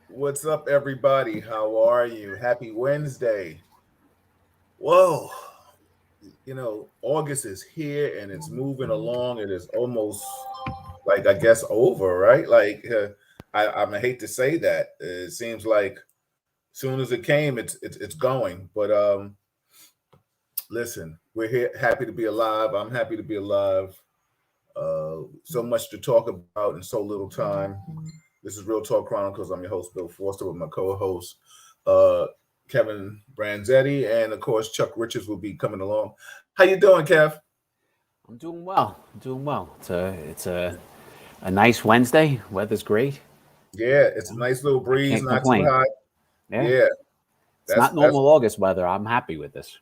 What's up, everybody? How are you? Happy Wednesday. Whoa, August is here and it's moving along. It is almost like, I guess, over, right? I hate to say that. It seems like soon as it came, it's going. But listen, we're here, happy to be alive. I'm happy to be alive. So much to talk about in so little time. This is Real Talk Chronicles. I'm your host, Bill Forster, with my co-host, uh, Kevin Branzetti, and of course, Chuck Richards will be coming along. How you doing, Kev? I'm doing well. I'm doing well. It's a nice Wednesday. Weather's great. Yeah, it's You a know, nice little I breeze, can't not too complain. hot. Yeah, Yeah, it's that's not that's normal August weather. I'm happy with this.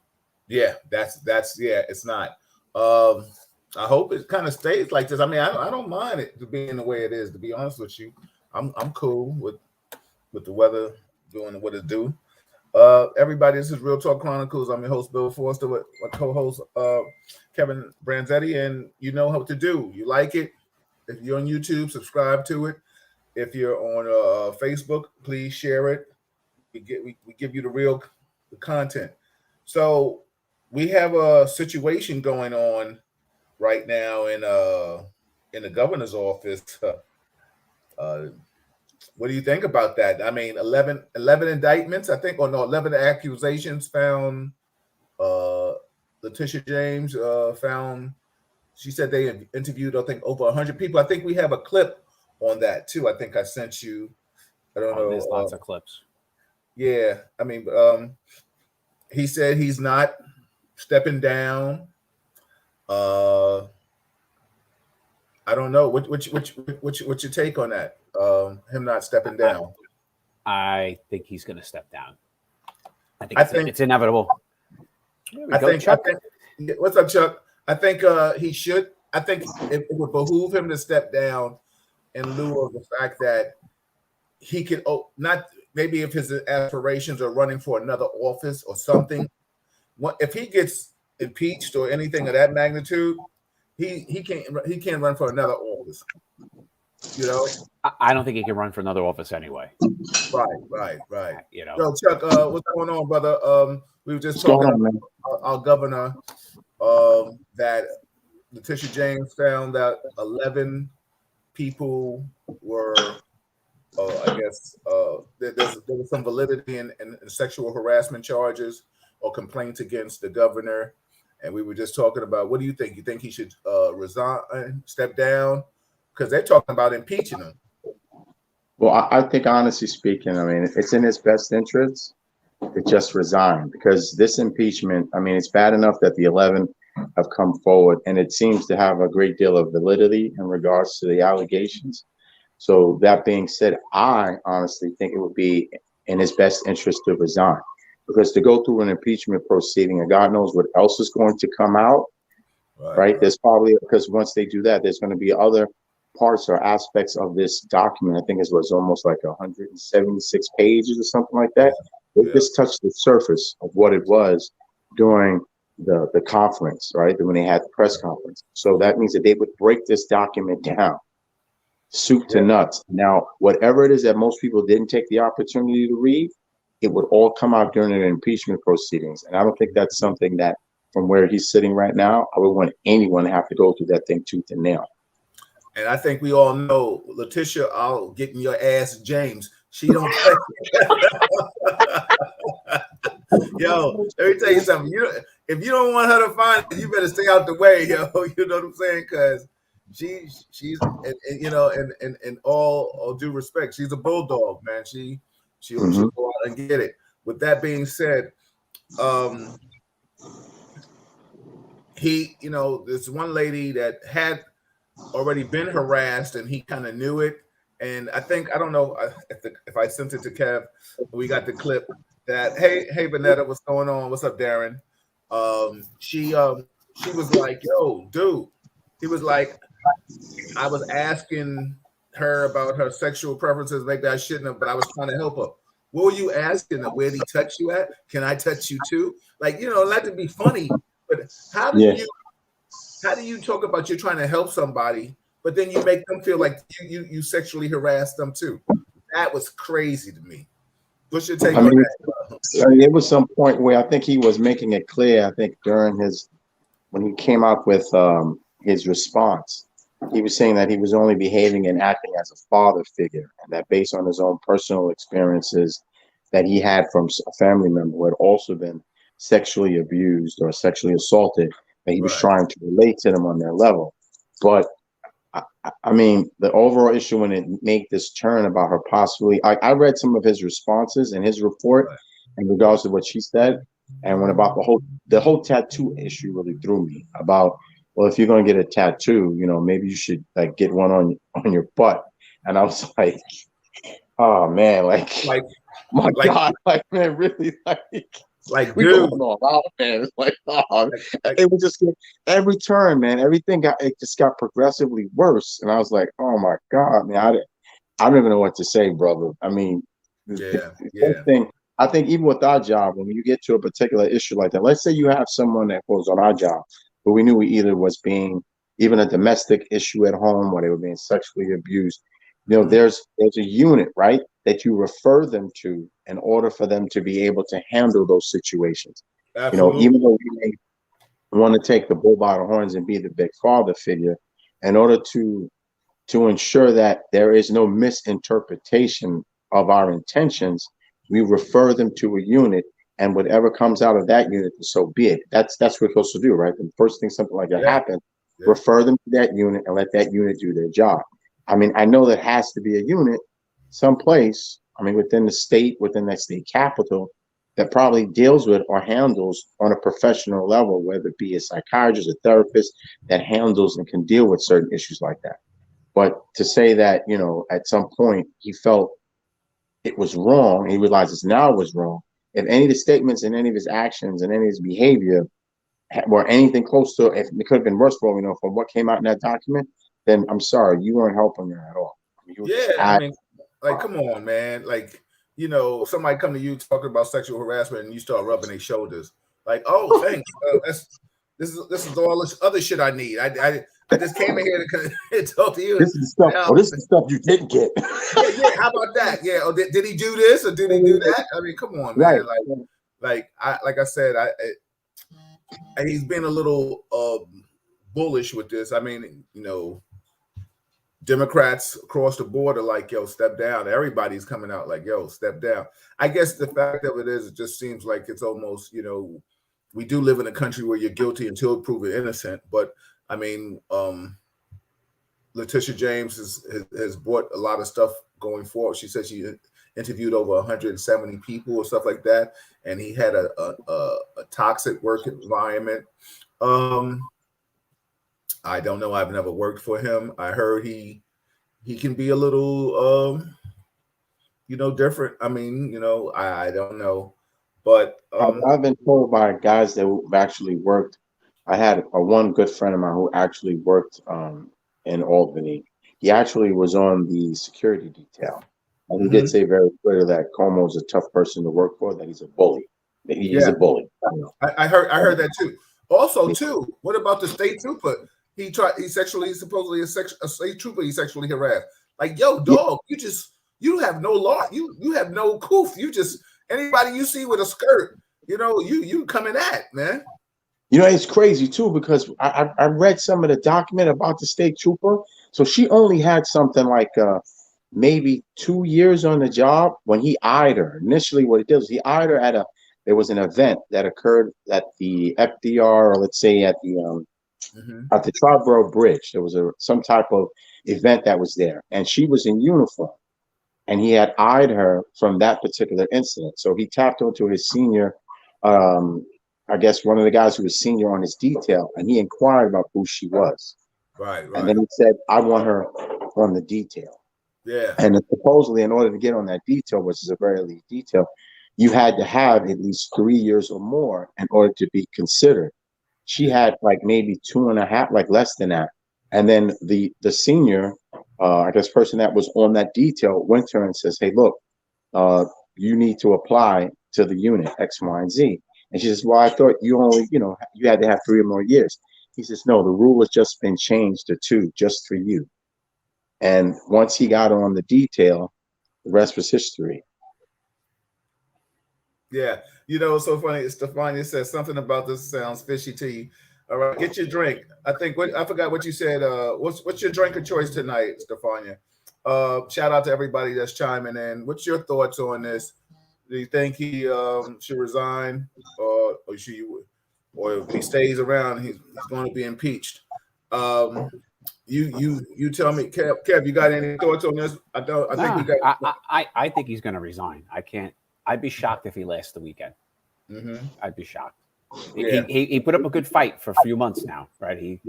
that's yeah. It's not. Um, I hope it kind of stays like this. I mean, I don't mind it being the way it is. To be honest with you, I'm cool with the weather doing what it do. Everybody, this is Real Talk Chronicles. I'm your host, Bill Forster, with my co-host Kevin Branzetti, and you know how to do. You like it? If you're on YouTube, subscribe to it. If you're on Facebook, please share it. We give you the content. So we have a situation going on right now in the governor's office. Uh, what do you think about that? I mean, 11 indictments, I think, or no, 11 accusations found. Uh, Letitia James found, she said they had interviewed, I think, over 100 people. I think we have a clip on that too. I think I sent you. I don't Oh, know. there's lots of clips. Yeah, I mean, he said he's not stepping down. Uh, I don't know. What's your take on that? Him not stepping I, down. I think he's going to step down. I think I it's think it's inevitable. There we I go, think I Chuck. think what's up, Chuck? I think he should. I think it would behoove him to step down in lieu of the fact that he could not, maybe if his aspirations are running for another office or something. If he gets impeached or anything of that magnitude, he can't run for another office. You know, I don't think he can run for another office anyway. right. You know, Yo, Chuck, what's going on, brother? We were just What's going talking on, man? about our governor, that Letitia James found that 11 people were, I guess, there was some validity in sexual harassment charges or complaints against the governor. And we were just talking about, what do you think? You think he should resign, step down? Because they're talking about impeaching him. Well, I think, honestly speaking, I mean, it's in his best interest to just resign because this impeachment, I mean, it's bad enough that the 11 have come forward and it seems to have a great deal of validity in regards to the allegations. So, that being said, I honestly think it would be in his best interest to resign because to go through an impeachment proceeding and God knows what else is going to come out, right? Right. There's probably, because once they do that, there's going to be other parts or aspects of this document. I think it was almost like 176 pages or something like Yeah. that. They Yeah. just touched the surface of what it was during the conference, right? When they had the press conference. So that means that they would break this document down, soup to Yeah. nuts. Now, whatever it is that most people didn't take the opportunity to read, it would all come out during the impeachment proceedings. And I don't think that's something that, from where he's sitting right now, I would want anyone to have to go through that thing tooth and nail. And I think we all know Letitia, I'll get in your ass, James. She don't play. Yo, let me tell you something. If you don't want her to find it, you better stay out the way, yo. You know what I'm saying? Because she's and all due respect, she's a bulldog, man. She'll Mm-hmm. go out and get it. With that being said, um, there's one lady that had already been harassed, and he kind of knew it. And I think, I don't know if I sent it to Kev, we got the clip that, hey Vanetta, what's going on? What's up, Darren? She was like, yo, dude. He was like, I was asking her about her sexual preferences. Maybe I shouldn't have, but I was trying to help her. What were you asking her? Where did he touch you at? Can I touch you too? Like, not to be funny, but how do Yeah. you talk about you're trying to help somebody, but then you make them feel like you sexually harass them too? That was crazy to me. What's your take I on mean, that? there was some point where I think he was making it clear. I think during when he came up with his response, he was saying that he was only behaving and acting as a father figure, and that based on his own personal experiences that he had from a family member who had also been sexually abused or sexually assaulted, that he was Right. trying to relate to them on their level. But I mean, the overall issue when it made this turn about her possibly, I read some of his responses in his report Right. in regards to what she said, and when about the whole tattoo issue really threw me about, well, if you're gonna get a tattoo, maybe you should like get one on your butt, and I was like, oh man, like Like, my like, God, like man, really like. like, We going dude. all out, man. It's like, oh, Like, it was just every turn, man. Everything just got progressively worse, and I was like, oh my God, man. I don't even know what to say, brother. I mean, yeah, the whole yeah. thing. I think even with our job, when you get to a particular issue like that, let's say you have someone that was on our job, but we knew we either was being even a domestic issue at home, or they were being sexually abused. There's a unit, right, that you refer them to in order for them to be able to handle those situations. Absolutely. Even though you may want to take the bull by the horns and be the big father figure, in order to ensure that there is no misinterpretation of our intentions, we refer them to a unit, and whatever comes out of that unit, so be it. That's what we're supposed to do, right? The first thing something like that Yeah. happens, Yeah. refer them to that unit and let that unit do their job. I mean, I know there has to be a unit someplace, I mean, within that state capital, that probably deals with or handles on a professional level, whether it be a psychiatrist, a therapist, that handles and can deal with certain issues like that. But to say that, at some point he felt it was wrong, he realizes now it was wrong. If any of the statements and any of his actions and any of his behavior were anything close to, if it could have been worse for all we know from what came out in that document, then I'm sorry, you weren't helping her at all. I mean, you were just I mean, like, come on, man. Like, somebody come to you talking about sexual harassment and you start rubbing their shoulders. Like, oh, thanks. This is all this other shit I need. I just came in here to talk to you. This is the stuff. This is the stuff you didn't get. Yeah. How about that? Yeah. Oh, did he do this or did he do that? I mean, come on, man. Right. Like I said, he's been a little bullish with this. I mean, Democrats across the board are like, yo, step down. Everybody's coming out like, yo, step down. I guess the fact of it is, it just seems like it's almost, we do live in a country where you're guilty until proven innocent. But I mean, Letitia James has brought a lot of stuff going forward. She said she interviewed over 170 people or stuff like that, and he had a toxic work environment. I don't know. I've never worked for him. I heard he can be a little, different. I mean, I don't know, but I've been told by guys that have actually worked. I had one good friend of mine who actually worked in Albany. He actually was on the security detail, and he did say very clearly that Cuomo's a tough person to work for. That he's a bully. That he's a bully. I heard that too. Also, too, what about the state trooper? He supposedly a state trooper. He sexually harassed. Like, yo, dog, you have no law. You have no coof. You just anybody you see with a skirt, you coming at, man. It's crazy too, because I read some of the document about the state trooper. So she only had something like maybe 2 years on the job when he eyed her. Initially, what he did was he eyed her there was an event that occurred at the FDR, or let's say at the Triborough Bridge. There was some type of event that was there, and she was in uniform, and he had eyed her from that particular incident. So he tapped onto his senior, I guess one of the guys who was senior on his detail, and he inquired about who she was. Right. And then he said, I want her on the detail. Yeah. And supposedly, in order to get on that detail, which is a very elite detail, you had to have at least 3 years or more in order to be considered. She had like maybe 2.5, like less than that. And then the senior, I guess, person that was on that detail went to her and says, hey, look, you need to apply to the unit X, Y, and Z. And she says, well, I thought you only, you had to have 3 or more years. He says, no, the rule has just been changed to 2 just for you. And once he got on the detail, the rest was history. Yeah, it's so funny. Stefania says something about this sounds fishy to you. All right, get your drink. I forgot what you said. What's your drink of choice tonight, Stefania? Shout out to everybody that's chiming in. What's your thoughts on this? Do you think he should resign, or should you, or if he stays around, he's going to be impeached? You tell me, Kev, you got any thoughts on this? I think he got. I think he's going to resign. I can't. I'd be shocked if he lasts the weekend. Mm-hmm. I'd be shocked. Yeah. He put up a good fight for a few months now, right? He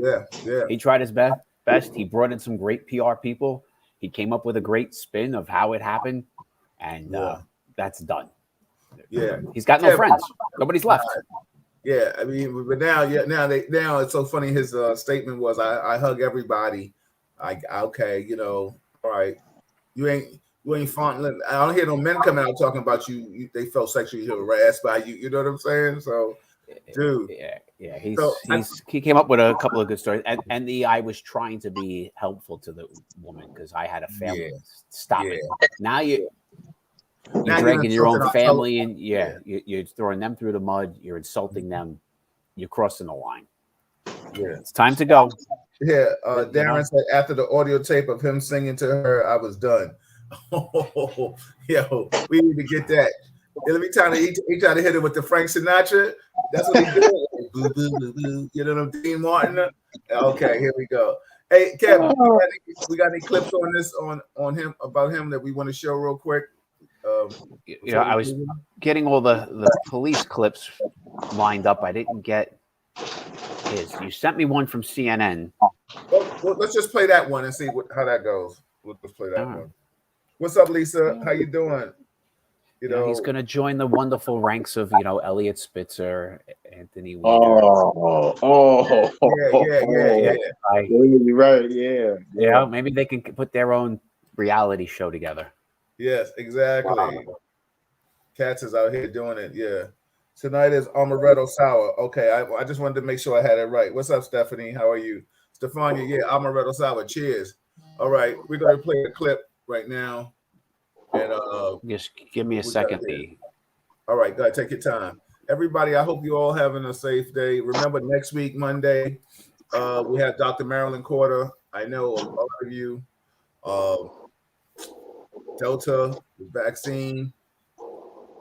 tried his best. He brought in some great PR people. He came up with a great spin of how it happened, and that's done. Yeah, he's got no friends. Nobody's left. Yeah, I mean, but now it's so funny. His statement was, "I hug everybody." Okay, all right. You ain't fondling. I don't hear no men coming out talking about you. They felt sexually harassed by you. You know what I'm saying? So, dude. Yeah. He came up with a couple of good stories, and I was trying to be helpful to the woman because I had a family. Yeah. Stop it. Now you're dragging your own family, and you're throwing them through the mud. You're insulting them. You're crossing the line. Yeah, it's time to go. Yeah, Darren said after the audio tape of him singing to her, I was done. Yo, we need to get that. Let me tell you, he tried to hit it with the Frank Sinatra. That's what he did. Boo, boo, boo, boo. You know them Dean Martin. Okay, here we go. Hey, Kevin, we got any clips on this on him about him that we want to show real quick? I was getting all the police clips lined up. I didn't get his. You sent me one from CNN. Well, let's just play that one and see how that goes. Let's play that one. What's up, Lisa? How you doing? He's going to join the wonderful ranks of Elliot Spitzer, Anthony Weiner. You're right. Yeah. Maybe they can put their own reality show together. Yes, exactly. Katz is out here doing it. Yeah. Tonight is amaretto sour. Okay, I just wanted to make sure I had it right. What's up, Stephanie? How are you? Stefania, yeah, amaretto sour. Cheers. All right, we're going to play a clip right now. And just give me a second. All right, go ahead, take your time. Everybody, I hope you all having a safe day. Remember, next week, Monday, we have Dr. Marilyn Corder. I know a lot of you. Delta, the vaccine.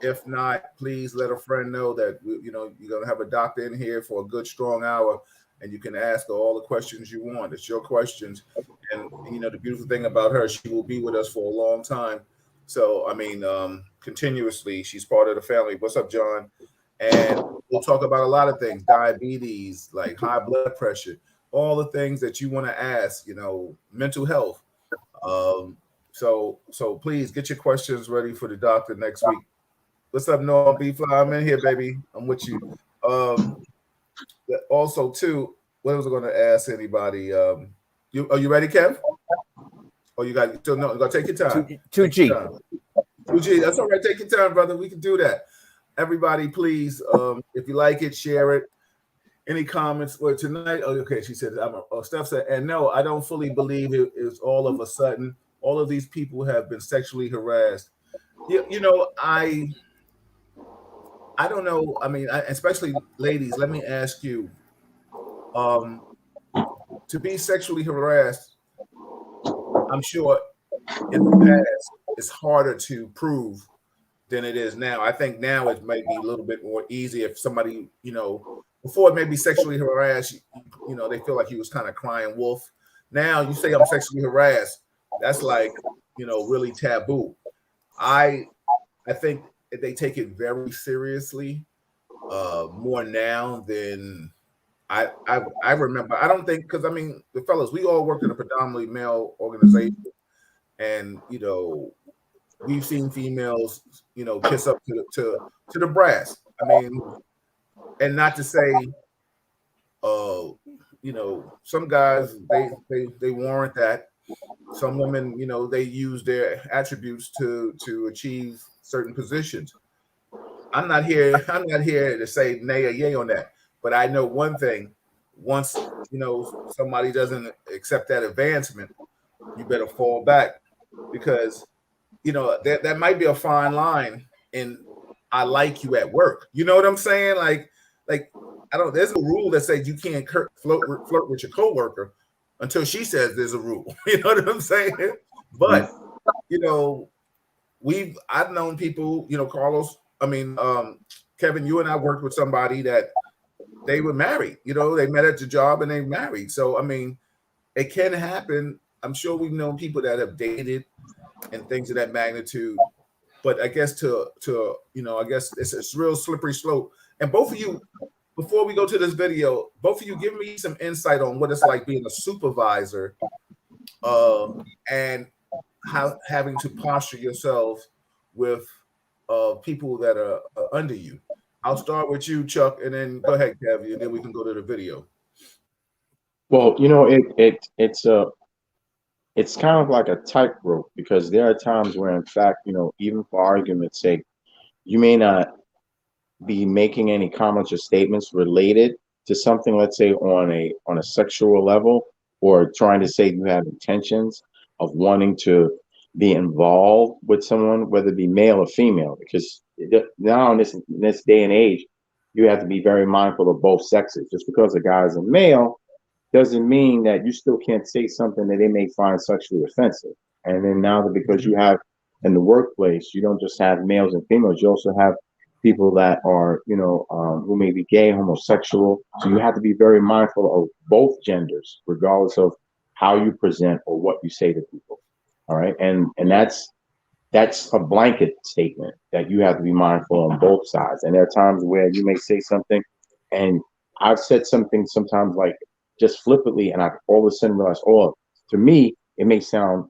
If not, please let a friend know that you're going to have a doctor in here for a good, strong hour, and you can ask her all the questions you want. It's your questions. And the beautiful thing about her, she will be with us for a long time. So, I mean, continuously, she's part of the family. What's up, John? And we'll talk about a lot of things, diabetes, like high blood pressure, all the things that you want to ask, mental health. So please get your questions ready for the doctor next week. What's up, Noah B-Fly? I'm in here, baby. I'm with you. Also, too, what was I going to ask anybody? Are you ready, Kev? Oh, you got still no. You got to take your time. 2G. 2G. That's all right. Take your time, brother. We can do that. Everybody, please, if you like it, share it. Any comments? Well, tonight. Oh, okay. She said. Steph said, and no, I don't fully believe it is all of a sudden. All of these people have been sexually harassed. I don't know. I mean, especially ladies. Let me ask you. To be sexually harassed, I'm sure in the past it's harder to prove than it is now. I think now it might be a little bit more easy if somebody, before it may be sexually harassed, they feel like he was kind of crying wolf. Now you say I'm sexually harassed, that's like, really taboo. I think they take it very seriously, more now than I remember. I don't think, because I mean, the fellas, we all worked in a predominantly male organization, and we've seen females, kiss up to the brass. I mean, and not to say, some guys they warrant that. Some women, they use their attributes to achieve certain positions. I'm not here to say nay or yay on that. But I know one thing: once somebody doesn't accept that advancement, you better fall back, because you know, that might be a fine line in I like you at work. You know what I'm saying? Like I don't. There's a rule that says you can't flirt with your coworker until she says there's a rule. You know what I'm saying? But you know, I've known people. You know, Carlos. I mean, Kevin. You and I worked with somebody that they were married. You know, they met at the job and they married. So I mean, it can happen. I'm sure we've known people that have dated and things of that magnitude. But I guess to you know, I guess it's real slippery slope. And both of you, before we go to this video, both of you give me some insight on what it's like being a supervisor, and how having to posture yourself with people that are under you. I'll start with you, Chuck, and then go ahead, Kevin, and then we can go to the video. Well, you know, it's kind of like a tightrope, because there are times where, in fact, you know, even for argument's sake, you may not be making any comments or statements related to something, let's say on a sexual level, or trying to say you have intentions of wanting to be involved with someone, whether it be male or female, because now in this day and age, you have to be very mindful of both sexes. Just because a guy is a male doesn't mean that you still can't say something that they may find sexually offensive. And then now that, because you have in the workplace, you don't just have males and females, you also have people that are, you know, who may be gay, homosexual. So you have to be very mindful of both genders, regardless of how you present or what you say to people. All right. And that's a blanket statement that you have to be mindful on both sides. And there are times where you may say something, and I've said something sometimes like just flippantly, and I all of a sudden realize, oh, to me, it may sound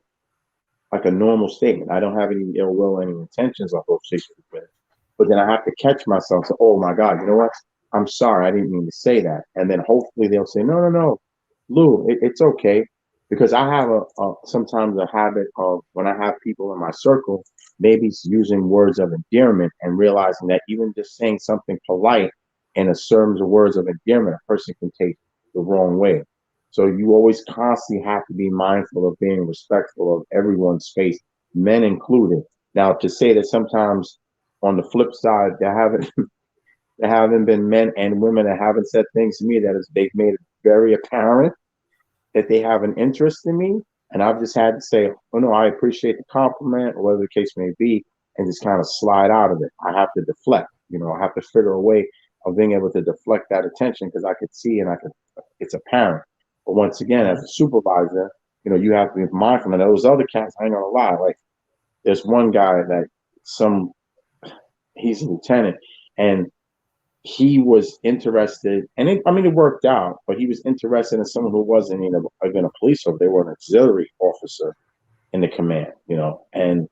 like a normal statement. I don't have any ill will, any intentions of association with it. But then I have to catch myself and say, oh my God, you know what? I'm sorry, I didn't mean to say that. And then hopefully they'll say, no, Lou, it's okay. Because I have sometimes a habit of, when I have people in my circle, maybe using words of endearment and realizing that even just saying something polite in a terms of words of endearment, a person can take the wrong way. So you always constantly have to be mindful of being respectful of everyone's space, men included. Now, to say that sometimes on the flip side, there haven't been men and women that haven't said things to me they've made it very apparent that they have an interest in me, and I've just had to say, oh no, I appreciate the compliment, or whatever the case may be, and just kind of slide out of it. I have to deflect, you know, I have to figure a way of being able to deflect that attention, because I could see and it's apparent. But once again, as a supervisor, you know, you have to be mindful. And those other cats, I ain't gonna lie, like there's one guy that he's a lieutenant, and he was interested, and it worked out, but he was interested in someone who wasn't even a police officer. They were an auxiliary officer in the command, you know. And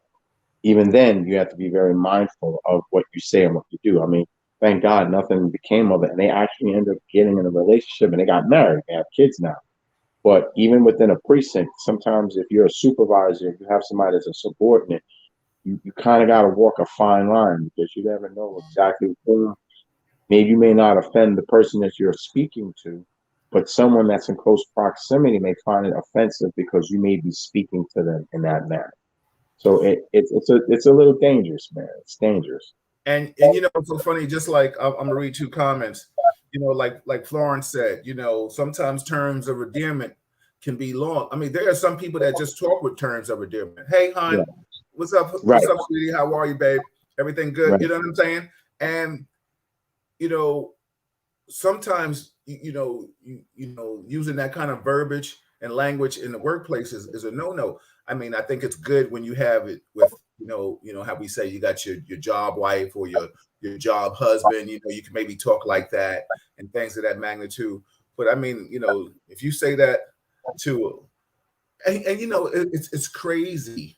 even then, you have to be very mindful of what you say and what you do. I mean, thank God nothing became of it, and they actually ended up getting in a relationship, and they got married. They have kids now. But even within a precinct, sometimes if you're a supervisor, if you have somebody that's a subordinate, you kind of got to walk a fine line, because you never know exactly whom. Maybe you may not offend the person that you're speaking to, but someone that's in close proximity may find it offensive because you may be speaking to them in that manner. So it's a little dangerous, man. It's dangerous. And you know, it's so funny. Just like I'm gonna read 2 comments. You know, like Florence said, you know, sometimes terms of endearment can be long. I mean, there are some people that just talk with terms of endearment. Hey, hon, what's up? Right. What's up, sweetie? How are you, babe? Everything good? Right. You know what I'm saying? And you know, sometimes you know, using that kind of verbiage and language in the workplace is a no-no. I mean, I think it's good when you have it with, you know how we say you got your job wife or your job husband, you know, you can maybe talk like that and things of that magnitude. But I mean, you know, if you say that to, and you know, it's crazy,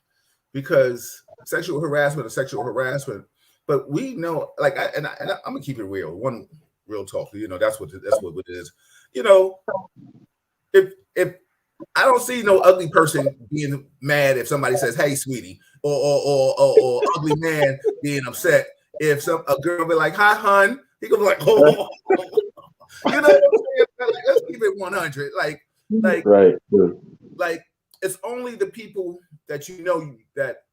because sexual harassment is sexual harassment. But we know, like, I'm gonna keep it real. One real talk, you know, that's what it is. You know, if I don't see no ugly person being mad if somebody says, "Hey, sweetie," or ugly man being upset if a girl be like, "Hi, hun," he gonna be like, "Oh," you know what I'm saying? Like, let's keep it 100. Like, right. Like, it's only the people that you know that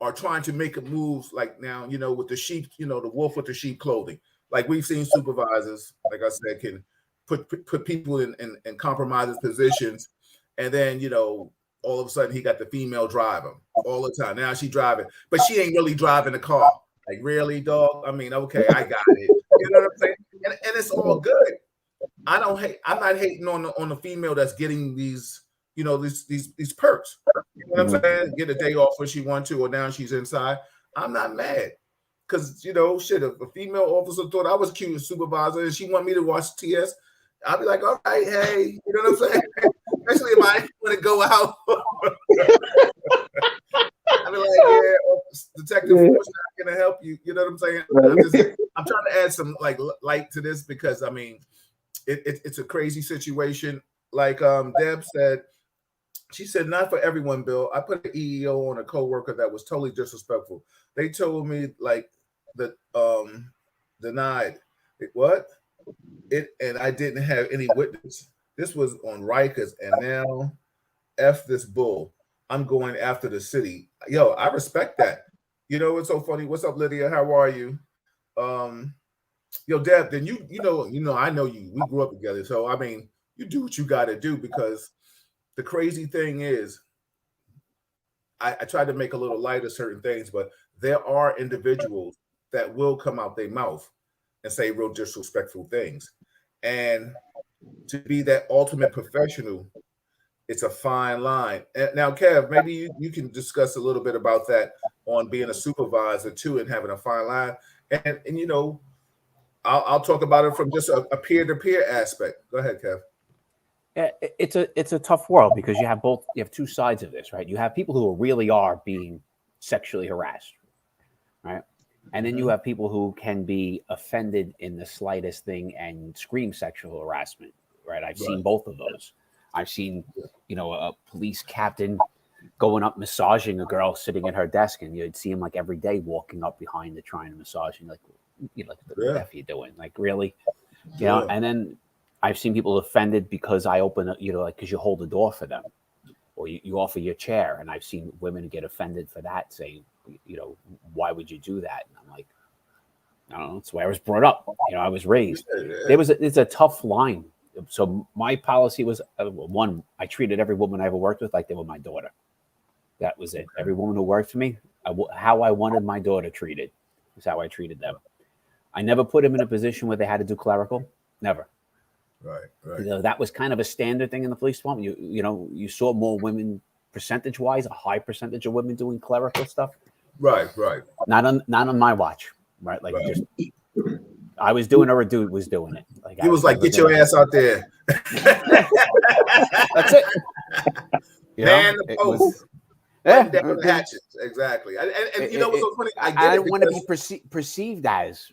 are trying to make moves like now, with the sheep, the wolf with the sheep clothing. Like we've seen supervisors, like I said, can put people in compromised positions, and then all of a sudden he got the female driver all the time. Now she's driving, but she ain't really driving the car. Like, really, dog? I mean, okay, I got it. You know what I'm saying? And it's all good. I'm not hating on the female that's getting these, these perks. You know what I'm saying? Get a day off when she wants to, or now she's inside. I'm not mad. Because, shit, if a female officer thought I was a cute supervisor and she want me to watch TS, I'll be like, all right, hey, you know what I'm saying? Especially if I want to go out. I'll be like, yeah, Detective Force not going to help you. You know what I'm saying? I'm trying to add some light to this because, I mean, it's a crazy situation. Like Deb said, she said, not for everyone, Bill. I put an EEO on a coworker that was totally disrespectful. They told me denied it. What? And I didn't have any witness. This was on Rikers, and now F this bull. I'm going after the city. Yo, I respect that. It's so funny. What's up, Lydia? How are you? Yo, Deb, then I know you. We grew up together. So I mean, you do what you gotta do, because the crazy thing is I try to make a little light of certain things, but there are individuals that will come out their mouth and say real disrespectful things. And to be that ultimate professional, it's a fine line. Now, Kev, maybe you can discuss a little bit about that on being a supervisor too and having a fine line. And I'll talk about it from just a peer-to-peer aspect. Go ahead, Kev. Yeah, it's a tough world because you have two sides of this, right? You have people who really are being sexually harassed, right? And then you have people who can be offended in the slightest thing and scream sexual harassment, right? I've seen both of those. I've seen, a police captain going up massaging a girl sitting at her desk, and you'd see him like every day walking up behind her trying to massage, and what the F are you doing? Like, really? And then I've seen people offended because I open up, because you hold the door for them, or you offer your chair. And I've seen women get offended for that, saying, why would you do that? And I'm like, I don't know. It's the way I was brought up. I was raised. It's a tough line. So my policy was, one, I treated every woman I ever worked with like they were my daughter. That was it. Every woman who worked for me, how I wanted my daughter treated is how I treated them. I never put them in a position where they had to do clerical. Never. Right. That was kind of a standard thing in the police department. You saw more women percentage-wise, a high percentage of women doing clerical stuff. Right. Not on my watch, right? Just I was doing it, or a dude was doing it. He was like, get your ass out there. That's it. Man, the post. Down the hatchets. Exactly. And what's so funny? I don't want to be perceived as,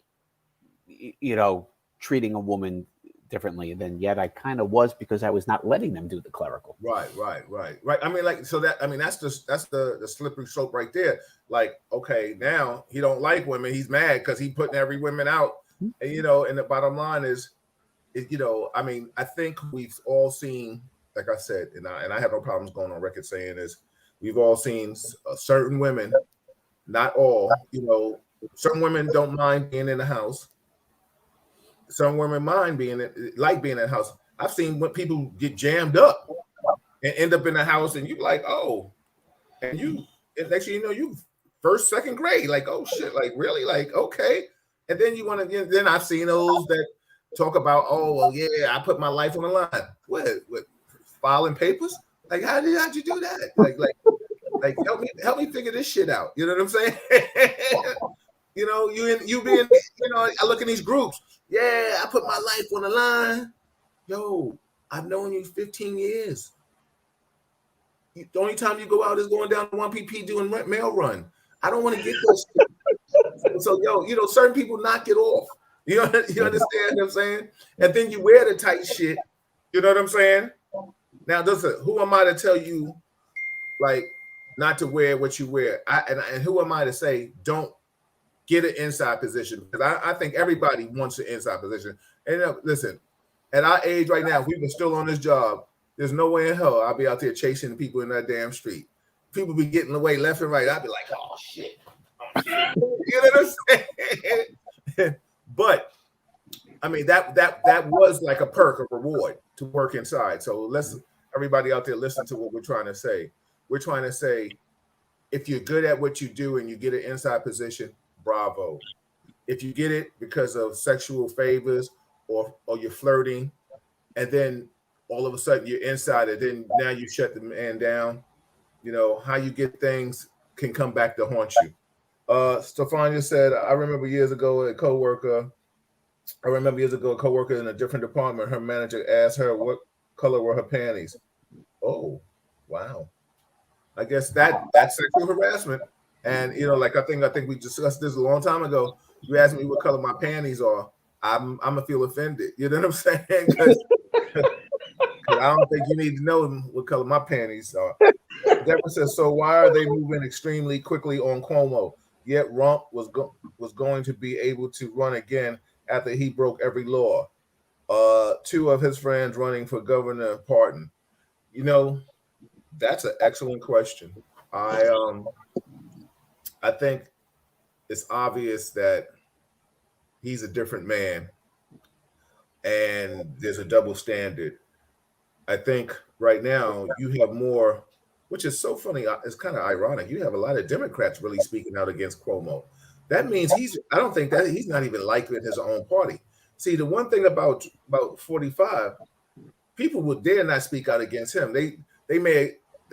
treating a woman differently than yet I kind of was, because I was not letting them do the clerical. Right. I mean, that's the slippery slope right there. Like, okay, now he don't like women. He's mad because he's putting every woman out. And, and the bottom line is, I mean, I think we've all seen, like I said, and I have no problems going on record saying this, we've all seen certain women, not all, certain women don't mind being in the house. Some women being in the house. I've seen when people get jammed up and end up in the house, and you like, oh, and next thing you know, you first, second grade, like, oh shit, like really, like, okay. And then you want to. Then I've seen those that talk about, oh well, yeah, I put my life on the line. What filing papers? Like, how'd you do that? Like help me figure this shit out. You know what I'm saying? you being, I look in these groups. Yeah, I put my life on the line. Yo, I've known you 15 years. The only time you go out is going down to 1PP doing mail run. I don't want to get those. So, certain people knock it off. You understand what I'm saying? And then you wear the tight shit. You know what I'm saying? Now, who am I to tell you, like, not to wear what you wear? And who am I to say don't get an inside position? Because I think everybody wants an inside position. And listen, at our age right now, if we were still on this job, there's no way in hell I'll be out there chasing people in that damn street. people be getting away left and right, I'd be like, oh shit. You know what I'm saying? But I mean, that was like a perk, a reward to work inside. So let's everybody out there listen to what we're trying to say. We're trying to say, if you're good at what you do and you get an inside position, bravo. If you get it because of sexual favors or you're flirting, and then all of a sudden you're inside it, then now you shut the man down. You know, how you get things can come back to haunt you. Stefania said, I remember years ago a coworker in a different department, her manager asked her what color were her panties. Oh, wow. I guess that's sexual harassment. And you know, like I think we discussed this a long time ago. You asked me what color my panties are, I'm gonna feel offended. You know what I'm saying? Because I don't think you need to know what color my panties are. Deborah says, so why are they moving extremely quickly on Cuomo? Yet Rump was going to be able to run again after he broke every law. 2 of his friends running for governor pardon. You know, that's an excellent question. I think it's obvious that he's a different man and there's a double standard. I think right now you have more, which is so funny. It's kind of ironic. You have a lot of Democrats really speaking out against Cuomo. That means I don't think that he's not even liked in his own party. See, the one thing about 45, people would dare not speak out against him. They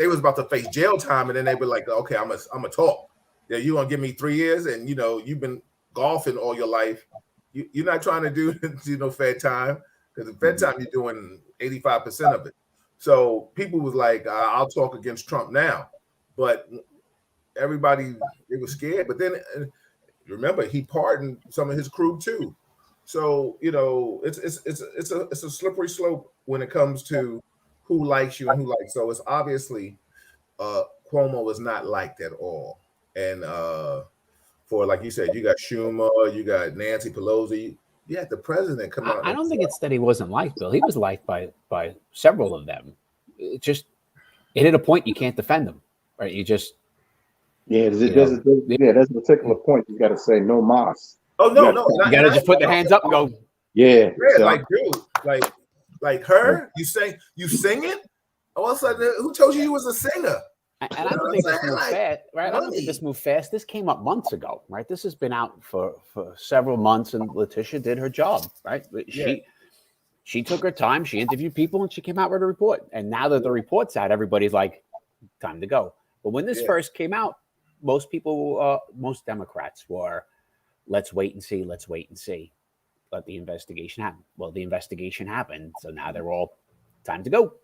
was about to face jail time, and then they were like, okay, I'm a talk. Yeah, you gonna give me 3 years, and you know you've been golfing all your life. You're not trying to do Fed time, because the Fed time you're doing 85% of it. So people was like, I'll talk against Trump now, but everybody they were scared. But then remember, he pardoned some of his crew too. So you know, it's a slippery slope when it comes to who likes you and who likes. So it's obviously Cuomo is not liked at all. And for like you said, you got Schumer, you got Nancy Pelosi, you had the president come out. I don't think it's that he wasn't liked, Bill. He was liked by several of them. It hit a point you can't defend them, right? You just there's a particular point you got to say no mas. Oh no, you got to just put the hands up and go. Yeah, like dude, like her. You sing it. All of a sudden, who told you was a singer? And I don't think this moved fast, right? I don't think this moved fast. This came up months ago, right? This has been out for several months, and Letitia did her job, right? She took her time. She interviewed people, and she came out with a report. And now that the report's out, everybody's like, time to go. But when this first came out, most Democrats were, let's wait and see. Let the investigation happen. Well, the investigation happened, so now they're all time to go.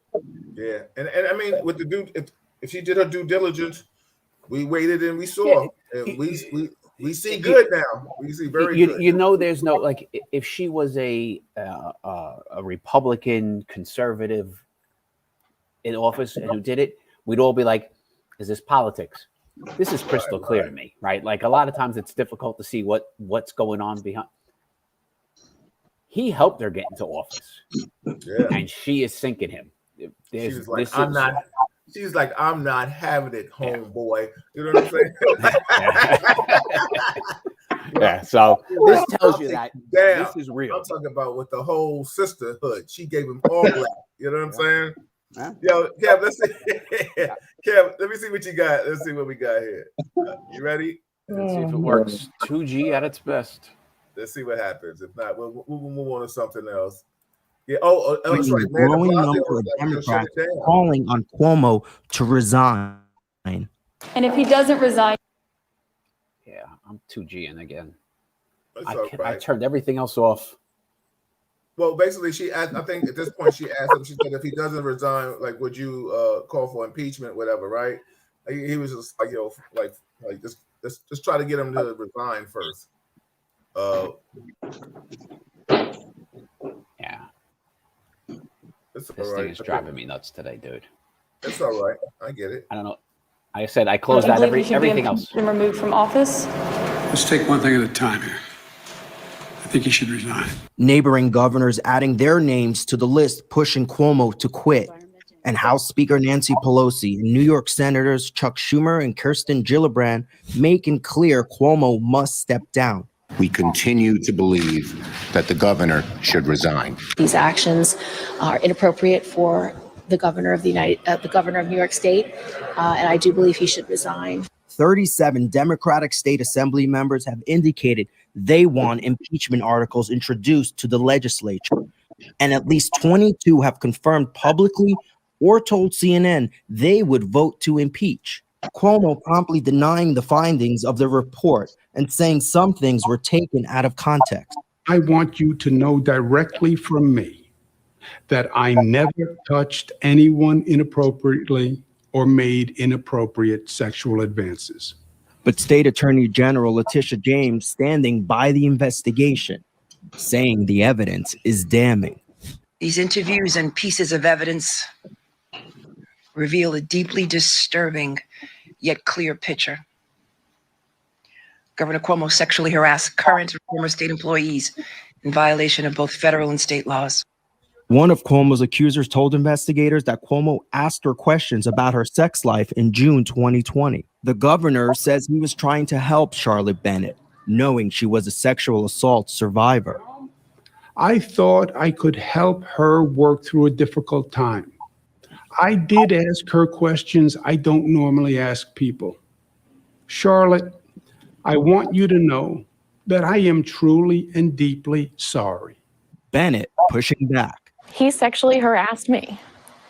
Yeah, and I mean, with the dude, if she did her due diligence, we waited and we saw, and we see good now. We see very good. You know, there's no like if she was a Republican conservative in office and who did it, we'd all be like, is this politics? This is crystal clear to me, right? Like a lot of times it's difficult to see what's going on behind. He helped her get into office, and she is sinking him. She's like, I'm not having it, homeboy. You know what I'm saying? So this tells you that this is real. I'm talking about with the whole sisterhood. She gave him all black. You know what I'm saying? Yo, Kev, let's see. Kev, let me see what you got. Let's see what we got here. You ready? Let's see if it works. 2G at its best. Let's see what happens. If not, we'll move on to something else. Yeah. Oh, that's right. Man, growing number of Democrats calling on Cuomo to resign. And if he doesn't resign, I'm 2G-ing again. I turned everything else off. Well, basically, she asked. I think at this point, she asked him. She said, "If he doesn't resign, like, would you call for impeachment, whatever?" Right? He was just like, just try to get him to resign first. This thing is driving me nuts today, dude. It's all right. I get it. I don't know. I said I closed out everything else. Removed from office. Let's take one thing at a time here. I think he should resign. Neighboring governors adding their names to the list, pushing Cuomo to quit. and House Speaker Nancy Pelosi and New York Senators Chuck Schumer and Kirsten Gillibrand making clear Cuomo must step down. We continue to believe that the governor should resign. These actions are inappropriate for the governor of the governor of New York State, and I do believe he should resign. 37 Democratic state assembly members have indicated they want impeachment articles introduced to the legislature, and at least 22 have confirmed publicly or told CNN they would vote to impeach. Cuomo promptly denying the findings of the report and saying some things were taken out of context. I want you to know directly from me that I never touched anyone inappropriately or made inappropriate sexual advances. But State Attorney General Letitia James standing by the investigation, saying the evidence is damning. These interviews and pieces of evidence reveal a deeply disturbing yet clear picture. Governor Cuomo sexually harassed current and former state employees in violation of both federal and state laws. One of Cuomo's accusers told investigators that Cuomo asked her questions about her sex life in June 2020. The governor says he was trying to help Charlotte Bennett, knowing she was a sexual assault survivor. I thought I could help her work through a difficult time. I did ask her questions I don't normally ask people. Charlotte, I want you to know that I am truly and deeply sorry. Bennett pushing back. He sexually harassed me.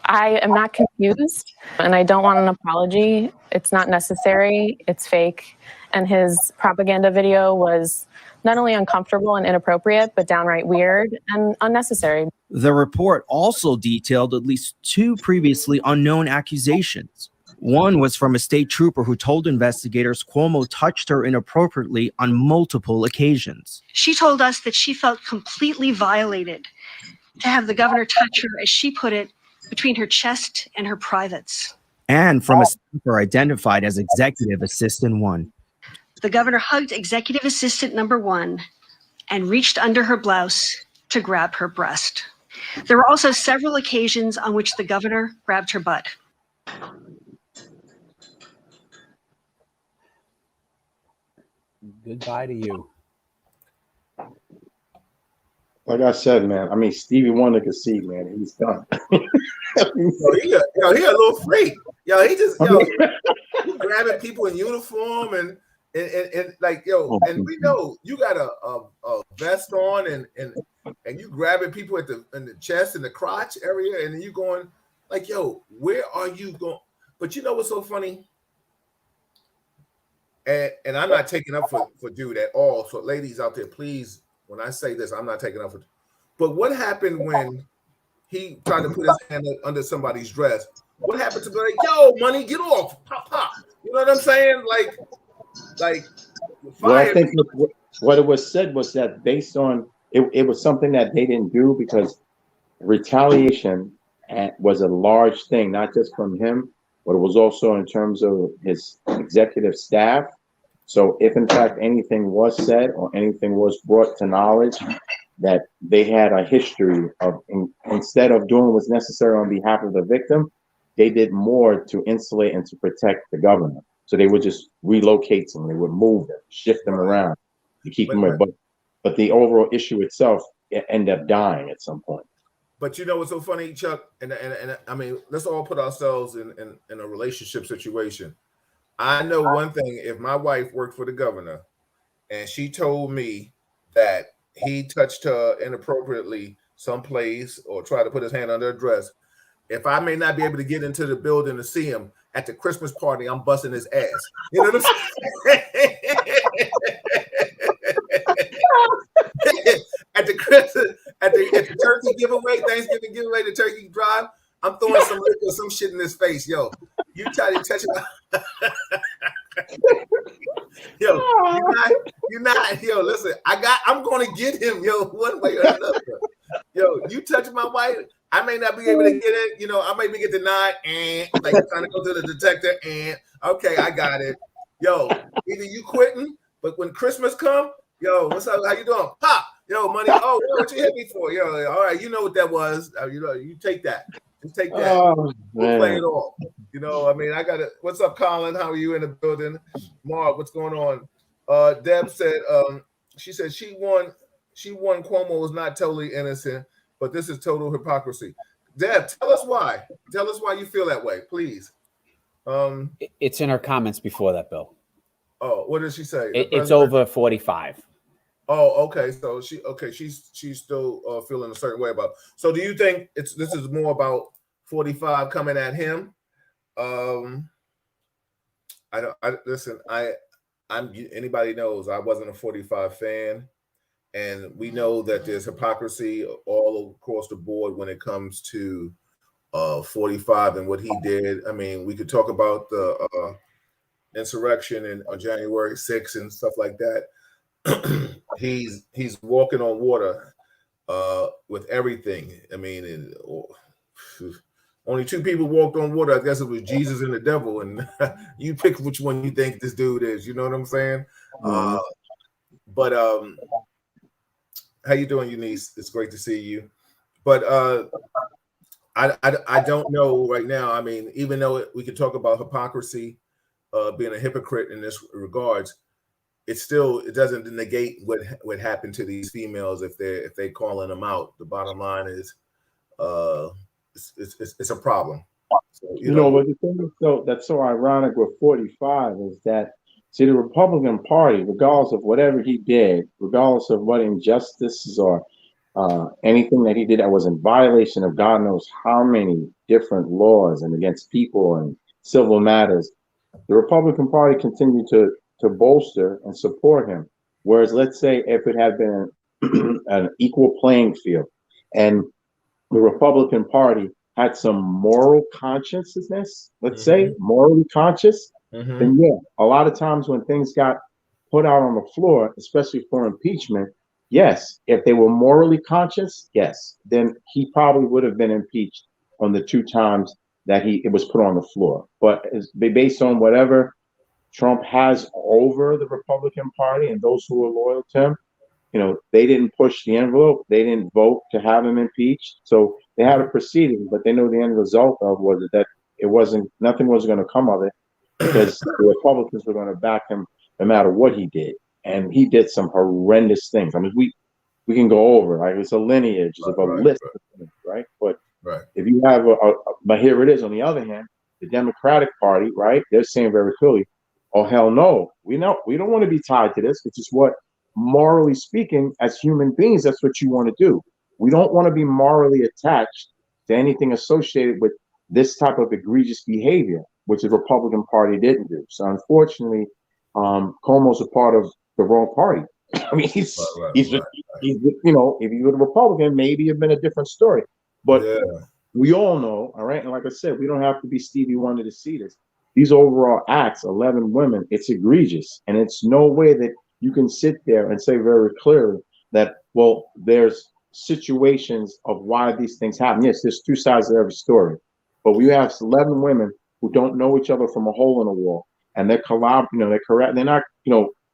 I am not confused, and I don't want an apology. It's not necessary. It's fake. And his propaganda video was not only uncomfortable and inappropriate, but downright weird and unnecessary. The report also detailed at least 2 previously unknown accusations. One was from a state trooper who told investigators Cuomo touched her inappropriately on multiple occasions. She told us that she felt completely violated to have the governor touch her, as she put it, between her chest and her privates. And from a staffer identified as Executive Assistant 1. The governor hugged Executive Assistant number 1 and reached under her blouse to grab her breast. There were also several occasions on which the governor grabbed her butt. Goodbye to you. Like I said, man, I mean, Stevie Wonder could see, man, he's done. he a little freak. Yo, he just, he grabbing people in uniform and like, and we know you got a vest on and you grabbing people in the chest and the crotch area, and then you going like, yo, where are you going? But you know what's so funny? And I'm not taking up for dude at all. So ladies out there, please, when I say this, I'm not taking up for. But what happened when he tried to put his hand under somebody's dress? What happened to be like, yo, money, get off, pop, pop. You know what I'm saying? Like. Well, I think what it was said was that based on it was something that they didn't do because retaliation was a large thing, not just from him, but it was also in terms of his executive staff. So if in fact anything was said or anything was brought to knowledge that they had a history of, instead of doing what's necessary on behalf of the victim, they did more to insulate and to protect the governor. So they would just relocate them, they would move them, shift them around to keep them away. But the overall issue itself ended up dying at some point. But you know what's so funny, Chuck? And I mean, let's all put ourselves in a relationship situation. I know one thing: if my wife worked for the governor, and she told me that he touched her inappropriately someplace or tried to put his hand under her dress, if I may not be able to get into the building to see him at the Christmas party, I'm busting his ass. You know what I'm saying? At the turkey giveaway, Thanksgiving giveaway, the turkey drive, I'm throwing some shit in his face. Yo, you try to touch it. Yo, you're not. Yo, listen, I'm gonna get him. Yo, one way or another. Yo, you touch my wife, I may not be able to get it. You know, I may be get denied, and like trying to go to the detector, and okay, I got it. Yo, either you quitting, but when Christmas come, yo, what's up? How you doing? Pop. Yo, money. Oh, what you hit me for? Yo, all right, you know what that was. You take that. Just take that. Oh, we'll play it off. I mean, I got it. What's up, Colin? How are you in the building? Mark, what's going on? Deb said, she said she won Cuomo was not totally innocent, but this is total hypocrisy. Deb, tell us why. Tell us why you feel that way, please. It's in her comments before that, Bill. Oh, what did she say? It's over 45. Oh, okay. So she's still feeling a certain way about it. So do you think this is more about 45 coming at him? Anybody knows I wasn't a 45 fan, and we know that there's hypocrisy all across the board when it comes to 45 and what he did. I mean, we could talk about the insurrection on January 6th and stuff like that. He's walking on water with everything. I mean, only two people walked on water. I guess it was Jesus and the devil, and you pick which one you think this dude is. You know what I'm saying? Mm-hmm. But how you doing, Eunice? It's great to see you. But I don't know right now. I mean, even though we could talk about hypocrisy, being a hypocrite in this regards, it doesn't negate what happened to these females if they calling them out. The bottom line is, it's a problem. So, but the thing that's so ironic with 45 is that, see, the Republican Party, regardless of whatever he did, regardless of what injustices or anything that he did that was in violation of God knows how many different laws and against people and civil matters, the Republican Party continued to bolster and support him. Whereas, let's say if it had been an equal playing field and the Republican Party had some moral consciousness, let's say morally conscious, then yeah, a lot of times when things got put out on the floor, especially for impeachment, yes, if they were morally conscious, yes, then he probably would have been impeached on the 2 times that it was put on the floor. But based on whatever Trump has over the Republican Party and those who are loyal to him, they didn't push the envelope. They didn't vote to have him impeached. So they had a proceeding, but they know the end result of was that nothing was going to come of it because the Republicans were going to back him no matter what he did. And he did some horrendous things. I mean, we can go over, right? It's a lineage, it's a list of things, right? But if you have but here it is. On the other hand, the Democratic Party, right? They're saying very clearly, oh, hell no. We don't want to be tied to this, which is what, morally speaking, as human beings, that's what you want to do. We don't want to be morally attached to anything associated with this type of egregious behavior, which the Republican Party didn't do. So unfortunately, Cuomo's a part of the wrong party. I mean, he's if you were a Republican, maybe it'd been a different story. But we all know, all right, and like I said, we don't have to be Stevie Wonder to see this. These overall acts, 11 women, it's egregious. And it's no way that you can sit there and say very clearly that, well, there's situations of why these things happen. Yes, there's 2 sides to every story. But we have 11 women who don't know each other from a hole in the wall. And they're not,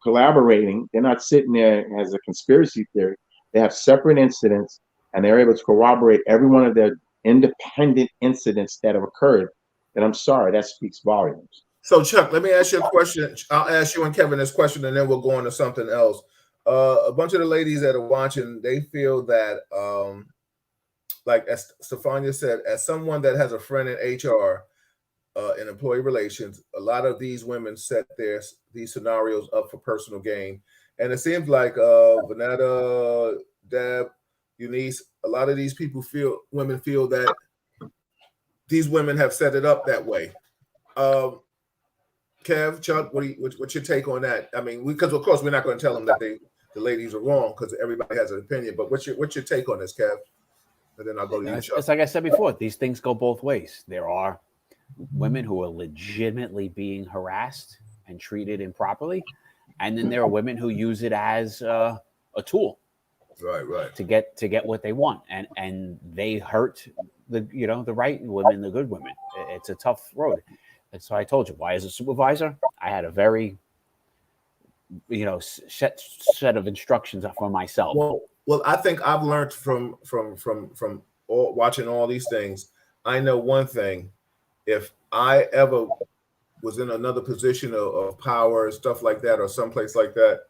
collaborating. They're not sitting there as a conspiracy theory. They have separate incidents, and they're able to corroborate every one of their independent incidents that have occurred. And I'm sorry, that speaks volumes. So, Chuck, let me ask you a question. I'll ask you and Kevin this question, and then we'll go on to something else. A bunch of the ladies that are watching, they feel that, like as Stefania said, as someone that has a friend in HR, in employee relations, a lot of these women set these scenarios up for personal gain. And it seems like Vanetta, Deb, Eunice, a lot of these women feel that these women have set it up that way. Kev, Chuck, what's your take on that? I mean, because of course we're not going to tell them that the ladies are wrong because everybody has an opinion. But what's your take on this, Kev? And then I'll go to you, Chuck. It's like I said before, these things go both ways. There are women who are legitimately being harassed and treated improperly, and then there are women who use it as a tool, right, to get what they want, and they hurt the right women, the good women. It's a tough road. And so I told you, why as a supervisor, I had a very set of instructions for myself. Well, Well, I think I've learned from watching all these things. I know one thing: if I ever was in another position of power and stuff like that, or someplace like that,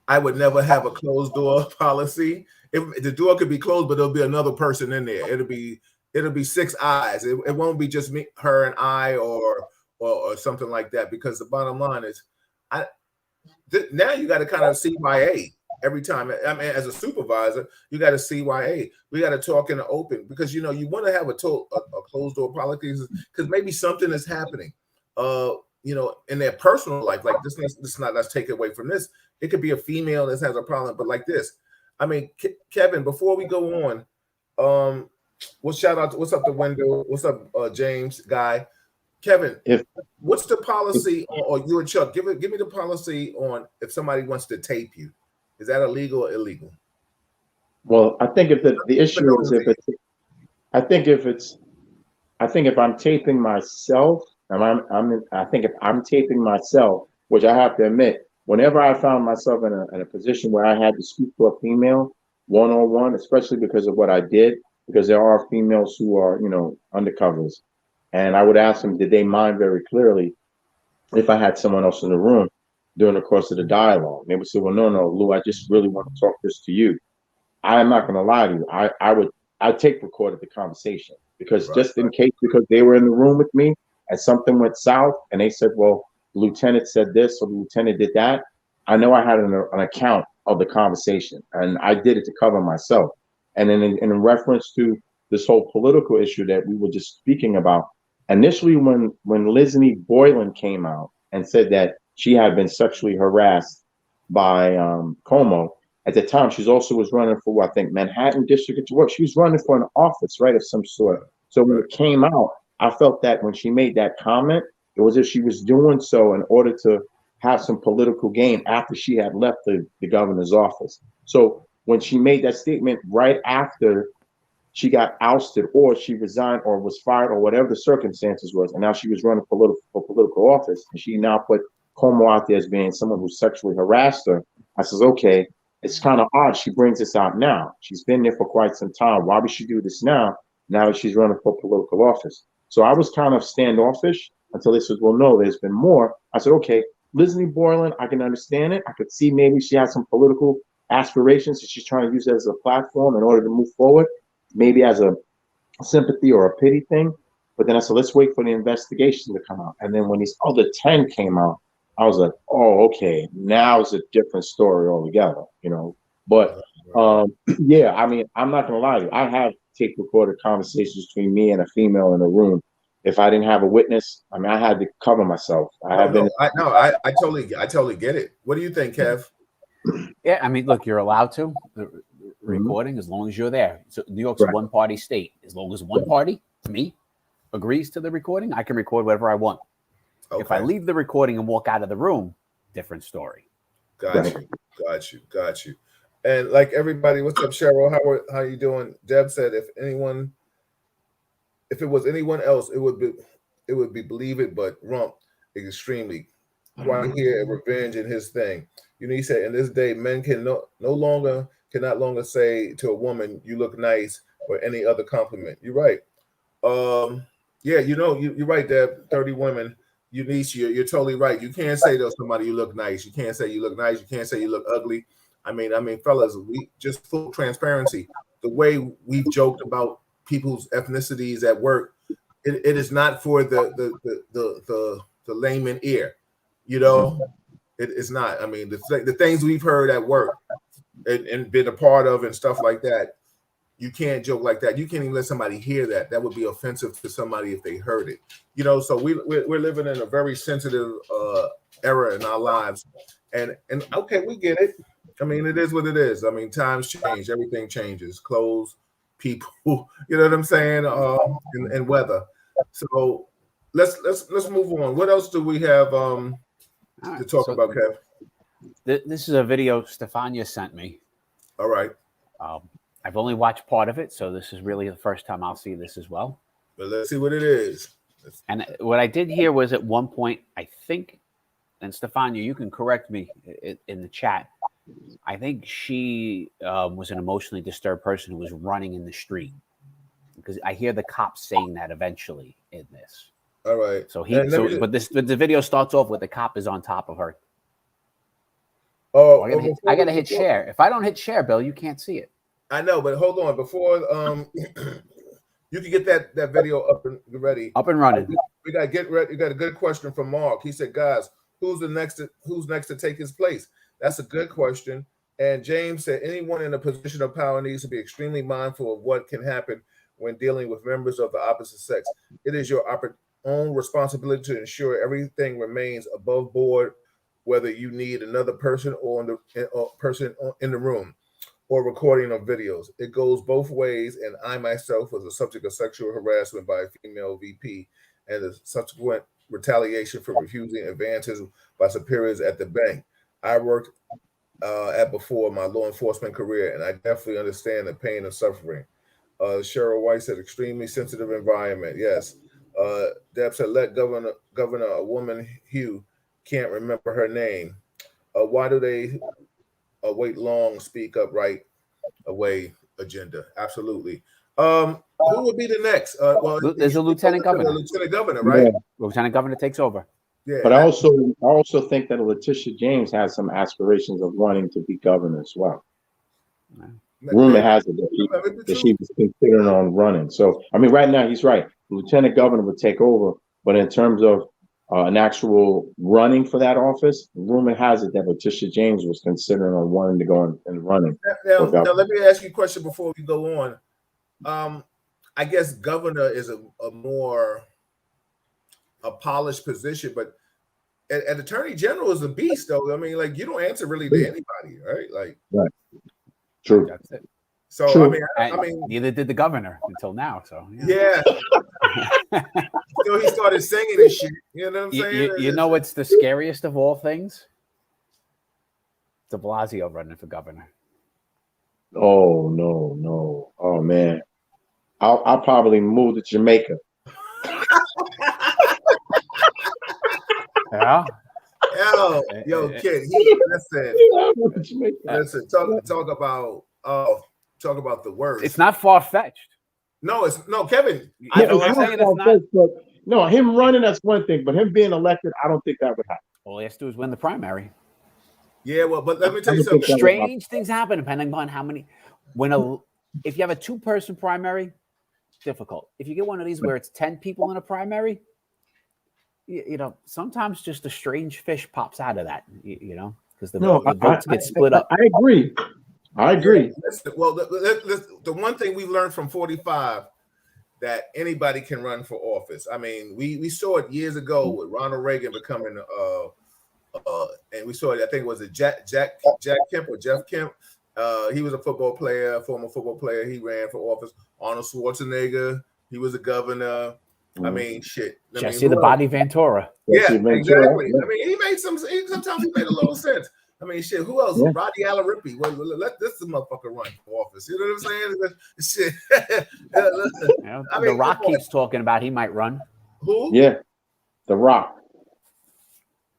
I would never have a closed door policy. If the door could be closed, but there'll be another person in there. It'll be 6 eyes. It won't be just me, her, and I, or something like that. Because the bottom line is, now you got to kind of CYA every time. I mean, as a supervisor, you got to CYA. We got to talk in the open, because you want to have a closed door policy, because maybe something is happening. In their personal life, like this. Let's take it away from this. It could be a female that has a problem, but like this. I mean, Kevin, before we go on, what's up the window? What's up, James guy? Kevin, what's the policy, or you and Chuck? Give me the policy on if somebody wants to tape you. Is that illegal or illegal? Well, I think if the issue is I think if I'm taping myself, I think if I'm taping myself, which I have to admit, whenever I found myself in a position where I had to speak to a female one-on-one, especially because of what I did, because there are females who are, undercovers. And I would ask them, did they mind very clearly if I had someone else in the room during the course of the dialogue? And they would say, well, no, Lou, I just really want to talk this to you. I am not going to lie to you. I tape recorded the conversation, because just in case, because they were in the room with me and something went south and they said, well, the lieutenant said this or the lieutenant did that. I know I had an account of the conversation, and I did it to cover myself. And then in reference to this whole political issue that we were just speaking about, initially when Lizzie Boylan came out and said that she had been sexually harassed by Como, at the time she also was running for, I think, Manhattan District to work. She was running for an office, right, of some sort. So when it came out, I felt that when she made that comment, it was as if she was doing so in order to have some political gain after she had left the governor's office. So when she made that statement right after she got ousted, or she resigned, or was fired, or whatever the circumstances was, and now she was running for political office, and she now put Como out there as being someone who sexually harassed her, I says, okay, it's kind of odd she brings this out now. She's been there for quite some time. Why would she do this now that she's running for political office? So I was kind of standoffish until they said, well, no, there's been more. I said, okay, Lizzie Boylan, I can understand it. I could see maybe she has some political aspirations, so she's trying to use it as a platform in order to move forward, maybe as a sympathy or a pity thing. But then I said, let's wait for the investigation to come out. And then when these other 10 came out, I was like, oh, okay, now it's a different story altogether, But yeah, I mean, I'm not gonna lie to you. I have tape recorded conversations between me and a female in a room. If I didn't have a witness, I mean, I had to cover myself. I totally get it. What do you think, Kev? Yeah, I mean, look, you're allowed to recording as long as you're there. So New York's a one-party state. As long as one party, me, agrees to the recording, I can record whatever I want. Okay. If I leave the recording and walk out of the room, different story. Got you. And like everybody, what's up, Cheryl? How you doing? Deb said, if it was anyone else, it would be believe it, but Rump extremely quiet here and revenge in his thing. He said, in this day, men cannot longer say to a woman, "You look nice," or any other compliment. You're right. Yeah, you're right, Deb. 30 women. Eunice, you're totally right. You can't say to somebody you look nice. You can't say you look nice. You can't say you look ugly. I mean, fellas, we just full transparency. The way we've joked about people's ethnicities at work, it is not for the layman ear. It is not. I mean, the things we've heard at work and been a part of and stuff like that. You can't joke like that. You can't even let somebody hear that. That would be offensive to somebody if they heard it. So we're living in a very sensitive era in our lives. And okay, we get it. I mean, it is what it is. I mean, times change. Everything changes. Clothes, people, you know what I'm saying? And weather. So let's move on. What else do we have to talk about, Kev? This is a video Stefania sent me. All right. I've only watched part of it, so this is really the first time I'll see this as well. But let's see what it is. And what I did hear was at one point, I think, and Stefania, you can correct me in the chat, I think she was an emotionally disturbed person who was running in the street, because I hear the cops saying that eventually in this. All right. So but the video starts off with the cop is on top of her. Oh, I gotta hit share. If I don't hit share, Bill, you can't see it. I know, but hold on. Before you can get that video up and ready. Up and running. We gotta get ready. You got a good question from Mark. He said, guys, who's next to take his place? That's a good question. And James said, anyone in a position of power needs to be extremely mindful of what can happen when dealing with members of the opposite sex. It is your own responsibility to ensure everything remains above board, whether you need another person or person in the room or recording of videos. It goes both ways, and I myself was a subject of sexual harassment by a female VP and the subsequent retaliation for refusing advances by superiors at the bank I worked at before my law enforcement career, and I definitely understand the pain and suffering. Cheryl White said, extremely sensitive environment. Yes. Deb said, let Governor, a woman, Hugh, can't remember her name. Why do they wait long, speak up right away agenda? Absolutely. Who would be the next? Well, there's a lieutenant governor. Lieutenant governor, right? Yeah. Lieutenant governor takes over. Yeah. But I also think that Letitia James has some aspirations of wanting to be governor as well. Yeah. Rumor has it that she was considering on running. So, I mean, right now he's right. Lieutenant governor would take over. But in terms of an actual running for that office, rumor has it that Letitia James was considering on wanting to go and running. Now, let me ask you a question before we go on. I guess governor is a more polished position, but an attorney general is a beast, though. I mean, like, you don't answer really to anybody, right? Like, right. True. That's it. So True. I mean, neither did the governor until now. So yeah. So he started singing and shit. You know what I'm saying? You know what's the scariest of all things? De Blasio running for governor. Oh no! Oh man, I'll probably move to Jamaica. Yeah. Yo, kid. Listen. Talk about the worst. It's not far fetched. No, Kevin. I know what I'm saying. It's not. No, him running, that's one thing, but him being elected, I don't think that would happen. All he has to do is win the primary. Yeah, well, but let me tell you something. Strange things happen depending on how many. If you have a 2-person primary, difficult. If you get one of these where it's 10 people in a primary, you know, sometimes just a strange fish pops out of that. You know, because the votes get split up. I agree. Yeah, well, the one thing we learned from 45 that anybody can run for office. I mean, we saw it years ago with Ronald Reagan becoming and we saw it. I think it was Jack Kemp or Jeff Kemp. He was a former football player. He ran for office. Arnold Schwarzenegger. He was a governor. I mean, shit. Jesse the Body Ventura. Yeah, exactly. I mean, he made sometimes he made a little sense. I mean, shit. Who else? Yeah. Roddy Alaripi. Well, let this motherfucker run for office. You know what I'm saying? Shit. I mean, The Rock keeps talking about he might run. Who? Yeah, The Rock.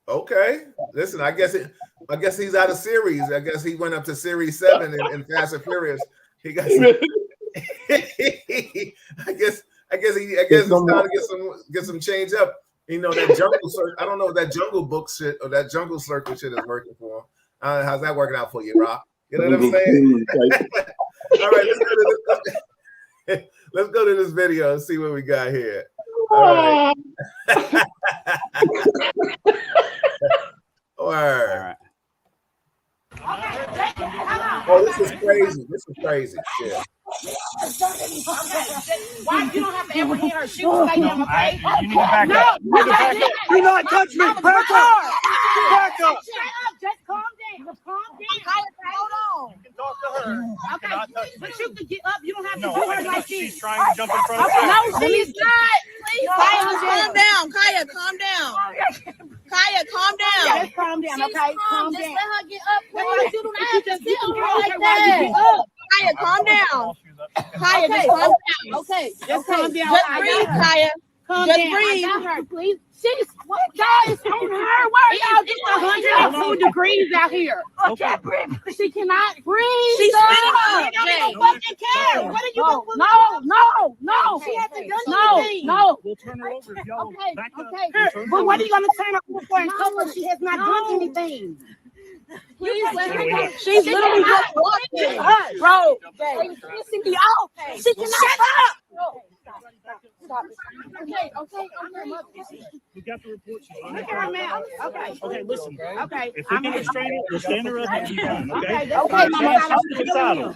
Okay. Listen, I guess he's out of series. I guess he went up to series 7 in Fast and Furious. He got. I guess it's time to get some change up. You know, that jungle circle. I don't know if that Jungle Book shit or that Jungle Circle shit is working for him. How's that working out for you, Rock? You know what I'm saying? All right, let's go to this video and see what we got here. All right. All right. Oh, this is crazy. Yeah. Why you don't have to ever hear her? She was like, okay? You need to back up. Do not touch me. Back up. Just calm down. Hold on. You can talk to her. Okay, but you can get up. You don't have to do her like this. She's trying to jump in front of her. No, she's not. Kaya, calm down. Kaya, calm down. Kaya, calm down. Just calm down, okay? Calm down. Just let her get up. Please. You don't have to sit on her like that. Kaya, calm down. Kaya, just calm down. Okay, just calm down. Just breathe, Kaya. Just breathe. Please She's guys on her. Where y'all? It's 102 degrees out here. Okay, she cannot breathe. She's spitting. They don't fucking care. What are you gonna do? No. She hasn't done anything. No. We'll turn her over if y'all back up. Okay. But what are you gonna turn her over for and tell her she has not done anything? Please let her go. She's literally just walking. Bro, pissing me off. She cannot stop. Okay. We got the report. Look at her mouth. Okay, listen. Okay. If we can restrain it, we'll stand her up and be done, okay? Okay, Mama.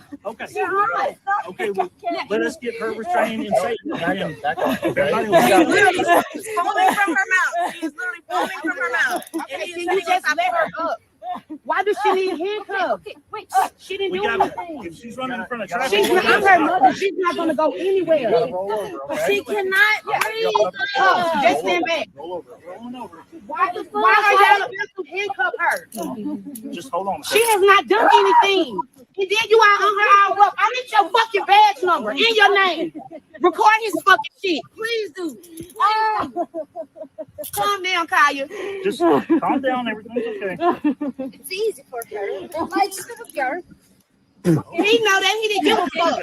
Okay, well, let us get her restrained and safe. She's foaming from her mouth. She's literally foaming from her mouth. And you just let her up. Why does she need handcuffs? Wait, she didn't do anything. If she's running in front of traffic, I'm her mother. She's not going to go anywhere. She cannot breathe. Just stand back. roll over. Why are y'all about to handcuff her? Just hold on. She has not done anything. And then you are on her all up. I need your fucking badge number and your name. Record his fucking shit. Please do. Calm down, Kaya. Just calm down. Everything's okay. It's easy for her. He know that he didn't give a fuck.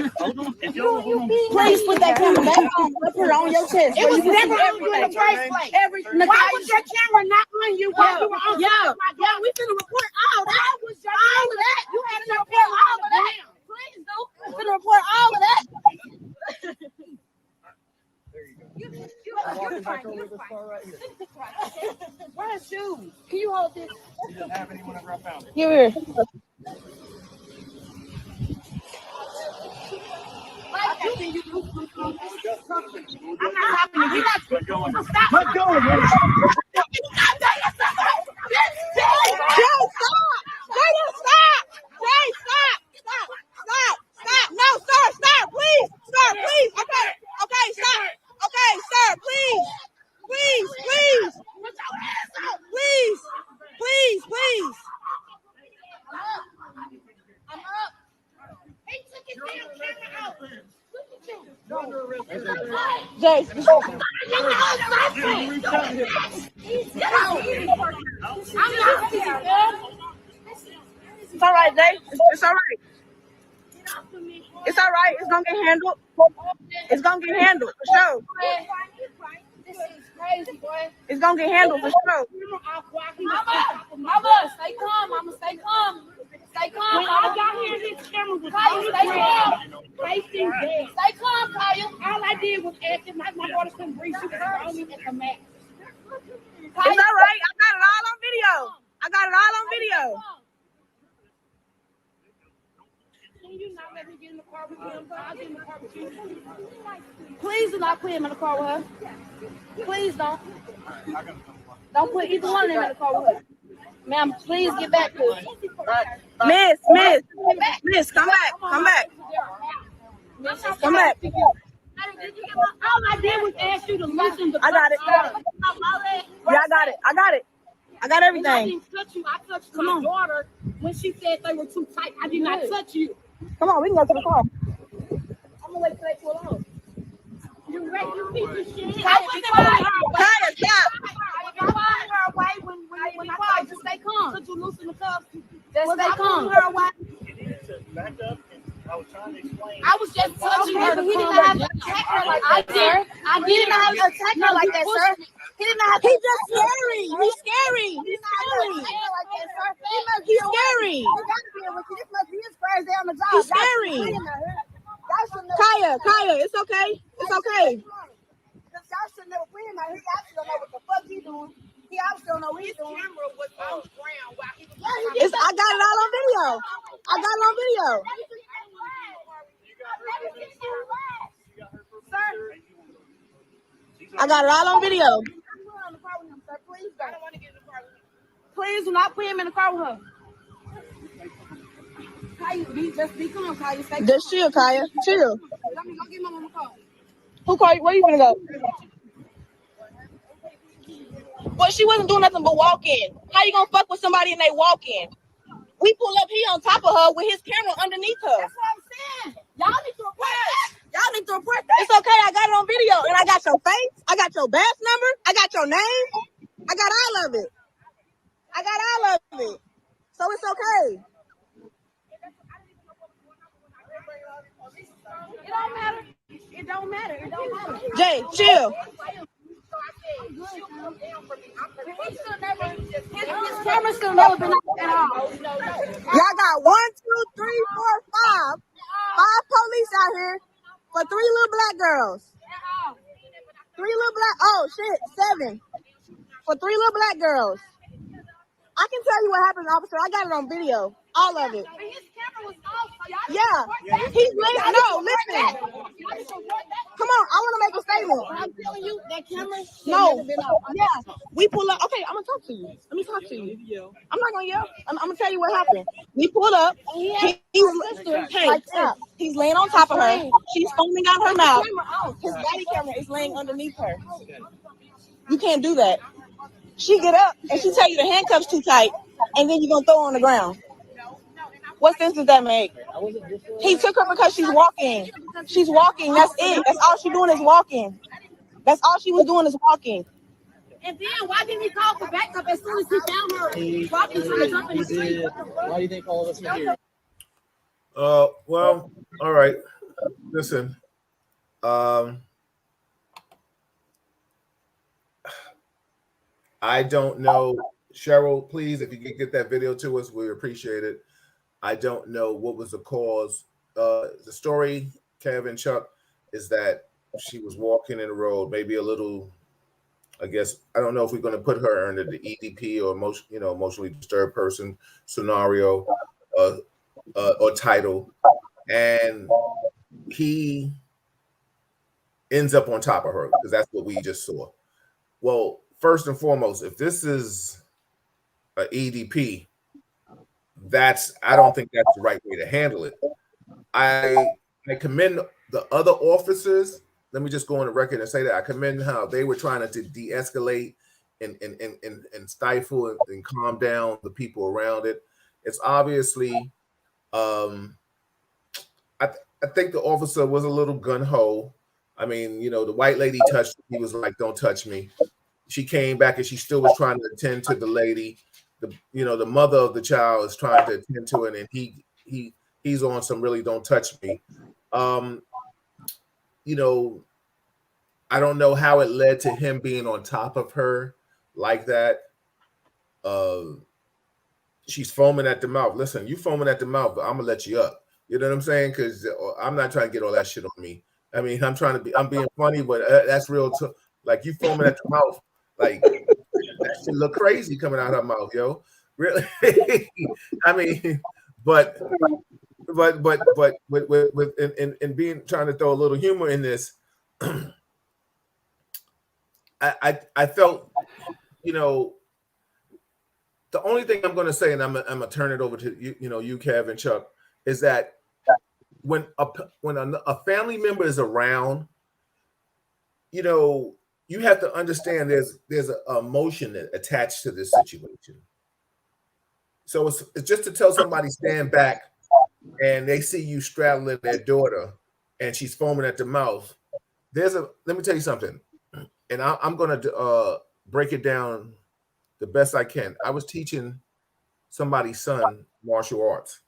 Please put that camera back on. Put her on your chest. It was never on you in the first place. Why was your camera not on you while you were on? Yeah, we finna report all that. All of that. You had to report all of that. Please do. We finna report all of that. You're fine. Where's shoes? Can you hold this? She didn't have any whenever I found it. Here. I'm not talking to you. Stop. Let go. Stop. No, sir, stop, please. Okay, stop. Okay, sir, please. Please. I'm up. He took his damn camera out. Look at you. Jay. It's all right, Jay. It's all right. It's all right. It's gonna get handled. It's gonna get handled for sure. This is crazy, boy. It's gonna get handled for sure. Mama, stay calm. Mama, stay calm. Stay calm. When I got here, this camera was Stay calm. facing dead. Stay calm, Kaya. All I did was ask him like my daughter couldn't breathe. She was on me at the max. It's all Kaya, right. I got it all on video. Can you not let me get in the car with him? I'll get in the car with you. please do not put him in the car with her. Please don't. Don't put either one of them in the car with her. Ma'am, please get back to us. Miss, come back. Come back. All I did was ask you to listen to. I got it. Yeah, I got it. I got I everything. didn't touch you. I touched my daughter when she said they were too tight. I did not touch you. Come on, we can go to the car. I'm gonna wait till they pull off. You piece of shit. Kaya, be quiet. Kaya, stop. Her away when I told you stay calm. Could you loosen the cuffs? Just stay calm. Her away. You needed to back up, and I was trying to explain. I was just touching her. He did not have to attack her like that, sir. I did not have to attack her like that, sir. He did not have to. He's just scary. He's scary. He's scary. He's scary. This must be his first day on the job. He's scary. Kaya, it's okay. It's okay. Y'all should never put him out here. Y'all should know what the fuck he doing. He obviously don't know what he's doing. Camera was on the ground while he was. I got it all on video. I got it all on video. Please do not put him in the car with her. Kaya, just be calm, Kaya. Just chill, Kaya. Chill. Go get my mama a call. Who called you? Where you gonna go? Well, she wasn't doing nothing but walking. How you gonna fuck with somebody and they walking? We pull up, he on top of her with his camera underneath her. That's what I'm saying. Y'all need to report that. Y'all need to report that. It's okay. I got it on video, and I got your face. I got your badge number. I got your name. I got all of it. I got all of it. So it's okay. It don't matter. It don't matter. It don't matter. Jay, chill. His camera still never been out at all. Y'all got 1, 2, 3, 4, 5 police out here for 3 little black girls. 3 little black. Oh shit, 7 for 3 little black girls. I can tell you what happened, officer. I got it on video. All of it. Yeah. He's laying. No, listen. Come on. I want to make a statement. I'm telling you, that camera. No. Yeah. We pull up. Okay, I'm going to talk to you. Let me talk to you. I'm not going to yell. I'm going to tell you what happened. We pulled up. He's laying on top of her. She's foaming out her mouth. His body camera is laying underneath her. You can't do that. She get up and she tell you the handcuffs too tight, and then you're going to throw her on the ground. What sense does that make? He took her because she's walking. She's walking. That's it. That's all she's doing is walking. That's all she was doing is walking. And then why didn't he call for backup as soon as he found her walking to the jump in the street? Why do you think all of us are here? Well, all right. Listen. I don't know. Cheryl, please, if you could get that video to us, we appreciate it. I don't know what was the cause. The story, Kevin, Chuck, is that she was walking in the road, maybe a little, I guess, I don't know if we're going to put her under the EDP or emotionally disturbed person scenario or title. And he ends up on top of her because that's what we just saw. Well, first and foremost, if this is an EDP, I don't think that's the right way to handle it. I commend the other officers. Let me just go on the record and say that I commend how they were trying to de-escalate and stifle and calm down the people around it. It's obviously, I think the officer was a little gun-ho. I mean, the white lady touched him. He was like, "Don't touch me." She came back and she still was trying to attend to the lady. The mother of the child is trying to attend to it, and he's on some really don't touch me. I don't know how it led to him being on top of her like that. She's foaming at the mouth. Listen, you foaming at the mouth, but I'm gonna let you up. You know what I'm saying? Because I'm not trying to get all that shit on me. I mean, I'm being funny, but that's real. Like you foaming at the mouth, like that shit look crazy coming out of her mouth, yo. Really? I mean, but with being trying to throw a little humor in this, I felt, the only thing I'm going to say, and I'm gonna turn it over to you, Kev and Chuck, is that when a family member is around, you have to understand there's an emotion attached to this situation. So it's just to tell somebody stand back and they see you straddling their daughter and she's foaming at the mouth. Let me tell you something, and I'm going to break it down the best I can. I was teaching somebody's son martial arts,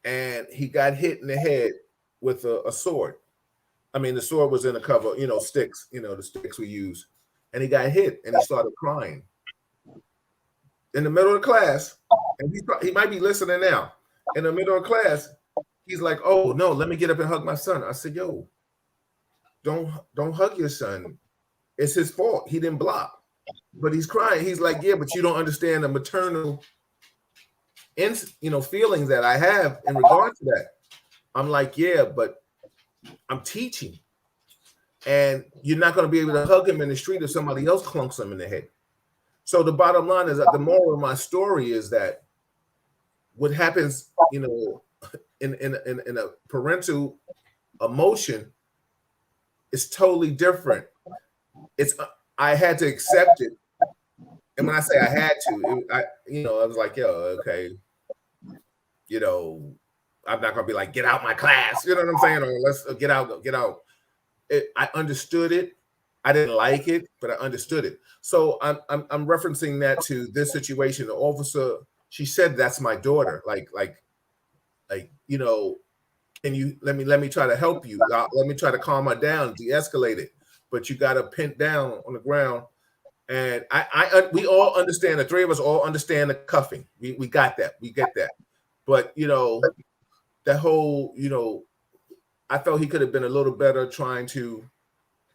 and he got hit in the head with a sword. I mean, the sword was in a cover, sticks, the sticks we use. And he got hit and he started crying in the middle of the class. And he might be listening now. In the middle of class, he's like, "Oh no, let me get up and hug my son." I said, "Yo, don't hug your son. It's his fault. He didn't block." But he's crying. He's like, "Yeah, but you don't understand the maternal feelings that I have in regard to that." I'm like, "Yeah, but I'm teaching, and you're not going to be able to hug him in the street if somebody else clunks him in the head." So the bottom line is that the moral of my story is that what happens, in a parental emotion is totally different. I had to accept it, and when I say I had to, I was like, "Yo, okay, I'm not gonna be like, get out my class. You know what I'm saying? Or let's get out, get out. I understood it. I didn't like it, but I understood it. So I'm referencing that to this situation. The officer, she said, "That's my daughter." Like, you know, can you let me try to help you? Let me try to calm her down, de-escalate it. But you got to pin down on the ground. And we all understand. The three of us all understand the cuffing. We got that. We get that. But you know, that whole, you know, I felt he could have been a little better trying to,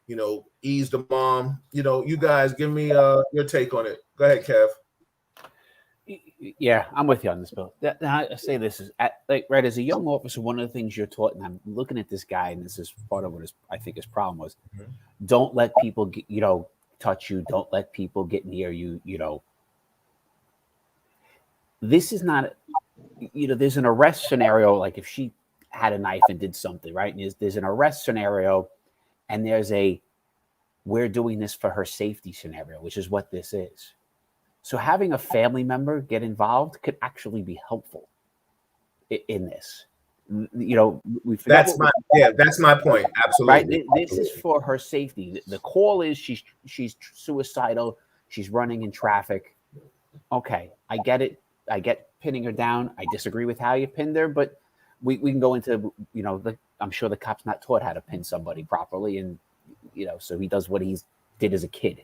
you know, ease the mom. You know, you guys give me your take on it. Go ahead, Kev. Yeah, I'm with you on this, Bill. I say this is right as a young officer, one of the things you're taught, and I'm looking at this guy, and this is part of what I think his problem was. Mm-hmm. Don't let people get, you know, touch you. Don't let people get near you. You know, this is not, you know, there's an arrest scenario. Like if she had a knife and did something, right? And there's an arrest scenario, and there's a we're doing this for her safety scenario, which is what this is. So having a family member get involved could actually be helpful in this. You know, we forget that's my point. Absolutely. Right. This is for her safety. The call is she's suicidal. She's running in traffic. Okay, I get it. I get pinning her down. I disagree with how you pinned her, but we can go into, you know, I'm sure the cop's not taught how to pin somebody properly, and you know, so he does what he did as a kid.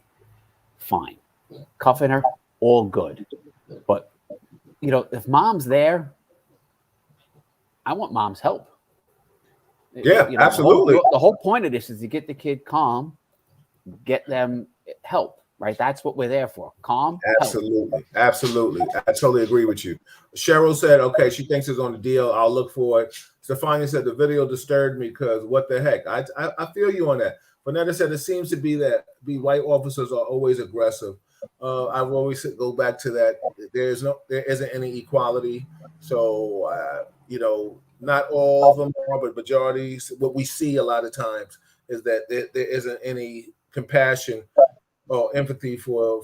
Fine, cuffing her, all good. But you know, if mom's there, I want mom's help. Yeah, you know, absolutely. The whole point of this is to get the kid calm, get them help. Right, that's what we're there for. Calm. Absolutely, help. Absolutely. I totally agree with you. Cheryl said, "Okay, she thinks it's on the deal. I'll look for it." Stefania said, "The video disturbed me because what the heck?" I feel you on that. Vanetta said, "It seems to be that the white officers are always aggressive." I've always go back to that. There isn't any equality. So you know, not all of them are, but majority. What we see a lot of times is that there isn't any compassion or empathy for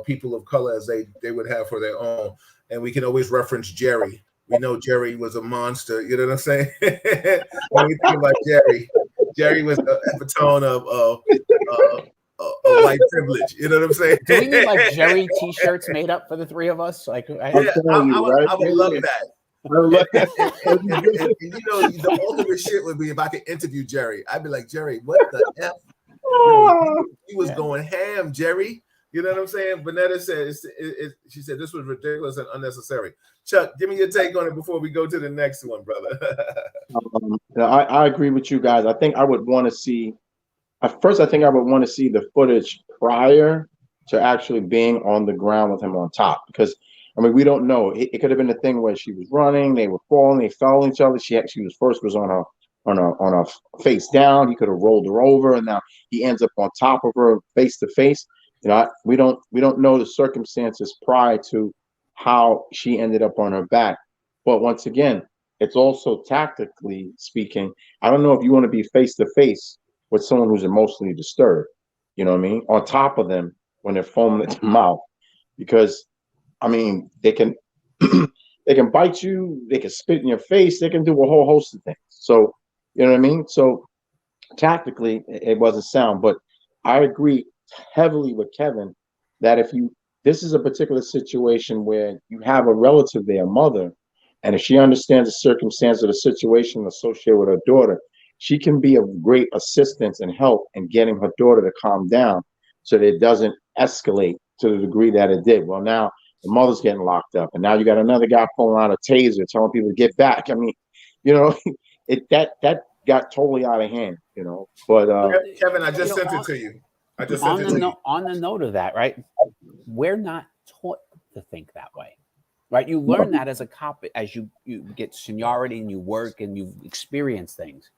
people of color as they would have for their own. And we can always reference Jerry. We know Jerry was a monster. You know what I'm saying? When we think about Jerry was the epitome of white privilege. You know what I'm saying? Do we need like Jerry T-shirts made up for the three of us? Like, I would love that. And, you know, the ultimate shit would be if I could interview Jerry. I'd be like, Jerry, what the F? He was going ham, Jerry. You know what I'm saying? Vanetta said, she said this was ridiculous and unnecessary. Chuck, give me your take on it before we go to the next one, brother. I agree with you guys. I think I would want to see, first, I think I would want to see the footage prior to actually being on the ground with him on top. Because, I mean, we don't know. It could have been a thing where she was running, they were falling, they fell on each other. She was on her face down. He could have rolled her over, and now he ends up on top of her face to face. You know, we don't know the circumstances prior to how she ended up on her back. But once again, it's also tactically speaking. I don't know if you want to be face to face with someone who's emotionally disturbed. You know what I mean? On top of them when they're foaming at the mouth, because I mean they can they can bite you, they can spit in your face, they can do a whole host of things. So you know what I mean? So tactically, it wasn't sound, but I agree heavily with Kevin that this is a particular situation where you have a relative there, a mother, and if she understands the circumstance of the situation associated with her daughter, she can be of great assistance and help in getting her daughter to calm down so that it doesn't escalate to the degree that it did. Well, now the mother's getting locked up, and now you got another guy pulling out a taser, telling people to get back. I mean, you know, that got totally out of hand, you know. But Kevin, I just sent it to you. I just sent it to you. On the note of that, right? We're not taught to think that way, right? You learn that as a cop as you get seniority and you work and you experience things.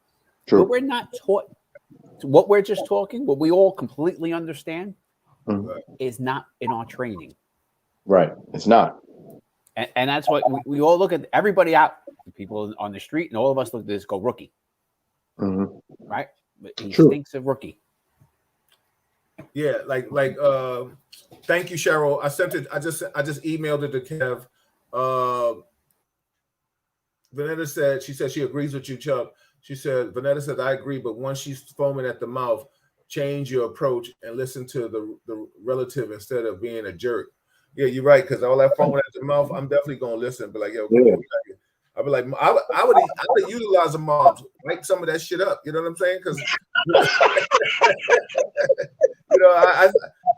True. But we're not taught. What we're just talking, what we all completely understand, is not in our training. Right. It's not. And that's what we all look at. Everybody out, people on the street, and all of us look at this, go rookie. Mm-hmm. Right? He stinks of rookie. Yeah, thank you, Cheryl. I sent it. I just emailed it to Kev. Vanetta said, she agrees with you, Chuck. She said, Vanetta said, I agree, but once she's foaming at the mouth, change your approach and listen to the relative instead of being a jerk. Yeah, you're right, because all that foaming at the mouth, I'm definitely gonna listen. But like, yo, come on, I'd be like, I would utilize the moms, write some of that shit up. You know what I'm saying? Because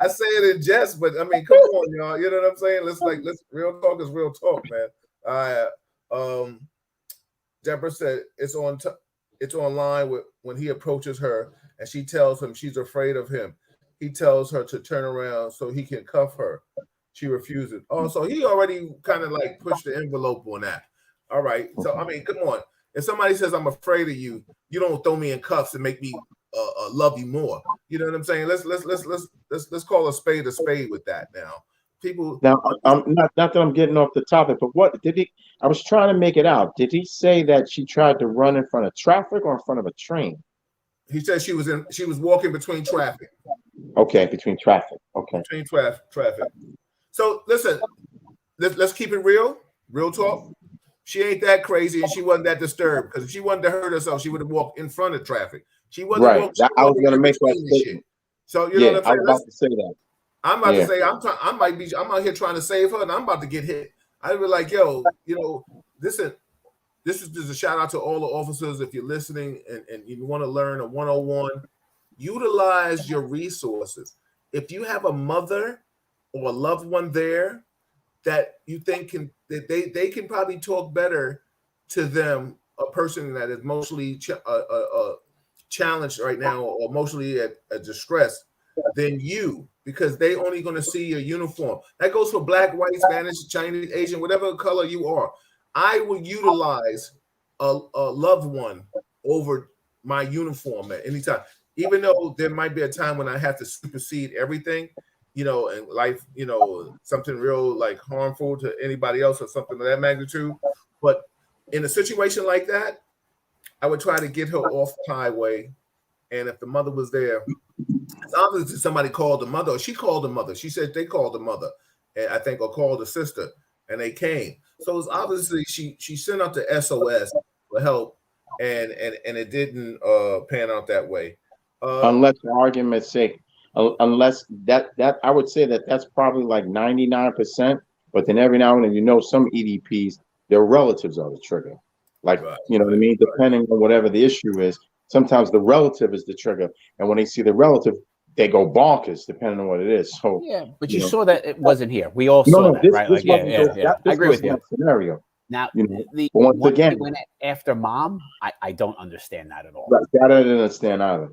I say it in jest, but I mean, come on, y'all. You know what I'm saying? Let's real talk is real talk, man. Deborah said it's online with when he approaches her and she tells him she's afraid of him. He tells her to turn around so he can cuff her. She refuses. Oh, so he already kind of like pushed the envelope on that. All right. So I mean, come on. If somebody says I'm afraid of you, you don't throw me in cuffs and make me love you more. You know what I'm saying? Let's call a spade with that now. People now, not that I'm getting off the topic, but what did he? I was trying to make it out. Did he say that she tried to run in front of traffic or in front of a train? He said she was walking between traffic. Okay, between traffic. Okay, between traffic. So listen, let's keep it real talk. She ain't that crazy, and she wasn't that disturbed. Because if she wanted to hurt herself, she would have walked in front of traffic. She wasn't right. I was going to make that statement. So you know what I'm saying? I was about to say that. I'm about to say I'm out here trying to save her, and I'm about to get hit. I'd be like, yo, this is a shout out to all the officers. If you're listening and you want to learn a 101, utilize your resources. If you have a mother or a loved one there that you think they can probably talk better to them, a person that is mostly challenged right now or emotionally at distress, than you, because they only going to see your uniform. That goes for black, white, Spanish, Chinese, Asian, whatever color you are. I will utilize a loved one over my uniform at any time, even though there might be a time when I have to supersede everything, in life, something real like harmful to anybody else or something of that magnitude. But in a situation like that, I would try to get her off the highway. And if the mother was there, it's obviously somebody called the mother, or she called the mother. She said they called the mother, and I think, or called the sister, and they came. So it's obviously she sent out the SOS for help, and it didn't pan out that way. Unless, for argument's sake, unless that I would say that's probably like 99%. But then every now and then, some EDPs, their relatives are the trigger. Like, you know what I mean? Depending on whatever the issue is. Sometimes the relative is the trigger, and when they see the relative, they go bonkers, depending on what it is. So yeah, but you saw that it wasn't here. We all saw that, right? Like, I agree with you. Scenario. Now, once again, went after mom, I don't understand that at all. That I didn't understand either.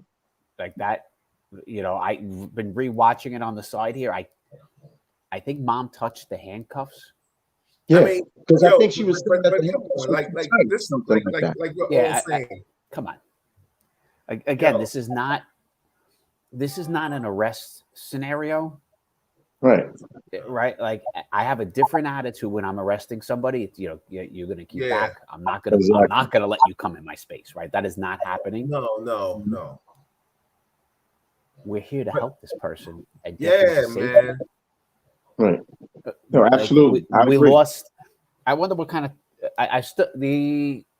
Like that, I've been rewatching it on the side here. I think mom touched the handcuffs. Yeah, because I think she was come on. Again, this is not an arrest scenario, right? Like I have a different attitude when I'm arresting somebody. You're going to keep back. I'm not going to let you come in my space, right? That is not happening. No. We're here to help this person. And man. Right. No, absolutely. We lost. I wonder what kind of.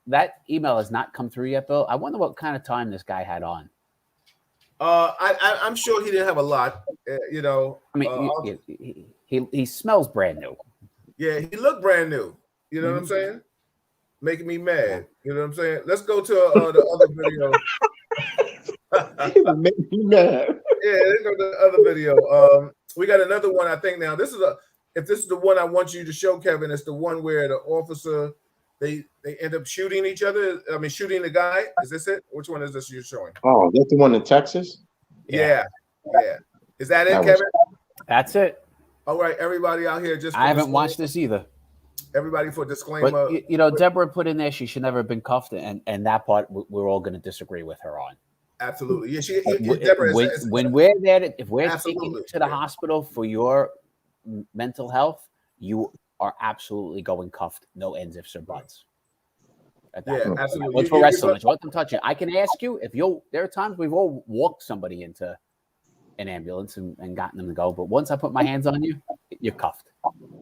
That email has not come through yet, Bill. I wonder what kind of time this guy had on. I'm sure he didn't have a lot. I mean, he smells brand new. Yeah, he looked brand new. You know what I'm saying? Making me mad. You know what I'm saying? Let's go to the other video. Make me mad. Yeah, let's go to the other video. We got another one. I think now if this is the one I want you to show, Kevin, it's the one where the officer. They end up shooting each other. I mean, shooting the guy. Is this it? Which one is this you're showing? Oh, that's the one in Texas? Yeah. Is that it, Kevin? That's it. All right, everybody out here. I haven't watched this either. Everybody for disclaimer. But, Deborah put in there she should never have been cuffed, and that part we're all going to disagree with her on. Absolutely. Yeah, when we're there, if we're taking you to the hospital for your mental health, you are absolutely going cuffed, no ends, ifs, or buts. Absolutely. Once we're arrested, let them touch you. I can ask you there are times we've all walked somebody into an ambulance and gotten them to go, but once I put my hands on you, you're cuffed.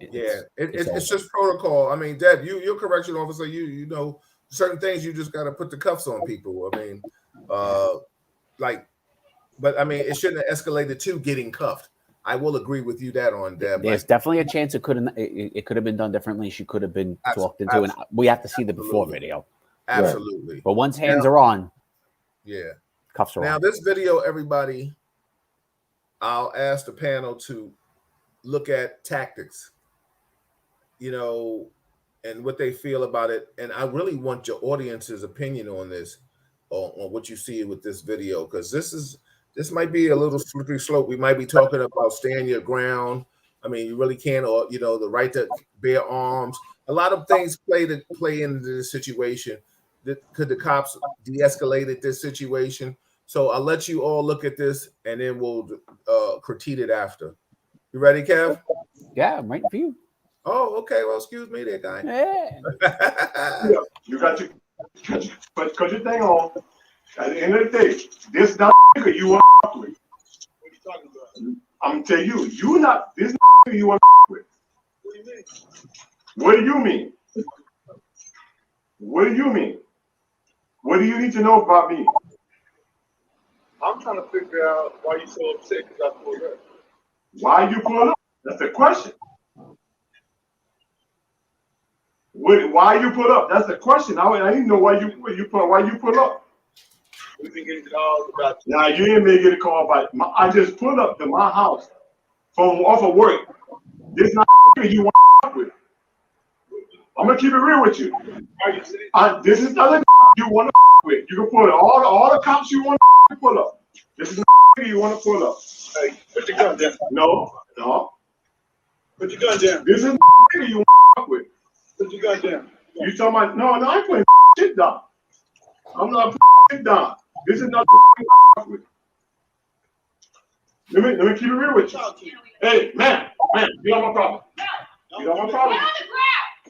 It's just protocol. I mean, Deb, you're a correction officer. You know certain things. You just got to put the cuffs on people. I mean, but I mean, it shouldn't have escalated to getting cuffed. I will agree with you that on Deb. There's definitely a chance it could have been done differently. She could have been talked into, and we have to see the before video. Absolutely. But once hands are on, cuffs are on. Now this video, everybody, I'll ask the panel to look at tactics, and what they feel about it. And I really want your audience's opinion on this, on what you see with this video, because this might be a little slippery slope. We might be talking about stand your ground. I mean, you really can't, or the right to bear arms. A lot of things play into this situation. Could the cops de-escalate this situation? So I'll let you all look at this, and then we'll critique it after. You ready, Kev? Yeah, I'm waiting for you. Oh, okay. Well, excuse me there, guy. Yeah, you got your put your thing on. At the end of the day, this not nigga you want to with. What are you talking about? I'm gonna tell you, you not this nigga you want to with. What do you mean? What do you mean? What do you mean? What do you need to know about me? I'm trying to figure out why you so upset because I pulled up. Why you pull up? That's the question. Why you pull up? That's the question. I didn't know why you pull up. We've been getting calls about you. Now you didn't make it a call, but I just pulled up to my house from off of work. This not you want with. I'm gonna keep it real with you. This is other you want to with. You can pull it. All the cops you want to pull up. This is you want to pull up. Hey, put your gun down. No. Put your gun down. This is you want with. Put your gun down. You talking about no? I ain't putting shit down. I'm not putting shit down. This is not with. Let me keep it real with you. Hey, man, get on my property. Get on my property.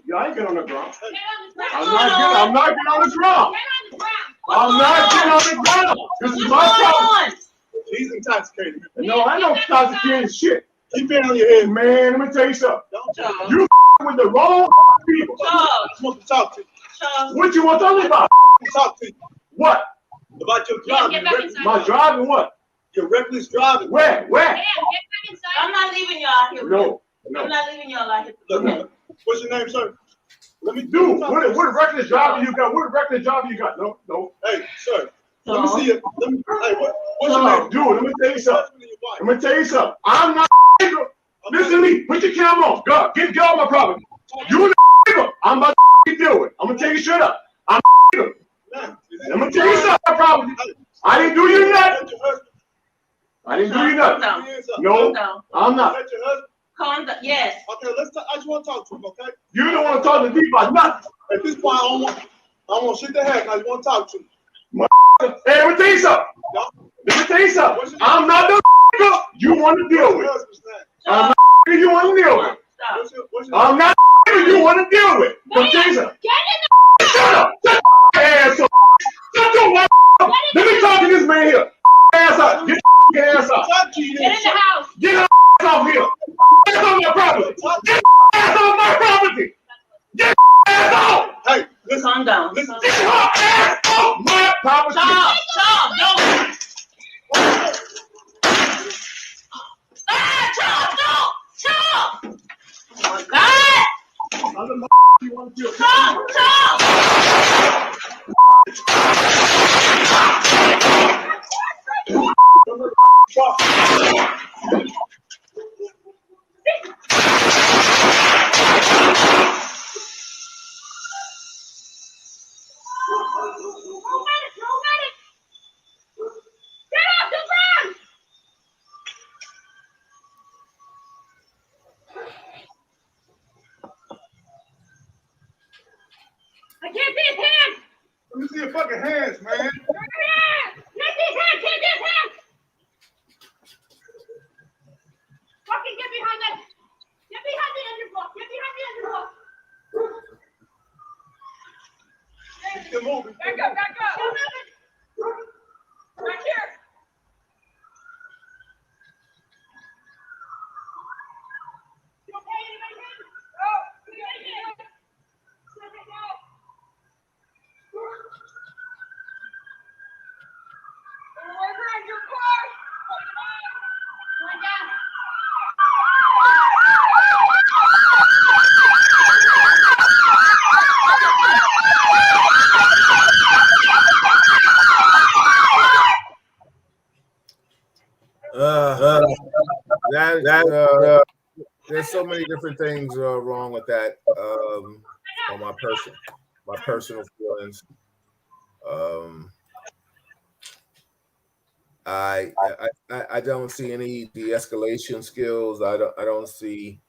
Yeah, I ain't get on the ground. I'm not getting on the ground. I'm not getting on the ground. This is my property. He's intoxicated. No, I don't intoxicated shit. Keep it on your head. Man, let me tell you something. Don't you with the wrong people. I want to talk to you. What you want to talk about? Talk to you. What? About your driving. My driving what? Your reckless driving. Where? I'm not leaving y'all here. No. I'm not leaving y'all out here. Look, what's your name, sir? Let me do. What reckless driver you got? What reckless driver you got? No. Hey, sir. Let me see it. Hey, what's your name? Dude, let me tell you something. I'm not. Listen to me. Put your camera on. Go. Get off my property. You nigga. I'm about to deal with. I'm gonna tell you straight up. I'm nigga. I'm gonna tell you something. My property. I didn't do you nothing. I didn't do you nothing. No, I'm not. Calm down. Yes. Okay, let's talk. I just want to talk to him, okay? You don't want to talk to me about nothing. At this point, I don't want shit to happen. I just want to talk to him. Hey, let me tell you something. I'm not the nigga you want to deal with. I'm not the nigga you want to deal with. I'm not the nigga you want to deal with. Let me tell you something. Shut up. Shut your ass up. Shut your ass up. Let me talk to this man here. Ass up. Get your ass up. Get in the house. Get your ass off here. Get on my property. Get your ass off my property. Get your ass off. Hey, listen. Calm down. Listen. Get your ass off my property. Stop. Don't. Stop. Oh my God. I can't see his hands. Let me see your fucking hands, man. Let these hands. Can't see his hands. Fucking get behind that. Get behind the underblock. Get behind the underblock. Keep moving. Back up. Keep moving. Right here. You okay? Anybody There's so many different things wrong with that. On my personal feelings. I don't see any de-escalation skills. I don't see.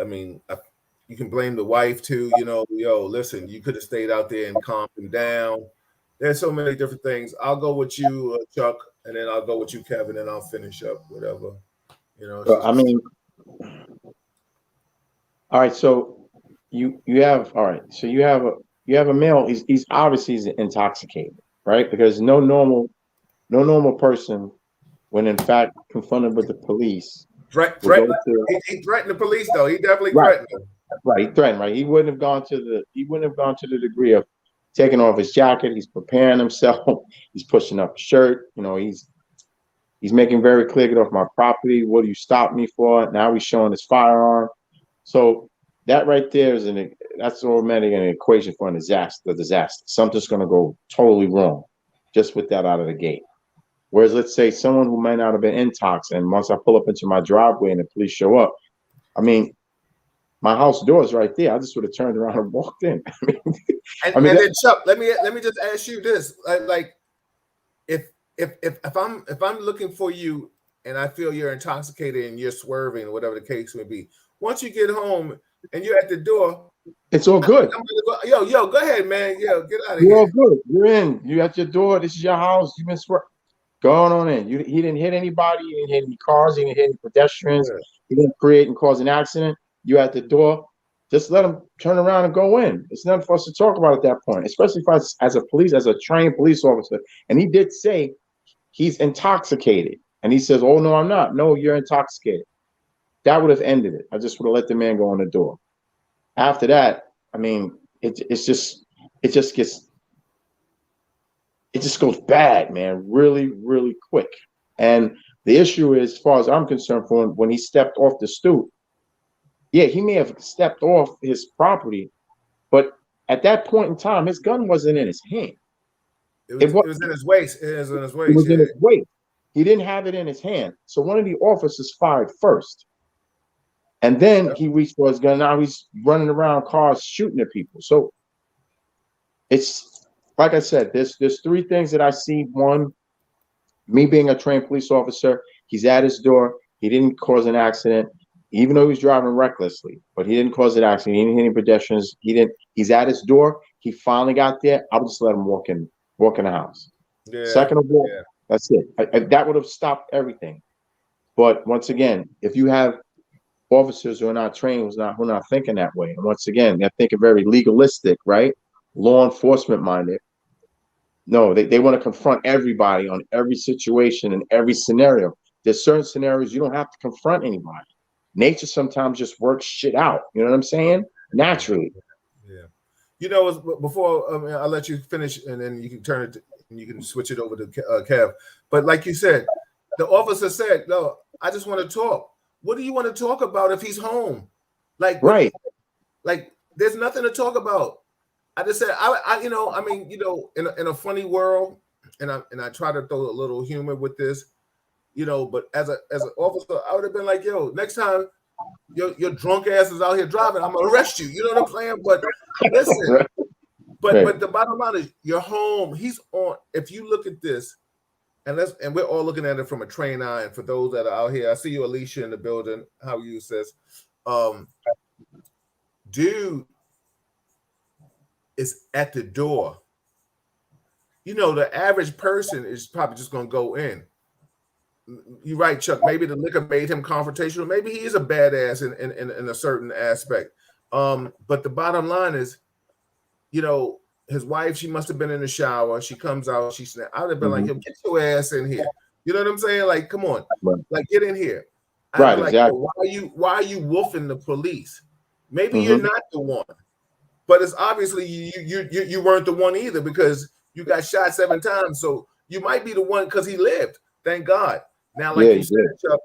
I mean, you can blame the wife too. You know, listen, you could have stayed out there and calmed him down. There's so many different things. I'll go with you, Chuck, and then I'll go with you, Kevin, and I'll finish up whatever. You know, I mean, all right. So you have all right. So you have a male. He's obviously intoxicated, right? Because no normal person, when in fact confronted with the police, he threatened the police though. He definitely threatened them. Right, he threatened. Right, he wouldn't have gone to the degree of taking off his jacket. He's preparing himself. He's pushing up his shirt. You know, he's making very clear, get off my property. What do you stop me for? Now he's showing his firearm. So that right there is that's automatic an equation for a disaster. Something's going to go totally wrong just with that out of the gate. Whereas let's say someone who might not have been intox, and once I pull up into my driveway and the police show up, I mean, my house door is right there. I just would have turned around and walked in. And then Chuck, let me just ask you this: like, if I'm looking for you and I feel you're intoxicated and you're swerving or whatever the case may be, once you get home and you're at the door, it's all good. Yo, go ahead, man. Yo, get out of You're here. all good. You're in. You at your door. This is your house. You've been swerving. Going on in. He didn't hit anybody. He didn't hit any cars. He didn't hit any pedestrians. Yeah. He didn't create and cause an accident. You at the door. Just let him turn around and go in. It's nothing for us to talk about at that point, especially if as a trained police officer. And he did say he's intoxicated. And he says, "Oh, no, I'm not." "No, you're intoxicated." That would have ended it. I just would have let the man go in the door. After that, I mean, it just goes bad, man, really, really quick. And the issue is, as far as I'm concerned, for when he stepped off the stoop, yeah, he may have stepped off his property, but at that point in time, his gun wasn't in his hand. It was in his waist. It was in his waist. It was in his waist. He didn't have it in his hand. So one of the officers fired first. And then he reached for his gun. Now he's running around cars shooting at people. So it's like I said, there's three things that I see. One, me being a trained police officer, he's at his door. He didn't cause an accident, even though he was driving recklessly, but he didn't cause an accident. He didn't hit any pedestrians. He's at his door. He finally got there. I would just let him walk in the house. Yeah, second of all, that's it. That would have stopped everything. But once again, if you have officers who are not trained, who are not thinking that way, and once again, they're thinking very legalistic, right? Law enforcement minded. No, they want to confront everybody on every situation and every scenario. There's certain scenarios you don't have to confront anybody. Nature sometimes just works shit out. You know what I'm saying? Naturally. Yeah. You know, before I'll let you finish, and then you can turn it and you can switch it over to Kev. But like you said, the officer said, "No, I just want to talk." What do you want to talk about if he's home? Like, right? Like, there's nothing to talk about. I just said, in a funny world, and I try to throw a little humor with this, but as an officer, I would have been like, "Yo, next time your drunk ass is out here driving, I'm gonna arrest you." You know what I'm saying? But listen, but the bottom line is, you're home. He's on. If you look at this, and we're all looking at it from a trained eye. And for those that are out here, I see you, Alicia, in the building. How you says, dude is at the door. The average person is probably just gonna go in. You're right, Chuck. Maybe the liquor made him confrontational. Maybe he is a badass in a certain aspect. But the bottom line is, his wife, she must have been in the shower. She comes out, she snapped. I would have been like, "Yo, get your ass in here." You know what I'm saying? Like, come on, like, get in here. Right, exactly. Why are you woofing the police? Maybe you're not the one, but it's obviously you weren't the one either, because you got shot 7 times. So you might be the one because he lived. Thank God. Now, like you said, Chuck,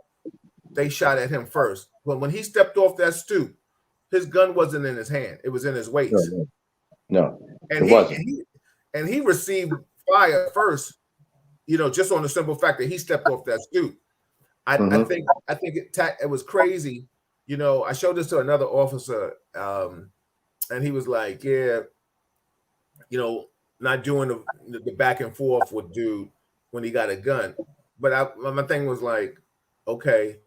they shot at him first. But when he stepped off that stoop, his gun wasn't in his hand. It was in his waist. No, and he received fire first. Just on the simple fact that he stepped off that stoop. I think it was crazy. I showed this to another officer, and he was like, "Yeah, not doing the back and forth with dude when he got a gun." But my thing was like, okay,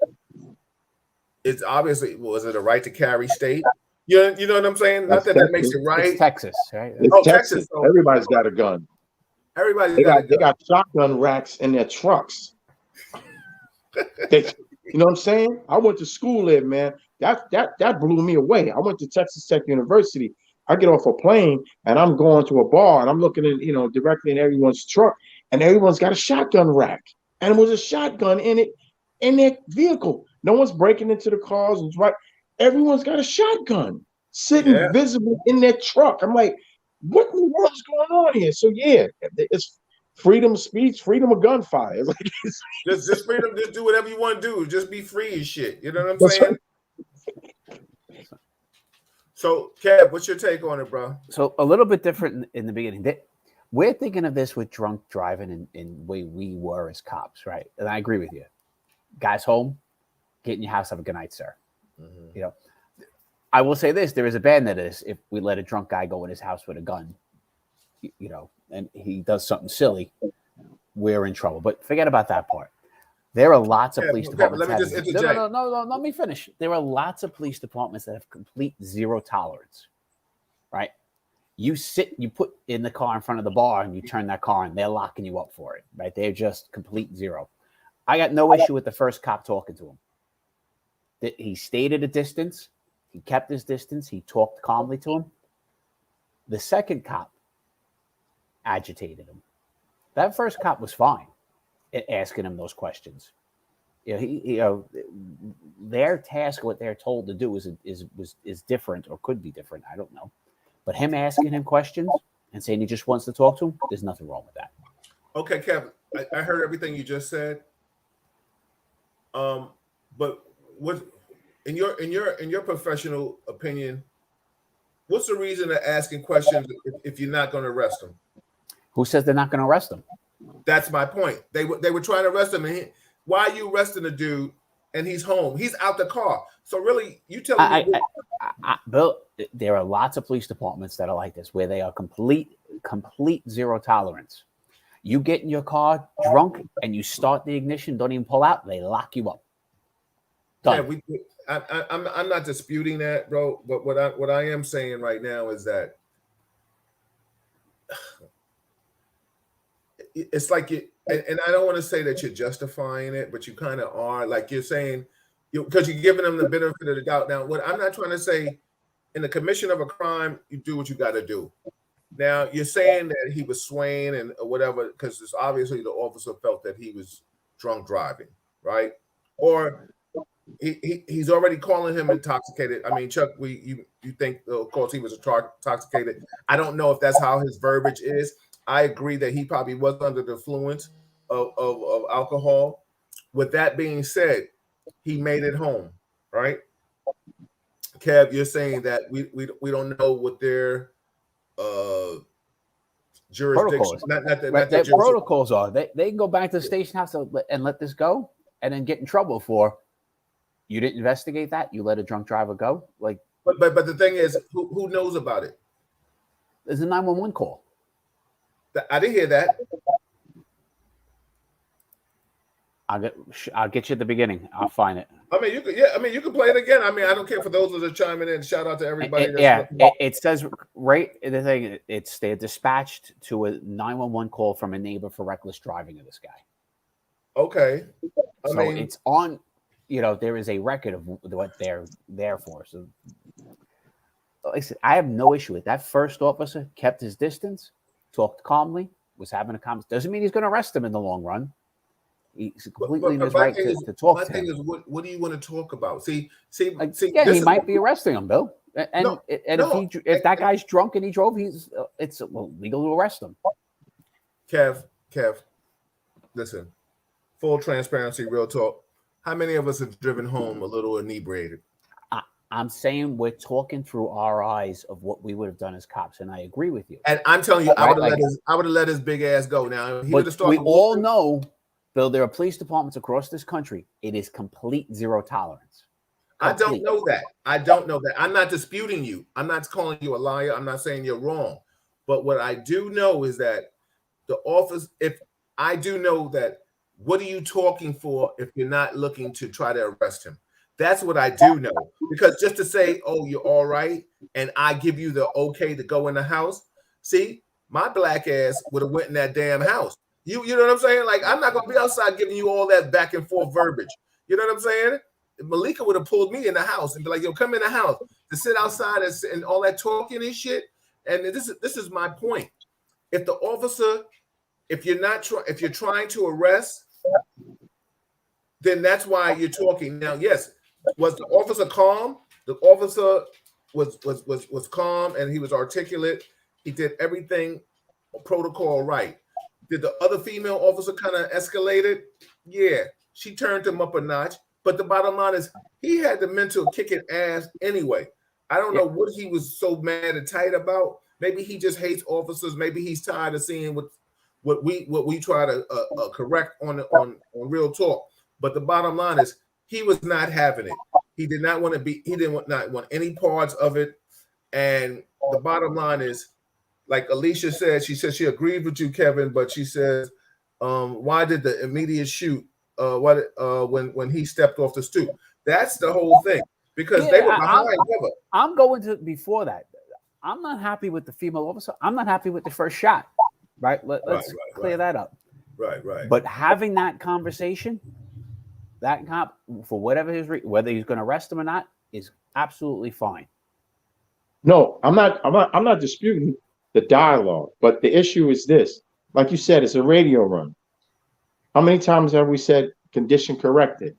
it's obviously, was it a right to carry state? You know what I'm saying? Not that makes it right. It's Texas, right? It's Texas. So everybody's got a gun. Everybody's got a gun. They got shotgun racks in their trucks. You know what I'm saying? I went to school there, man. That blew me away. I went to Texas Tech University. I get off a plane and I'm going to a bar and I'm looking at, directly in everyone's truck, and everyone's got a shotgun rack. And it was a shotgun in their vehicle. No one's breaking into the cars. And right. Everyone's got a shotgun sitting visible in their truck. I'm like, what in the world is going on here? So yeah, it's freedom of speech, freedom of gunfire. It's like, just freedom, just do whatever you want to do. Just be free and shit. You know what I'm saying? So, Kev, what's your take on it, bro? So a little bit different in the beginning. We're thinking of this with drunk driving in the way we were as cops, right? And I agree with you. Guys home, get in your house, have a good night, sir. Mm-hmm. I will say this: there is a ban that is, if we let a drunk guy go in his house with a gun, and he does something silly, we're in trouble. But forget about that part. There are lots of police departments. Let me just interject. No, let me finish. There are lots of police departments that have complete zero tolerance, right? You put in the car in front of the bar and you turn that car and they're locking you up for it, right? They're just complete zero. I got no issue with the first cop talking to him. He stayed at a distance. He kept his distance. He talked calmly to him. The second cop agitated him. That first cop was fine at asking him those questions. Their task, what they're told to do, is different, or could be different. I don't know. But him asking him questions and saying he just wants to talk to him, there's nothing wrong with that. Okay, Kevin, I heard everything you just said. But what, in your professional opinion, what's the reason of asking questions if you're not going to arrest them? Who says they're not going to arrest them? That's my point. They were trying to arrest him, and why are you arresting a dude and he's home? He's out the car. So really, you telling me, Bill, there are lots of police departments that are like this, where they are complete zero tolerance. You get in your car drunk and you start the ignition, don't even pull out, they lock you up. Done. Yeah, I'm not disputing that, bro. But what I am saying right now is that it's like and I don't want to say that you're justifying it, but you kind of are. Like you're saying, because you're giving them the benefit of the doubt. Now, what I'm not trying to say, in the commission of a crime, you do what you got to do. Now, you're saying that he was swaying and whatever, because it's obviously the officer felt that he was drunk driving, right? Or he's already calling him intoxicated. I mean, Chuck, you think, of course, he was intoxicated. I don't know if that's how his verbiage is. I agree that he probably was under the influence of alcohol. With that being said, he made it home, right? Kev, you're saying that we don't know what their jurisdiction, their protocols are. They can go back to the station house and let this go, and then get in trouble for, you didn't investigate that, you let a drunk driver go. Like, but the thing is, who knows about it? There's a 911 call. I didn't hear that. I'll get you at the beginning. I'll find it. I mean, you can play it again. I mean, I don't care for those that are chiming in. Shout out to everybody. It says right the thing. They're dispatched to a 911 call from a neighbor for reckless driving of this guy. Okay, so it's on. There is a record of what they're there for. So, like I said, I have no issue with that. First officer kept his distance, talked calmly, was having a conversation. Doesn't mean he's going to arrest him in the long run. He's completely in his right to talk to him. My thing is, what do you want to talk about? See. Yeah, he might be arresting him, Bill. If that guy's drunk and he drove, it's legal to arrest him. Kev, listen. Full transparency, real talk. How many of us have driven home a little inebriated? I'm saying we're talking through our eyes of what we would have done as cops, and I agree with you. And I'm telling you, I would have let his big ass go. Now, he would have started. We all know, Bill, there are police departments across this country. It is complete zero tolerance. Complete. I don't know that. I don't know that. I'm not disputing you. I'm not calling you a liar. I'm not saying you're wrong. But what I do know is that the office, if I do know that, what are you talking for if you're not looking to try to arrest him? That's what I do know. Because just to say, oh, you're all right, and I give you the okay to go in the house, see, my black ass would have went in that damn house. You know what I'm saying? Like, I'm not going to be outside giving you all that back and forth verbiage. You know what I'm saying? Malika would have pulled me in the house and be like, yo, come in the house. To sit outside and all that talking and shit. And this is my point. If the officer, if you're trying to arrest, then that's why you're talking. Now, yes, was the officer calm? The officer was calm and he was articulate. He did everything protocol right. Did the other female officer kind of escalated? Yeah, she turned him up a notch. But the bottom line is he had the mental kicking ass anyway. I don't know what he was so mad and tight about. Maybe he just hates officers. Maybe he's tired of seeing what we try to correct on Real Talk. But the bottom line is he was not having it. He did not want to be. He didn't want any parts of it. And the bottom line is, like Alicia said, she said she agreed with you, Kevin. But she says, why did the immediate shoot? When he stepped off the stoop? That's the whole thing. Because they were behind cover. I'm going to before that. I'm not happy with the female officer. I'm not happy with the first shot. Right? Let's clear that up. Right. But having that conversation, that cop, for whatever whether he's going to arrest him or not, is absolutely fine. No, I'm not disputing the dialogue, but the issue is this. Like you said, it's a radio run. How many times have we said condition corrected?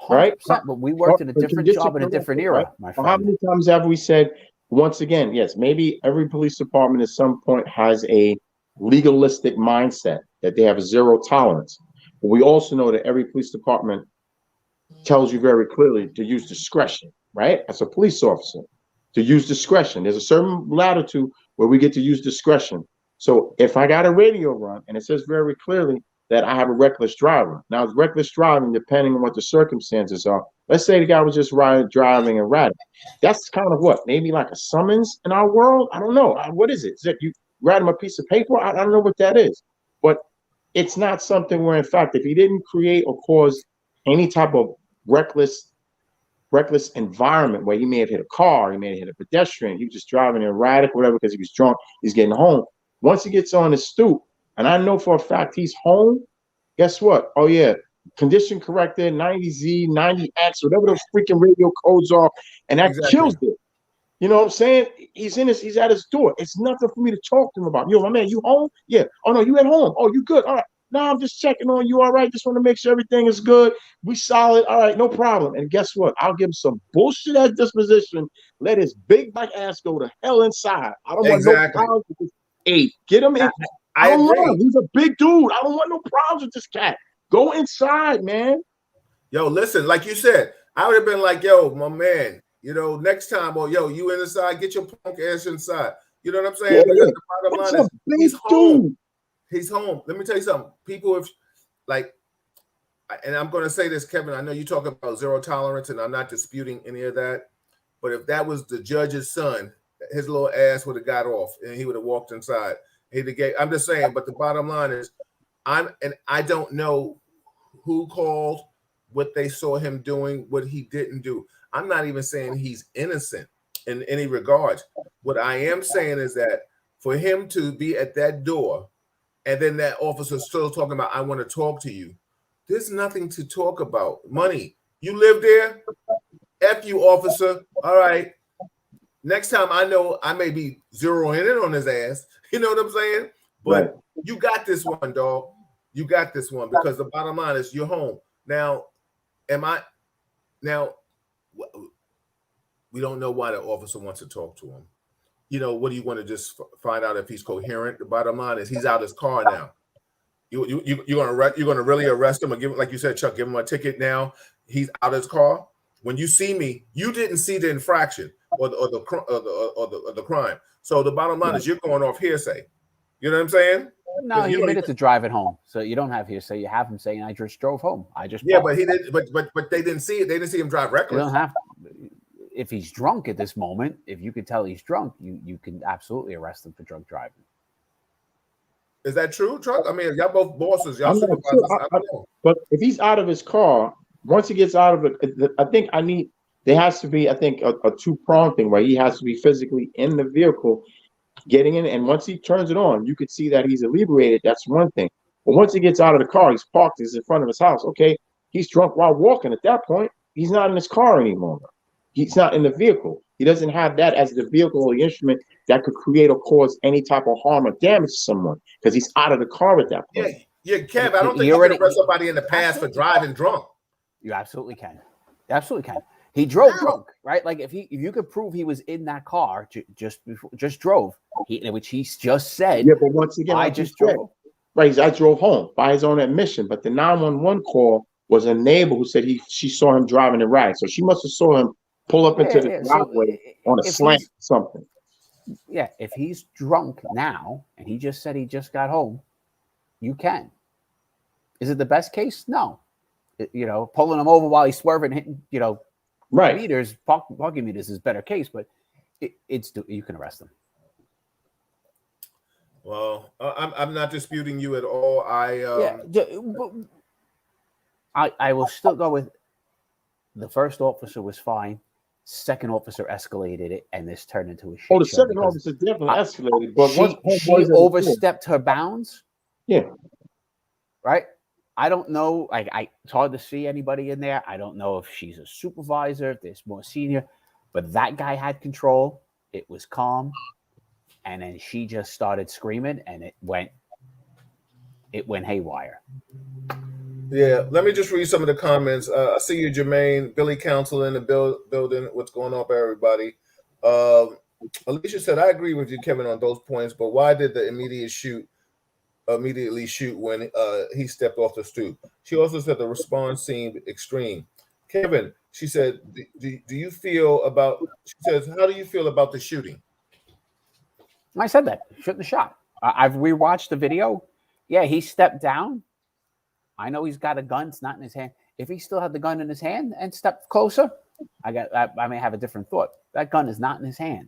Right? But we worked in a different job in a different era, right? My friend. How many times have we said, once again, yes, maybe every police department at some point has a legalistic mindset that they have a zero tolerance. But we also know that every police department tells you very clearly to use discretion, right? As a police officer, to use discretion. There's a certain latitude where we get to use discretion. So if I got a radio run and it says very clearly that I have a reckless driver. Now, it's reckless driving, depending on what the circumstances are. Let's say the guy was just driving erratic. That's kind of what? Maybe like a summons in our world? I don't know. What is it? Is it you write him a piece of paper? I don't know what that is. But it's not something where, in fact, if he didn't create or cause any type of reckless environment where he may have hit a car, he may have hit a pedestrian, he was just driving erratic, whatever, because he was drunk, he's getting home. Once he gets on his stoop, and I know for a fact he's home, guess what? Oh, yeah, condition corrected, 90Z, 90X, whatever those freaking radio codes are, and that kills it. You know what I'm saying? He's at his door. It's nothing for me to talk to him about. Yo, my man, you home? Yeah. Oh, no, you at home? Oh, you good? All right. No, I'm just checking on you. All right. Just want to make sure everything is good. We solid. All right. No problem. And guess what? I'll give him some bullshit at disposition. Let his big black ass go to hell inside. I don't want no problems with this 8. Get him in. I don't know. He's a big dude. I don't want no problems with this cat. Go inside, man. Yo, listen, like you said, I would have been like, yo, my man, you know, next time, or yo, you inside, get your punk ass inside. You know what I'm saying? Yeah, because the bottom line is he's home. He's home. Let me tell you something. People, if like, and I'm going to say this, Kevin, I know you talk about zero tolerance, and I'm not disputing any of that. But if that was the judge's son, his little ass would have got off, and he would have walked inside. I'm just saying, but the bottom line is, I don't know who called, what they saw him doing, what he didn't do. I'm not even saying he's innocent in any regards. What I am saying is that for him to be at that door, and then that officer still talking about, I want to talk to you. There's nothing to talk about. Money. You live there? F you, officer. All right. Next time I know I may be zeroing in on his ass. You know what I'm saying? But you got this one, dog. You got this one, because the bottom line is you're home. Now, we don't know why the officer wants to talk to him. You know, what do you want to just find out if he's coherent? The bottom line is he's out his car now. You're gonna really arrest him and give him, like you said, Chuck, give him a ticket now. He's out his car. When you see me, you didn't see the infraction or the crime. So the bottom line is you're going off hearsay. You know what I'm saying? No, he admitted to driving home, so you don't have hearsay. You have him saying, "I just drove home. I just." Yeah, but he did. But they didn't see it. They didn't see him drive reckless. You don't have. If he's drunk at this moment, if you could tell he's drunk, you can absolutely arrest him for drunk driving. Is that true, Truck? I mean, y'all both bosses. Y'all supervisors. I don't know. But if he's out of his car, once he gets out of it, I think there has to be, I think, a two-pronged thing where he has to be physically in the vehicle, getting in, and once he turns it on, you could see that he's inebriated. That's one thing. But once he gets out of the car, he's parked, he's in front of his house. Okay, he's drunk while walking. At that point, he's not in his car anymore. He's not in the vehicle. He doesn't have that as the vehicle or the instrument that could create or cause any type of harm or damage to someone because he's out of the car at that point. Yeah, Kev, I don't think you can arrest somebody in the past for driving drunk. You absolutely can. Absolutely can. He drove drunk, right? Like if you could prove he was in that car just drove, which he just said. Yeah, but once again, I just drove. Right, I drove home by his own admission. But the 911 call was a neighbor who said she saw him driving a ride, so she must have saw him pull up into the driveway on a slant or something. Yeah, if he's drunk now and he just said he just got home, you can. Is it the best case? No. Pulling him over while he's swerving, hitting, right meters, parking meters is better case, but you can arrest him. Well, I'm not disputing you at all. I will still go with the first officer was fine. Second officer escalated it, and this turned into a shit show. The show second officer definitely escalated, but she overstepped her bounds. Yeah. Right? I don't know. It's hard to see anybody in there. I don't know if she's a supervisor, if there's more senior, but that guy had control. It was calm. And then she just started screaming, and it went haywire. Yeah, let me just read some of the comments. I see you, Jermaine, Billy Council in the building. What's going on, everybody? Alicia said, I agree with you, Kevin, on those points, but why did the immediately shoot when he stepped off the stoop? She also said the response seemed extreme. Kevin, she said, do you feel about, she says, how do you feel about the shooting? I said that. Shouldn't have shot. I've rewatched the video. Yeah, he stepped down. I know he's got a gun. It's not in his hand. If he still had the gun in his hand and stepped closer, I may have a different thought. That gun is not in his hand.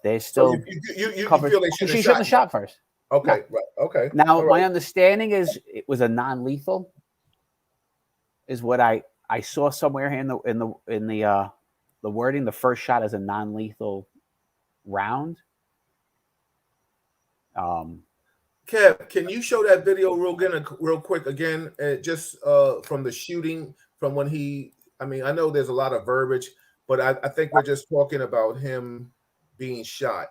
There's still you feel they she shouldn't have shot first. Okay, no. Right. Okay. Now, my understanding is it was a non-lethal. Is what I saw somewhere in the wording. The first shot is a non-lethal round. Kev, can you show that video real quick again? Just from the shooting, from when I know there's a lot of verbiage, but I think we're just talking about him being shot.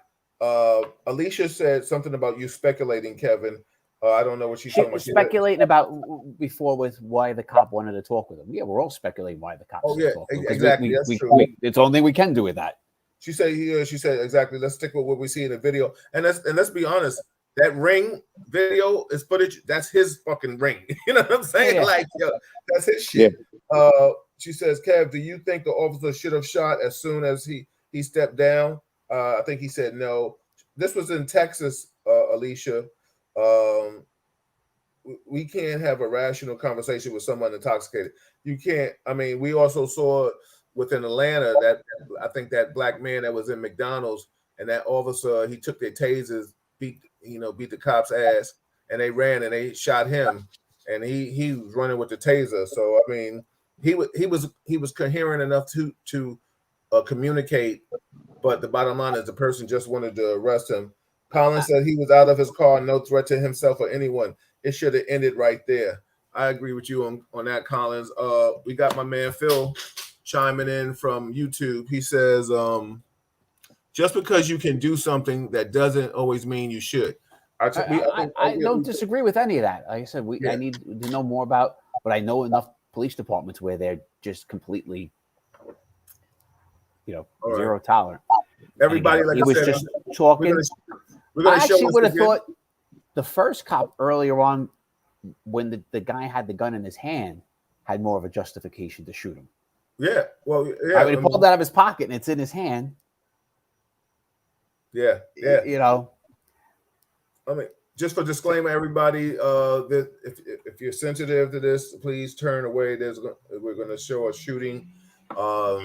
Alicia said something about you speculating, Kevin. I don't know what she's talking about. Speculating about before with why the cop wanted to talk with him. Yeah, we're all speculating why the cop. Oh yeah, exactly. That's true. It's the only thing we can do with that. She said exactly. Let's stick with what we see in the video, and let's be honest. That ring video is footage. That's his fucking ring. You know what I'm saying? Yeah. That's his shit. Yeah. She says, Kev, do you think the officer should have shot as soon as he stepped down? I think he said no. This was in Texas, Alicia. We can't have a rational conversation with someone intoxicated. You can't. We also saw within Atlanta that I think that black man that was in McDonald's and that officer, he took their tasers, beat the cop's ass, and they ran and they shot him, and he was running with the taser. So he was coherent enough to communicate, but the bottom line is the person just wanted to arrest him. Collins said he was out of his car, no threat to himself or anyone. It should have ended right there. I agree with you on that, Collins. We got my man Phil chiming in from YouTube. He says, just because you can do something, that doesn't always mean you should. I don't disagree with any of that. Like I said, I need to know more about, but I know enough police departments where they're just completely, zero tolerance. Everybody, he was just talking. I actually would have thought the first cop earlier on, when the guy had the gun in his hand, had more of a justification to shoot him. Yeah. Well, yeah. Right, when he pulled it out of his pocket and it's in his hand. Yeah. Yeah. You know. I mean, just for disclaimer, everybody, that if you're sensitive to this, please turn away. We're going to show a shooting. All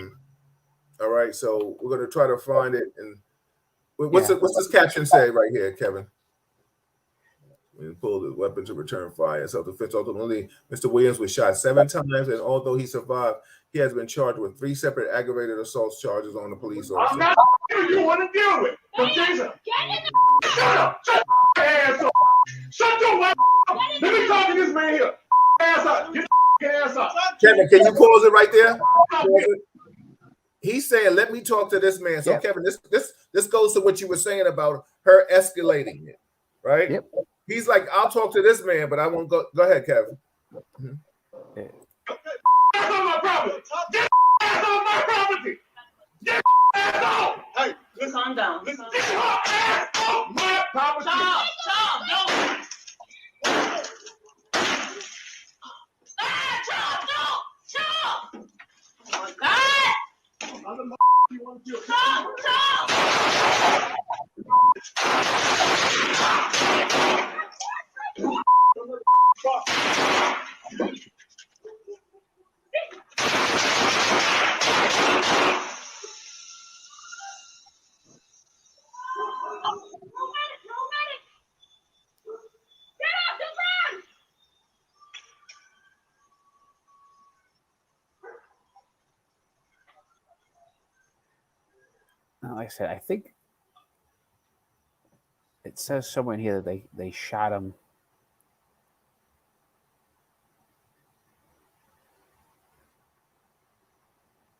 right, so we're going to try to find it. And what's this caption say right here, Kevin? We pulled the weapon to return fire. Self-defense. Ultimately, Mr. Williams was shot 7 times, and although he survived, he has been charged with 3 separate aggravated assault charges on the police officer. I'm not you want to deal with. Shut up! Shut your ass up! Shut your ass up! Let me talk to this man here. Ass up! Get your ass up! Kevin, can you pause it right there? He's saying, "Let me talk to this man." So, Kevin, this goes to what you were saying about her escalating it, right? Yep. He's like, "I'll talk to this man, but I won't go." Go ahead, Kevin. Get on my property! Get on my property! Get ass off! Hey, listen, calm down. Listen, get your ass off my property! Tom, no! Tom! Oh my God! Like I said, I think it says somewhere in here that they shot him.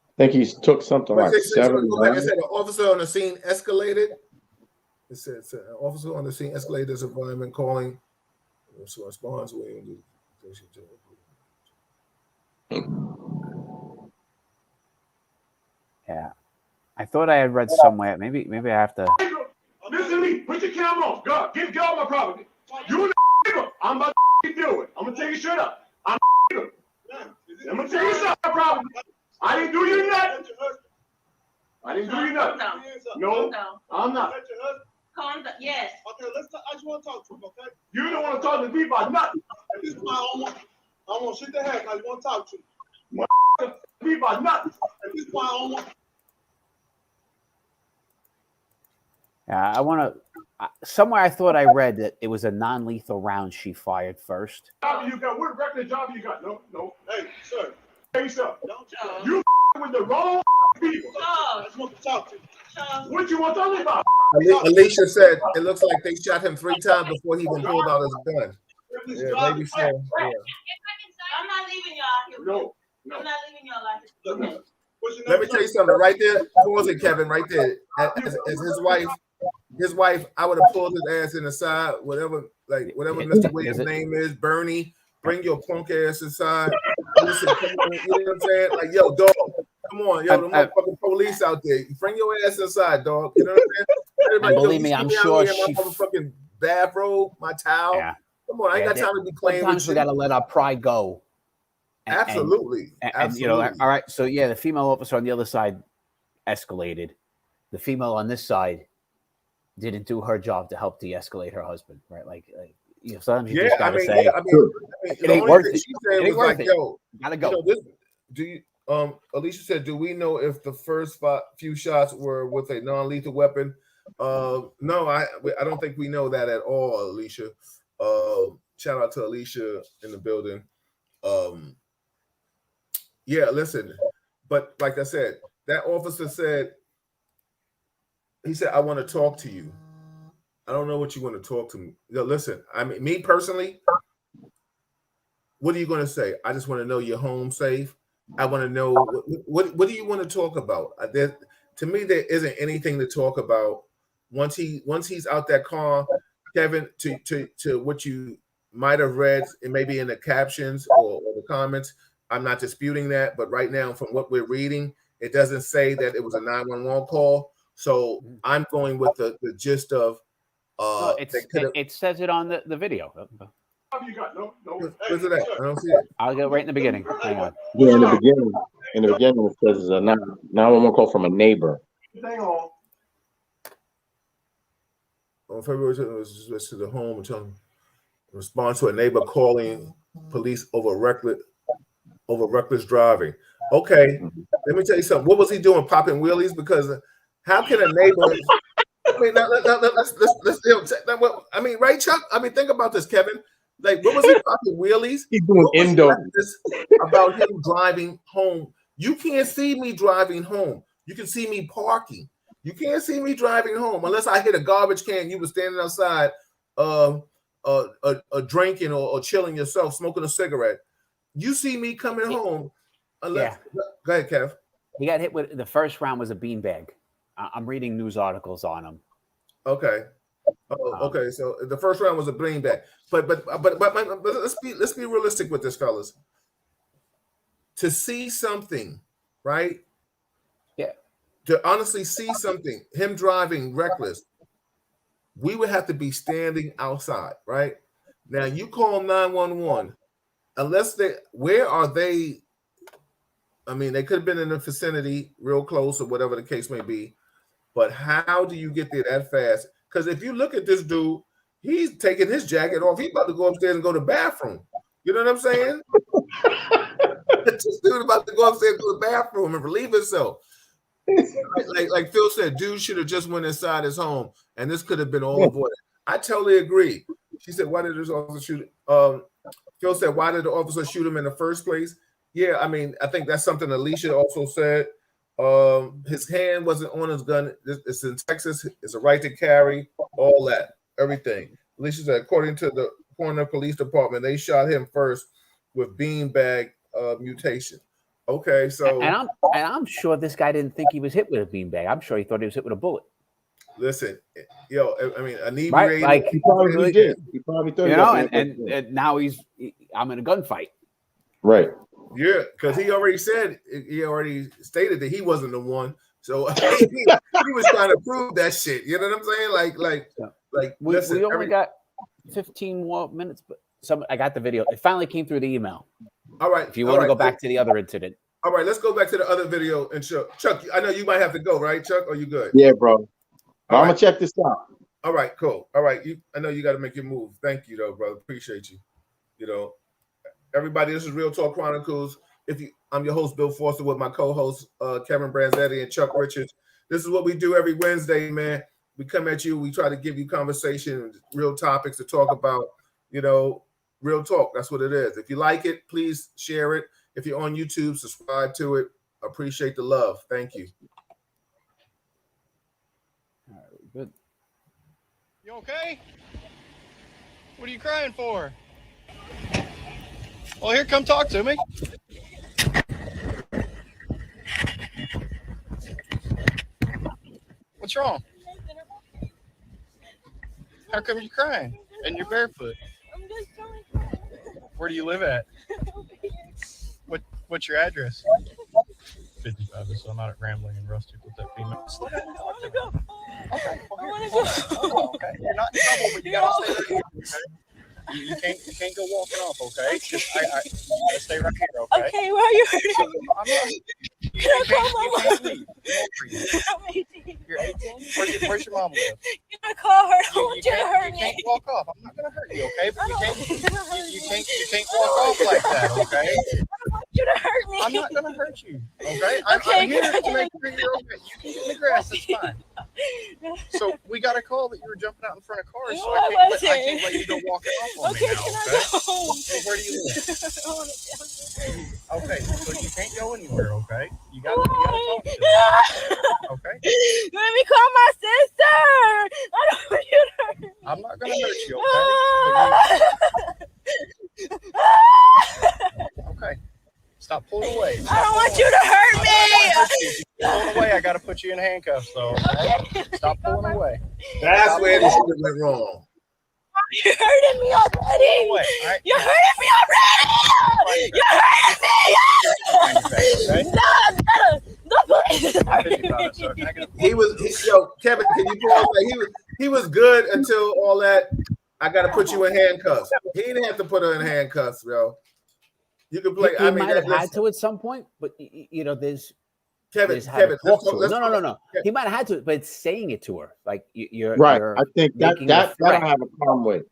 I think he took something like 7 Like I said, an officer on the scene escalated. It says an officer on the scene escalated this environment, calling response. Yeah, I thought I had read somewhere. Maybe I have to. Listen to me. Put your camera on. Go. Get off my property. You and the I'm about to deal with. I'm gonna take your shirt up. I'm gonna take your shirt up, property. I didn't do you nothing. I didn't do you nothing. No, I'm not. Calm down. Yes. Okay, I just want to talk to him, okay? You don't want to talk to me about nothing. At this point, I don't want shit to happen. I just want to talk to him. Me about nothing. At this point, I don't want. Yeah, I want to. Somewhere I thought I read that it was a non-lethal round she fired first. Job you got? What record job you got? No. Hey, sir. Hey, sir. You with the wrong people. I just want to talk to you. What you want to talk about? Alicia said it looks like they shot him 3 times before he even pulled out his gun. Yeah, maybe so. Yeah. I'm not leaving y'all here. No. I'm not leaving y'all like this. Let me tell you something right there. Pause it, Kevin, right there. As his wife, I would have pulled his ass in the side, whatever Mr. Williams' name is, Bernie. Bring your punk ass inside. Listen, you know what I'm saying? Like, yo, dog, come on, yo, the motherfucking police out there. Bring your ass inside, dog. You know what I'm saying? And believe me, I'm sure she my motherfucking bathrobe, my towel. Yeah. Come on, I ain't got time to be playing Sometimes with we you. got to let our pride go. Absolutely. And you know, all right. So yeah, the female officer on the other side escalated. The female on this side didn't do her job to help de-escalate her husband, right? Like you know, sometimes you just gotta say, it ain't worth it. It ain't worth it. Yo, gotta go. Do you? Alicia said, "Do we know if the first few shots were with a non-lethal weapon?" No, I don't think we know that at all, Alicia. Shout out to Alicia in the building. Yeah, listen, but like I said, that officer said, he said, "I want to talk to you." I don't know what you want to talk to me. No, listen, I mean, me personally, what are you going to say? I just want to know you're home safe. I want to know what do you want to talk about? To me, there isn't anything to talk about once he's out that car, Kevin. To what you might have read, and maybe in the captions or the comments. I'm not disputing that, but right now, from what we're reading, it doesn't say that it was a 911 call. So I'm going with the gist of. It says it on the video. You got? No. Where's it at? I don't see it. I'll go right in the beginning. Hang on. Yeah, in the beginning. In the beginning, it says it's a 911 call from a neighbor. On February 2nd, it was to the home and telling respond to a neighbor calling police over reckless driving. Okay, let me tell you something. What was he doing, popping wheelies? Because how can a neighbor? I mean, let's I mean, right, Chuck? I mean, think about this, Kevin. Like, what was he popping wheelies? He's doing indoor. About him driving home. You can't see me driving home. You can see me parking. You can't see me driving home unless I hit a garbage can. You were standing outside, drinking or chilling yourself, smoking a cigarette. You see me coming home. Unless, go ahead, Kev. He got hit with the first round was a beanbag. I'm reading news articles on him. Okay. Okay. So the first round was a beanbag, but let's be realistic with this, fellas. To see something, right? Yeah. To honestly see something, him driving reckless, we would have to be standing outside, right? Now you call 911, unless where are they? I mean, they could have been in the vicinity, real close, or whatever the case may be. But how do you get there that fast? Because if you look at this dude, he's taking his jacket off. He's about to go upstairs and go to the bathroom. You know what I'm saying? This dude about to go upstairs and go to the bathroom and relieve himself. Like Phil said, dude should have just went inside his home, and this could have been all avoided. I totally agree. She said, "Why did this officer shoot?" Phil said, "Why did the officer shoot him in the first place?" Yeah, I mean, I think that's something Alicia also said. His hand wasn't on his gun. It's in Texas. It's a right to carry. All that, everything. Alicia said, according to the Corner Police Department, they shot him first with beanbag mutation. Okay, so and I'm sure this guy didn't think he was hit with a beanbag. I'm sure he thought he was hit with a bullet. Listen, I mean, inebriated. Right? Like he probably did. He probably thought, you know, and now I'm in a gunfight. Right. Yeah, because he already stated that he wasn't the one. So he was trying to prove that shit. You know what I'm saying? We only got 15 more minutes, but I got the video. It finally came through the email. All right. If you want to go back to the other incident. All right, let's go back to the other video and Chuck, I know you might have to go, right, Chuck? Are you good? Yeah, bro. I'm gonna check this out. All right, cool. All right, I know you got to make your move. Thank you, though, brother. Appreciate you. You know, everybody, this is Real Talk Chronicles. I'm your host, Bill Foster, with my co-hosts, Kevin Branzetti and Chuck Richards. This is what we do every Wednesday, man. We come at you. We try to give you conversation, real topics to talk about, you know, real talk. That's what it is. If you like it, please share it. If you're on YouTube, subscribe to it. Appreciate the love. Thank you. All right, good. You okay? What are you crying for? Well, here, come talk to me. What's wrong? How come you're crying and you're barefoot? I'm just trying. Where do you live at? What's your address? 55, so I'm out at Rambling and Rustic with that female. Slow down and talk to me. Okay, okay. You're not in trouble, but you gotta stay right here, okay? You can't go walking off, okay? Just you gotta stay right here, okay? Okay, why are you hurting me? I'm not. Can I call my mom? I'm 18. You're 18? Where's your mom live? Can I call her? I don't want you to hurt me. You can't walk off. I'm not gonna hurt you, okay? But you can't walk off like that, okay? I don't want you to hurt me. I'm not gonna hurt you, okay? I'm here to make sure you're okay. You can get in the grass, it's fine. So we got a call that you were jumping out in front of cars, so I can't let you go walking off on me now, okay? So where do you live? Okay, so you can't go anywhere, okay? You gotta talk to me. Okay? Let me call my sister. I don't want you to hurt me. I'm not gonna hurt you, okay? Okay. Stop pulling away. I don't want you to hurt me. Pulling away, I gotta put you in handcuffs, though. Okay? Stop pulling away. That's where this shit went wrong. You're hurting me already. Right? You're hurting me already. You're hurting me. Kevin, can you pause? Like, he was good until all that. I gotta put you in handcuffs. He didn't have to put her in handcuffs, yo. You can play. He might have had to at some point, but you know, there's Kevin. No. He might have had to, but it's saying it to her. Like you're right. You're I think that I have a problem with.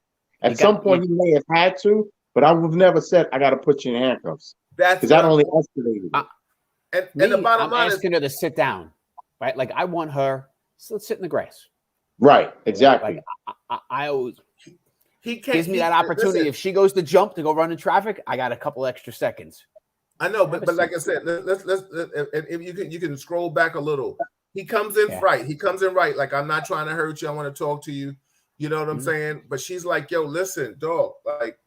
At some point, he may have had to, but I would have never said, "I got to put you in handcuffs." Because that only escalated. And the bottom line is, I'm asking her to sit down, right? Like I want her. So let's sit in the grass. Right. Exactly. Like I always. He can't, gives me that opportunity. Listen, if she goes to jump to go run in traffic, I got a couple extra seconds. I know, but like I said, let's if you can scroll back a little. He comes in right. He comes in right. Like, I'm not trying to hurt you. I want to talk to you. You know what I'm saying? But she's like, yo, listen, dog. Like,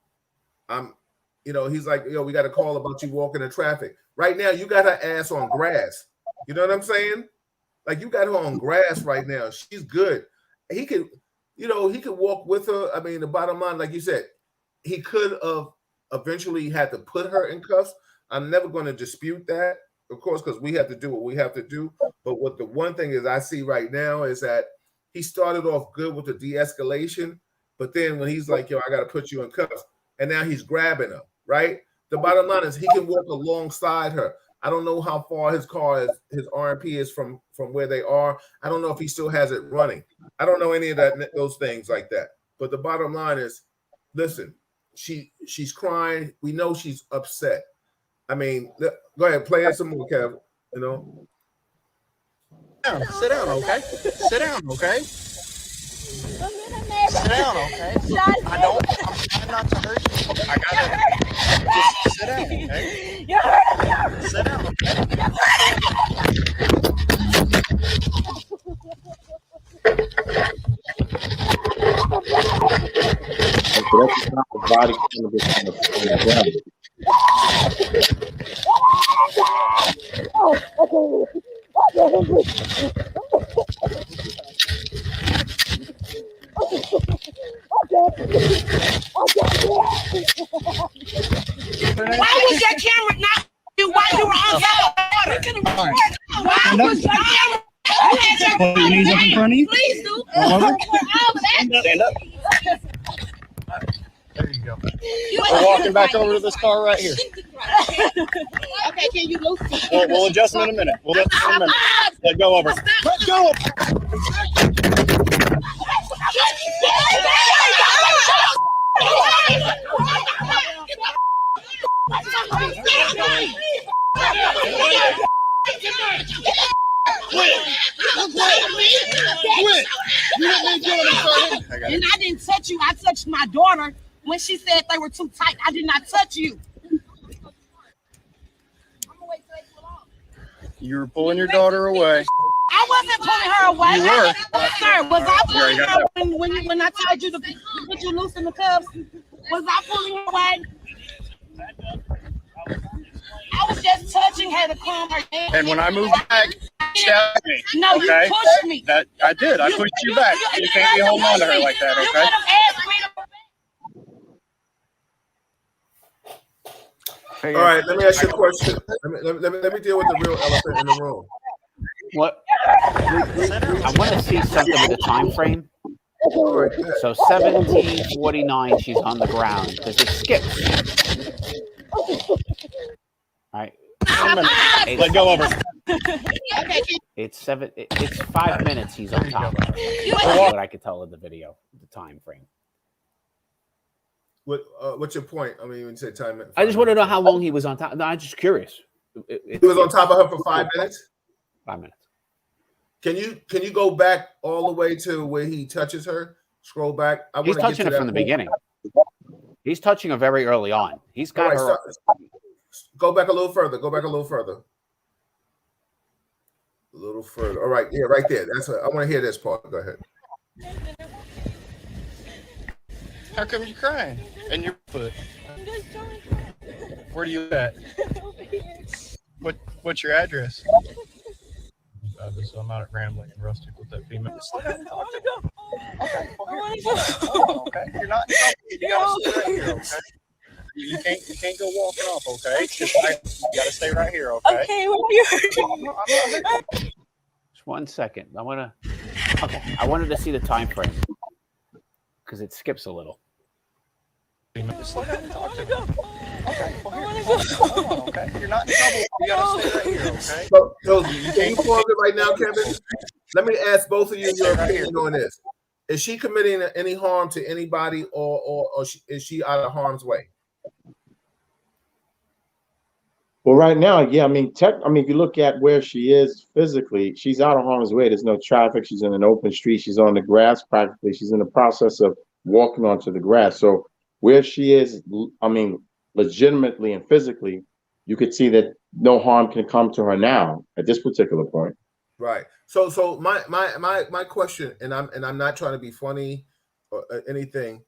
he's like, yo, we got a call about you walking in traffic. Right now, you got her ass on grass. You know what I'm saying? Like, you got her on grass right now. She's good. He could walk with her. I mean, the bottom line, like you said, he could have eventually had to put her in cuffs. I'm never going to dispute that, of course, because we have to do what we have to do. But what the one thing is I see right now is that he started off good with the de-escalation, but then when he's like, yo, I got to put you in cuffs, and now he's grabbing her, right? The bottom line is he can walk alongside her. I don't know how far his RMP is from where they are. I don't know if he still has it running. I don't know any of those things like that. But the bottom line is, listen, she's crying. We know she's upset. I mean, go ahead, play it some more, Kev. You know. Sit down, okay? Sit down, okay? Sit down, okay? I'm trying not to hurt you. I gotta just sit down, okay? Sit down, okay? That's not the body cannabis on the ground. Why was your camera not you while you were on water? Why was your camera? Put your knees up in front of you. Please do. Stand up. There you go. We're walking back over to this car right here. Okay, can you lose? We'll adjust in a minute. Let go over. Let go. And I didn't touch you. I touched my daughter when she said they were too tight. I did not touch you. You were pulling your daughter away. I wasn't pulling her away. You were. Sir, was I pulling her when I told you to put you loose in the cuffs? Was I pulling her away? I was just touching her to calm her down. And when I moved back, stab me. No, you pushed me. That I did. I pushed you back. You can't be holding on to her like that, okay? All right, let me ask you a question. Let me deal with the real elephant in the room. What? I want to see something with the time frame. So 17:49, she's on the ground because it skips. All right. Let go over. It's 5 minutes. He's on top of her. That's what I could tell in the video, the time frame. What's your point? I mean, when you say time. I just want to know how long he was on top. No, I'm just curious. He was on top of her for 5 minutes. 5 minutes. Can you go back all the way to where he touches her? Scroll back. He's touching her from the beginning. He's touching her very early on. He's got her. Go back a little further. Go back a little further. A little further. All right. Yeah, right there. That's. I want to hear this part. Go ahead. How come you're crying? And your foot. Where do you at? What's your address? So I'm out at Rambling and Rustic with that female. Okay. Okay. You're not. You gotta stay right here. Okay. You can't go walking off. Okay. You gotta stay right here. Okay. Okay. Well, you're. Just 1 second. I wanted to see the time frame because it skips a little. Just let him talk to me. Okay, well, hold on, okay? You're not in trouble. You gotta stay right here, okay? So can you pause it right now, Kevin? Let me ask both of you your opinion on this. Is she committing any harm to anybody, or is she out of harm's way? Well, right now, yeah, I mean, if you look at where she is physically, she's out of harm's way. There's no traffic. She's in an open street. She's on the grass practically. She's in the process of walking onto the grass. So where she is, I mean, legitimately and physically, you could see that no harm can come to her now at this particular point. Right. So my question, and I'm not trying to be funny or anything.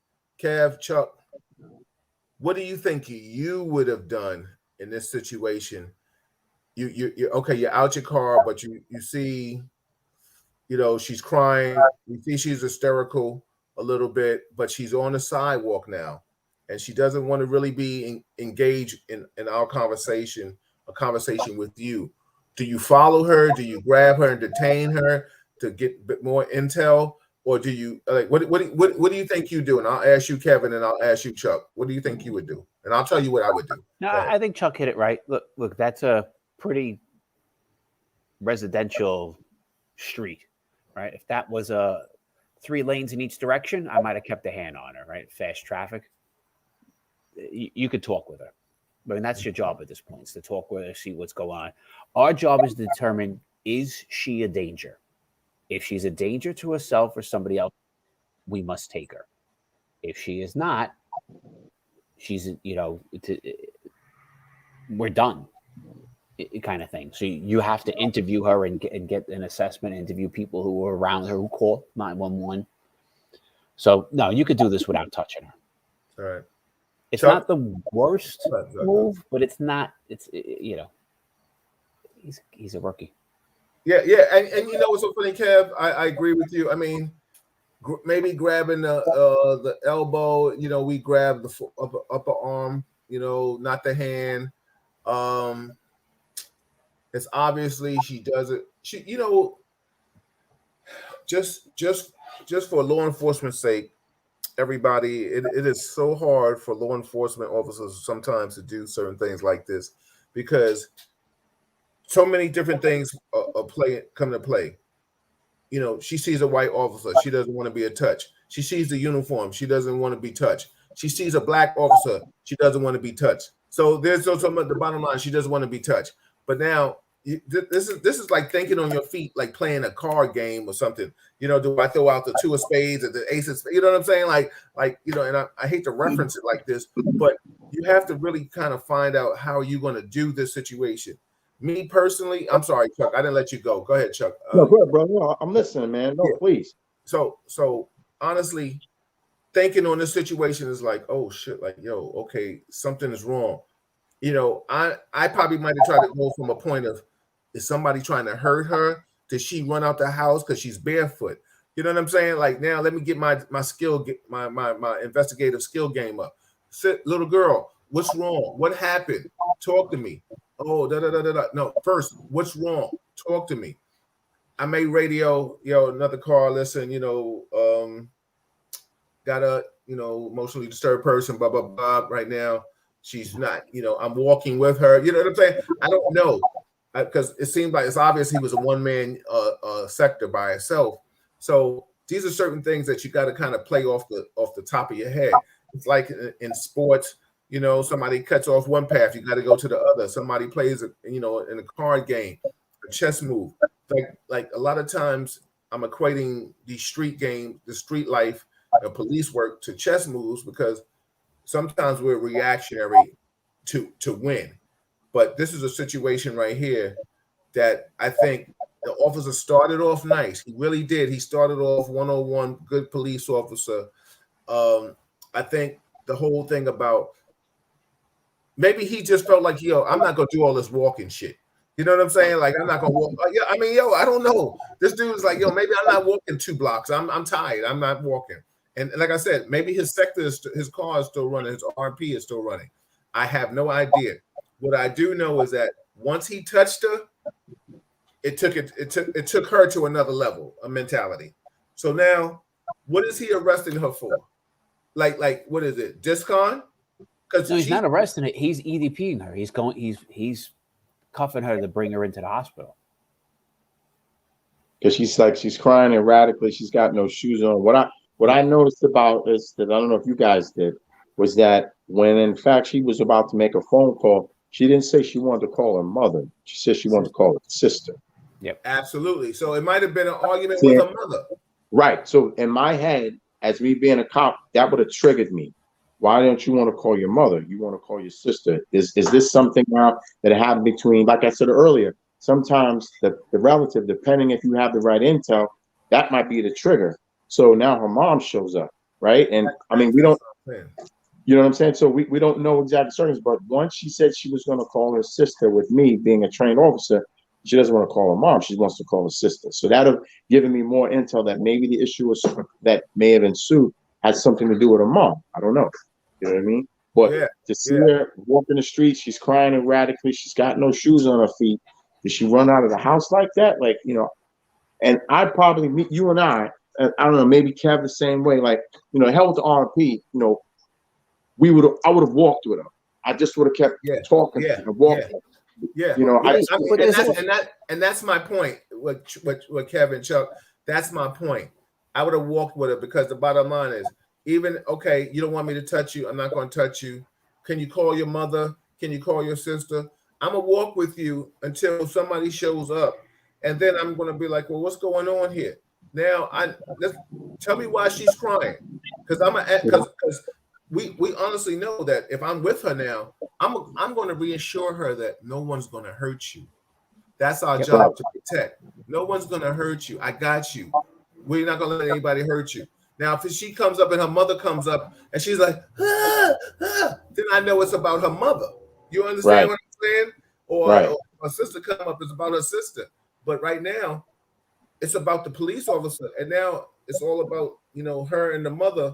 Kev, Chuck, what do you think you would have done in this situation? You're okay, you're out your car, but you see, she's crying. You see she's hysterical a little bit, but she's on the sidewalk now, and she doesn't want to really be engaged in our conversation, a conversation with you. Do you follow her? Do you grab her and detain her to get a bit more intel? Or do you what do you think you do? And I'll ask you, Kevin, and I'll ask you, Chuck. What do you think you would do? And I'll tell you what I would do. No, I think Chuck hit it right. Look, that's a pretty residential street, right? If that was 3 lanes in each direction, I might have kept a hand on her, right? Fast traffic. You could talk with her. I mean, that's your job at this point, is to talk with her, see what's going on. Our job is to determine, is she a danger? If she's a danger to herself or somebody else, we must take her. If she is not, she's, we're done, kind of thing. So you have to interview her and get an assessment, interview people who were around her, who called 911. So, no, you could do this without touching her. All right. It's not the worst move, but it's not. It's he's a rookie. Yeah, and you know what's so funny, Kev? I agree with you. I mean, maybe grabbing the elbow. We grab the upper arm. Not the hand. It's obviously she does it. She, just for law enforcement's sake. Everybody, it is so hard for law enforcement officers sometimes to do certain things like this, because so many different things come to play. She sees a white officer, she doesn't want to be touched. She sees the uniform, she doesn't want to be touched. She sees a black officer, she doesn't want to be touched. So there's also the bottom line, she doesn't want to be touched. But now this is like thinking on your feet, like playing a card game or something. Do I throw out the 2 of spades or the ace of spades? You know what I'm saying? Like and I hate to reference it like this, but you have to really kind of find out how you're going to do this situation. Me personally, I'm sorry, Chuck, I didn't let you go. Go ahead, Chuck. No, go ahead, bro. No, I'm listening, man. No, please. So honestly, thinking on this situation is like, oh shit, like, yo, okay, something is wrong. I probably might have tried to go from a point of, is somebody trying to hurt her? Did she run out the house because she's barefoot? You know what I'm saying? Like, now let me get my skill, my investigative skill game up. Sit, little girl, what's wrong? What happened? Talk to me. Oh, No, first, what's wrong? Talk to me. I may radio, another car, listen, got a, emotionally disturbed person, blah, blah, blah, right now. She's not, I'm walking with her. You know what I'm saying? I don't know, because it seems like it's obvious he was a one-man sector by himself. So these are certain things that you got to kind of play off the top of your head. It's like in sports, somebody cuts off one path, you got to go to the other. Somebody plays, in a card game, a chess move. Like a lot of times I'm equating the street game, the street life, police work to chess moves, because sometimes we're reactionary to win. But this is a situation right here that I think the officer started off nice. He really did. He started off 101, good police officer. I think the whole thing about, maybe he just felt like, I'm not going to do all this walking shit. You know what I'm saying? Like, I'm not going to walk. I don't know. This dude's like, maybe I'm not walking 2 blocks. I'm tired. I'm not walking. And like I said, maybe his car is still running. His RP is still running. I have no idea. What I do know is that once he touched her, it took her to another level, a mentality. So now, what is he arresting her for? Like what is it? Discon? Because he's not arresting her. He's EDPing her. He's cuffing her to bring her into the hospital. Because she's crying erratically. She's got no shoes on. What I noticed about is that, I don't know if you guys did, was that when in fact she was about to make a phone call, she didn't say she wanted to call her mother. She said she wanted to call her sister. Yep. Absolutely. So it might have been an argument with her mother. Right. So in my head, as me being a cop, that would have triggered me. Why don't you want to call your mother? You want to call your sister? Is this something now that happened between, like I said earlier, sometimes the relative, depending if you have the right intel, that might be the trigger. So now her mom shows up, right? And I mean, we don't, you know what I'm saying? So we don't know exact circumstances, but once she said she was going to call her sister, with me being a trained officer, she doesn't want to call her mom. She wants to call her sister. So that have given me more intel that maybe the issue that may have ensued has something to do with her mom. I don't know. You know what I mean? But to see her walk in the street, she's crying erratically. She's got no shoes on her feet. Did she run out of the house like that? Like, you know, and I'd probably meet you and I don't know, maybe Kev the same way. Like, you know, hell with the RP, you know, I would have walked with her. I just would have kept talking to her and walking. Yeah, you know, and that's my point. What Kevin Chuck, that's my point. I would have walked with her because the bottom line is, even okay, you don't want me to touch you, I'm not going to touch you. Can you call your mother? Can you call your sister? I'm gonna walk with you until somebody shows up, and then I'm gonna be like, well, what's going on here? Now, tell me why she's crying, because we honestly know that if I'm with her now, I'm going to reassure her that no one's going to hurt you. That's our job, to protect. No one's going to hurt you. I got you. We're not going to let anybody hurt you. Now, if she comes up and her mother comes up and she's like, then I know it's about her mother. You understand what I'm saying? Or her sister come up, it's about her sister. But right now, it's about the police officer, and now it's all about, you know, her and the mother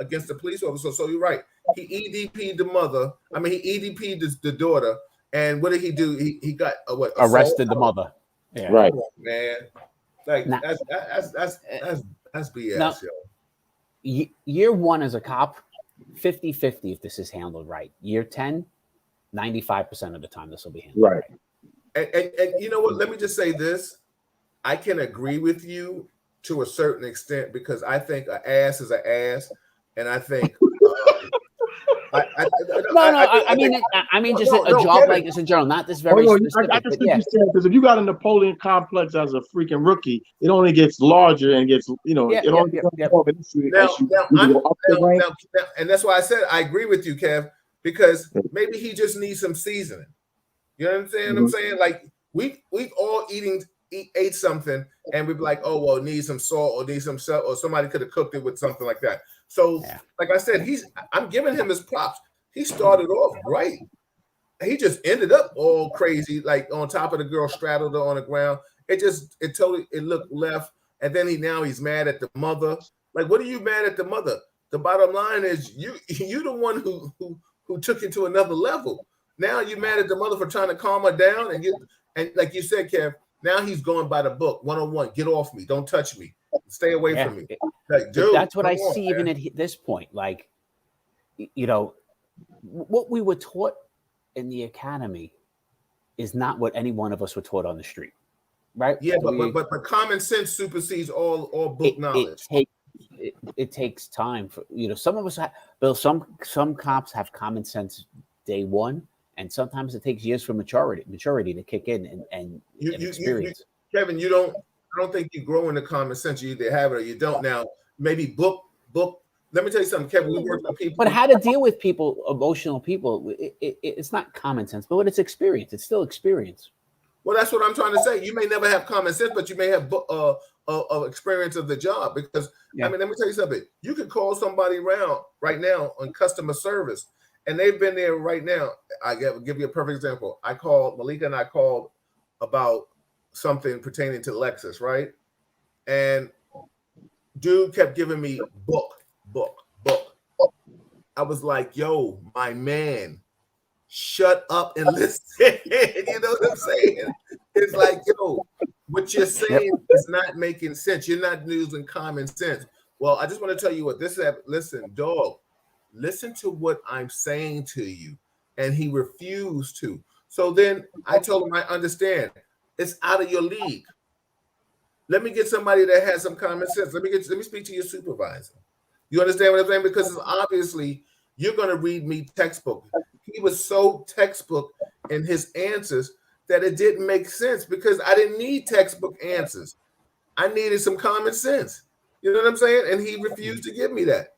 against the police officer. So you're right. He EDP'd the mother. I mean, he EDP'd the daughter. And what did he do? He got arrested the mother. Yeah. Right, man. Like that's BS, now, yo. Year one as a cop, 50-50 if this is handled right. Year 10, 95% of the time this will be handled right. And you know what? Let me just say this. I can agree with you to a certain extent because I think an ass is an ass, and I think I mean just a job like this in general, not this very specific. I just think you said, because if you got a Napoleon complex as a freaking rookie, it only gets larger and gets, you know, it only becomes more of an issue as you go up the rank. And that's why I said I agree with you, Kev, because maybe he just needs some seasoning. You know what I'm saying? I'm saying, like, we've all ate something and we'd be like, oh, well, it needs some salt or need some salt, or somebody could have cooked it with something like that. So, like I said, I'm giving him his props. He started off right. He just ended up all crazy, like on top of the girl, straddled her on the ground. It looked left. And then he's mad at the mother. Like, what are you mad at the mother? The bottom line is you the one who took it to another level. Now you're mad at the mother for trying to calm her down, and like you said, Kev, now he's going by the book, 101. Get off me. Don't touch me. Stay away from me. Like, dude, that's what I see even at this point. Like, you know, what we were taught in the academy is not what any one of us were taught on the street, right? Yeah, but common sense supersedes all book knowledge. It takes time for, you know, some of us some cops have common sense day one. And sometimes it takes years for maturity to kick in and experience. Kevin, I don't think you grow into common sense. You either have it or you don't. Now, maybe book. Let me tell you something, Kevin. We work with people. But how to deal with people, emotional people, it's not common sense, but it's experience. It's still experience. Well, that's what I'm trying to say. You may never have common sense, but you may have experience of the job. Because, I mean, let me tell you something. You could call somebody around right now on customer service, and they've been there right now. I give you a perfect example. I called Malika and I called about something pertaining to Lexus, right? And dude kept giving me book. I was like, yo, my man, shut up and listen. You know what I'm saying? It's like, yo, what you're saying is not making sense. You're not using common sense. Well, I just want to tell you what this is. Listen, dog, listen to what I'm saying to you. And he refused to. So then I told him, I understand. It's out of your league. Let me get somebody that has some common sense. Let me speak to your supervisor. You understand what I'm saying? Because it's obviously you're going to read me textbook. He was so textbook in his answers that it didn't make sense because I didn't need textbook answers. I needed some common sense. You know what I'm saying? And he refused to give me that.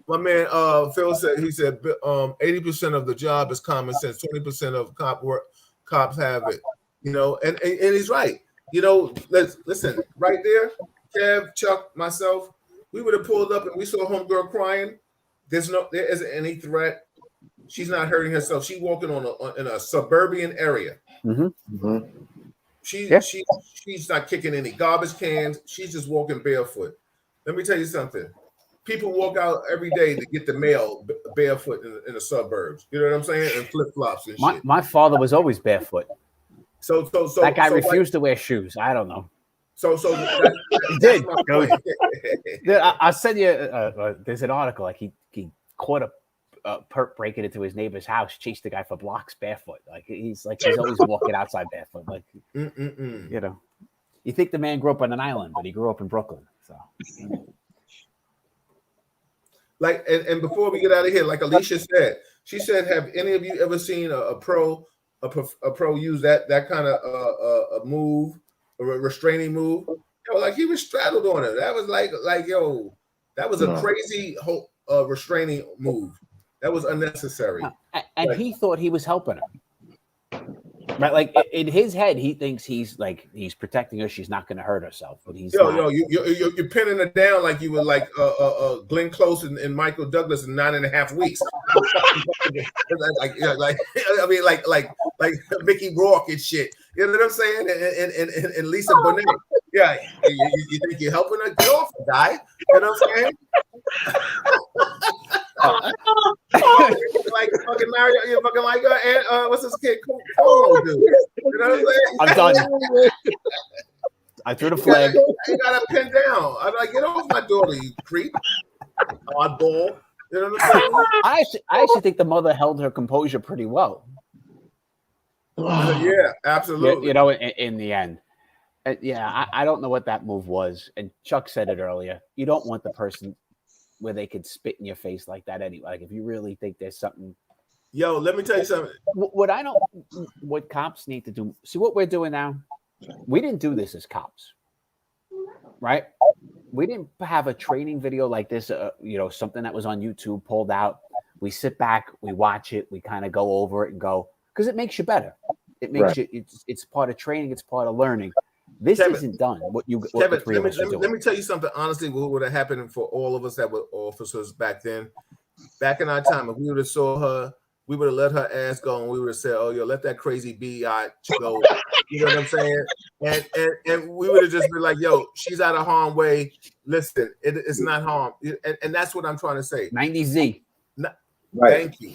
My man Phil said, he said 80% of the job is common sense, 20% of cops have it, you know, and he's right. You know, listen, right there, Kev, Chuck, myself, we would have pulled up and we saw homegirl crying. There isn't any threat. She's not hurting herself. She's walking in a suburban area. She's not kicking any garbage cans. She's just walking barefoot. Let me tell you something. People walk out every day to get the mail barefoot in the suburbs. You know what I'm saying? And flip flops and shit. My father was always barefoot. So that guy refused to wear shoes. I don't know. So he did. I'll send you. There's an article like he caught a perp breaking into his neighbor's house, chased the guy for blocks barefoot. He's always walking outside barefoot. You know, you think the man grew up on an island, but he grew up in Brooklyn. So. And before we get out of here, like Alicia said, she said, "Have any of you ever seen a pro use that kind of a move, a restraining move? Yo, like he was straddled on it. That was like yo, that was a crazy restraining move. That was unnecessary." And he thought he was helping her. Right, like in his head, he thinks he's protecting her. She's not going to hurt herself, but he's not. You're pinning her down like you were like Glenn Close and Michael Douglas in 9.5 weeks. like Mickey Rourke and shit. You know what I'm saying? And Lisa Bonet. Yeah, you think you're helping her? Get off, guy. You know what I'm saying? Like fucking Mario, you fucking like what's this kid? Cole, dude. You know what I'm saying? I'm done. I threw the flag. You got to pin down. I'm like, get off my daughter, you creep. Oddball. You know what I'm saying? I actually think the mother held her composure pretty well. Yeah, absolutely. You know, in the end. I don't know what that move was. And Chuck said it earlier. You don't want the person where they could spit in your face like that anyway. Like if you really think there's something. Yo, let me tell you something. What cops need to do. See what we're doing now? We didn't do this as cops, right? We didn't have a training video like this, something that was on YouTube pulled out. We sit back, we watch it, we kind of go over it and go, because it makes you better. It makes you, it's part of training, it's part of learning. This isn't done. Let me tell you something. Honestly, what would have happened for all of us that were officers back then? Back in our time, if we would have saw her, we would have let her ass go, and we would have said, "Oh, yo, let that crazy biatch go." You know what I'm saying? And we would have just been like, "Yo, she's out of harm's way. Listen, it's not harm." And that's what I'm trying to say. 90Z. Thank you.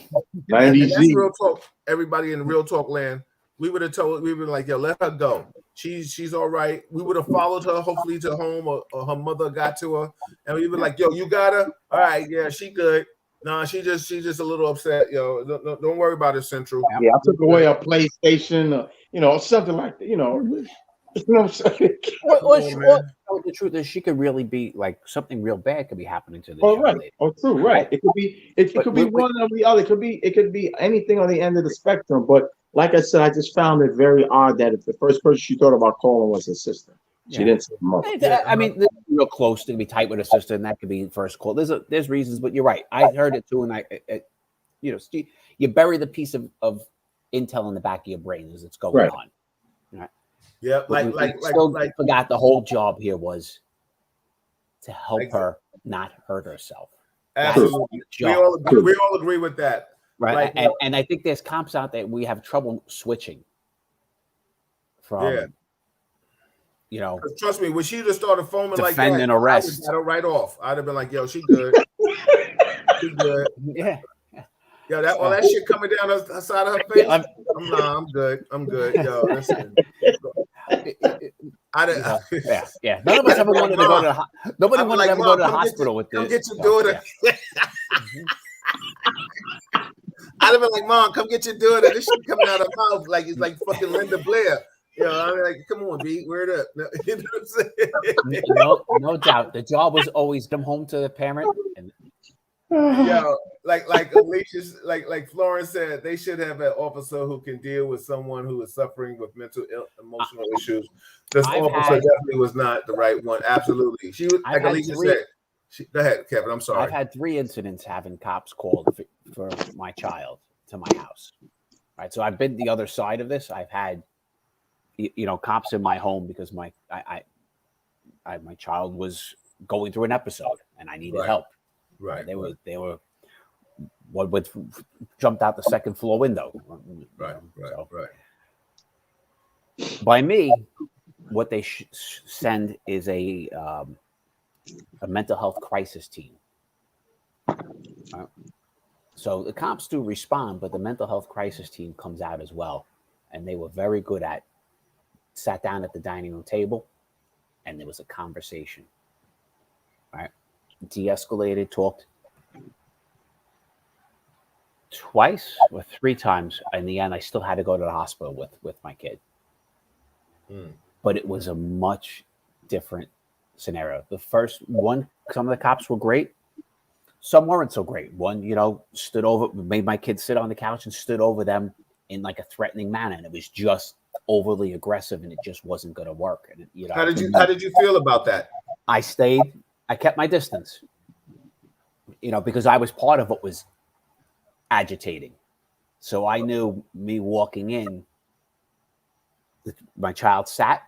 90Z. That's real talk. Everybody in Real Talk land. We would have like, yo, let her go. She's all right. We would have followed her, hopefully to home, or her mother got to her, and we were like, yo, you got her? All right, yeah, she good. No, she's just a little upset, yo. Don't worry about it, Central. Yeah, I took away a PlayStation, something like that, You know what I'm saying? The truth is, she could really be like something real bad could be happening to this. Oh, right. Lady. Oh, true. Right. It could be one or the other. It could be anything on the end of the spectrum. But like I said, I just found it very odd that if the first person she thought about calling was her sister, she didn't say mother. I mean, they're real close to be tight with her sister, and that could be first call. There's reasons, but you're right. I heard it too, and you bury the piece of intel in the back of your brain as it's going on. Right. Yeah, like forgot the whole job here was to help her not hurt herself. Absolutely, we all agree with that, right? And I think there's cops out there we have trouble switching from. Trust me, when she just started foaming like that, defend and arrest. I would got her right off. I'd have been like, "Yo, she good, she good." Yeah. Yo, that shit coming down the side of her face. I'm good. I'm good. Yo, listen. Yeah. None of us ever wanted to go to the nobody wanted to ever go to the hospital with this. Get your daughter. I'd have been like, Mom, come get your daughter. This shit coming out of her mouth like it's like fucking Linda Blair. You know, I'm like, come on, B, word up. No, you know what I'm saying? No doubt. The job was always come home to the parent and like Alicia's, like Florence said, they should have an officer who can deal with someone who is suffering with mental emotional issues. This officer definitely was not the right one. Absolutely. She was like Alicia said. Go ahead, Kevin. I'm sorry. I've had 3 incidents having cops called for my child to my house. Right. So I've been the other side of this. I've had, cops in my home because my child was going through an episode and I needed help. Right. They were one would jumped out the second floor window. Right. By me, what they send is a mental health crisis team. So the cops do respond, but the mental health crisis team comes out as well. And they were very good sat down at the dining room table and there was a conversation. Right. De-escalated, talked twice or 3 times. In the end, I still had to go to the hospital with my kid. But it was a much different scenario. The first one, some of the cops were great. Some weren't so great. One, made my kid sit on the couch and stood over them in like a threatening manner. And it was just overly aggressive and it just wasn't going to work. And how did you feel about that? I kept my distance, because I was part of what was agitating. So I knew me walking in, my child sat,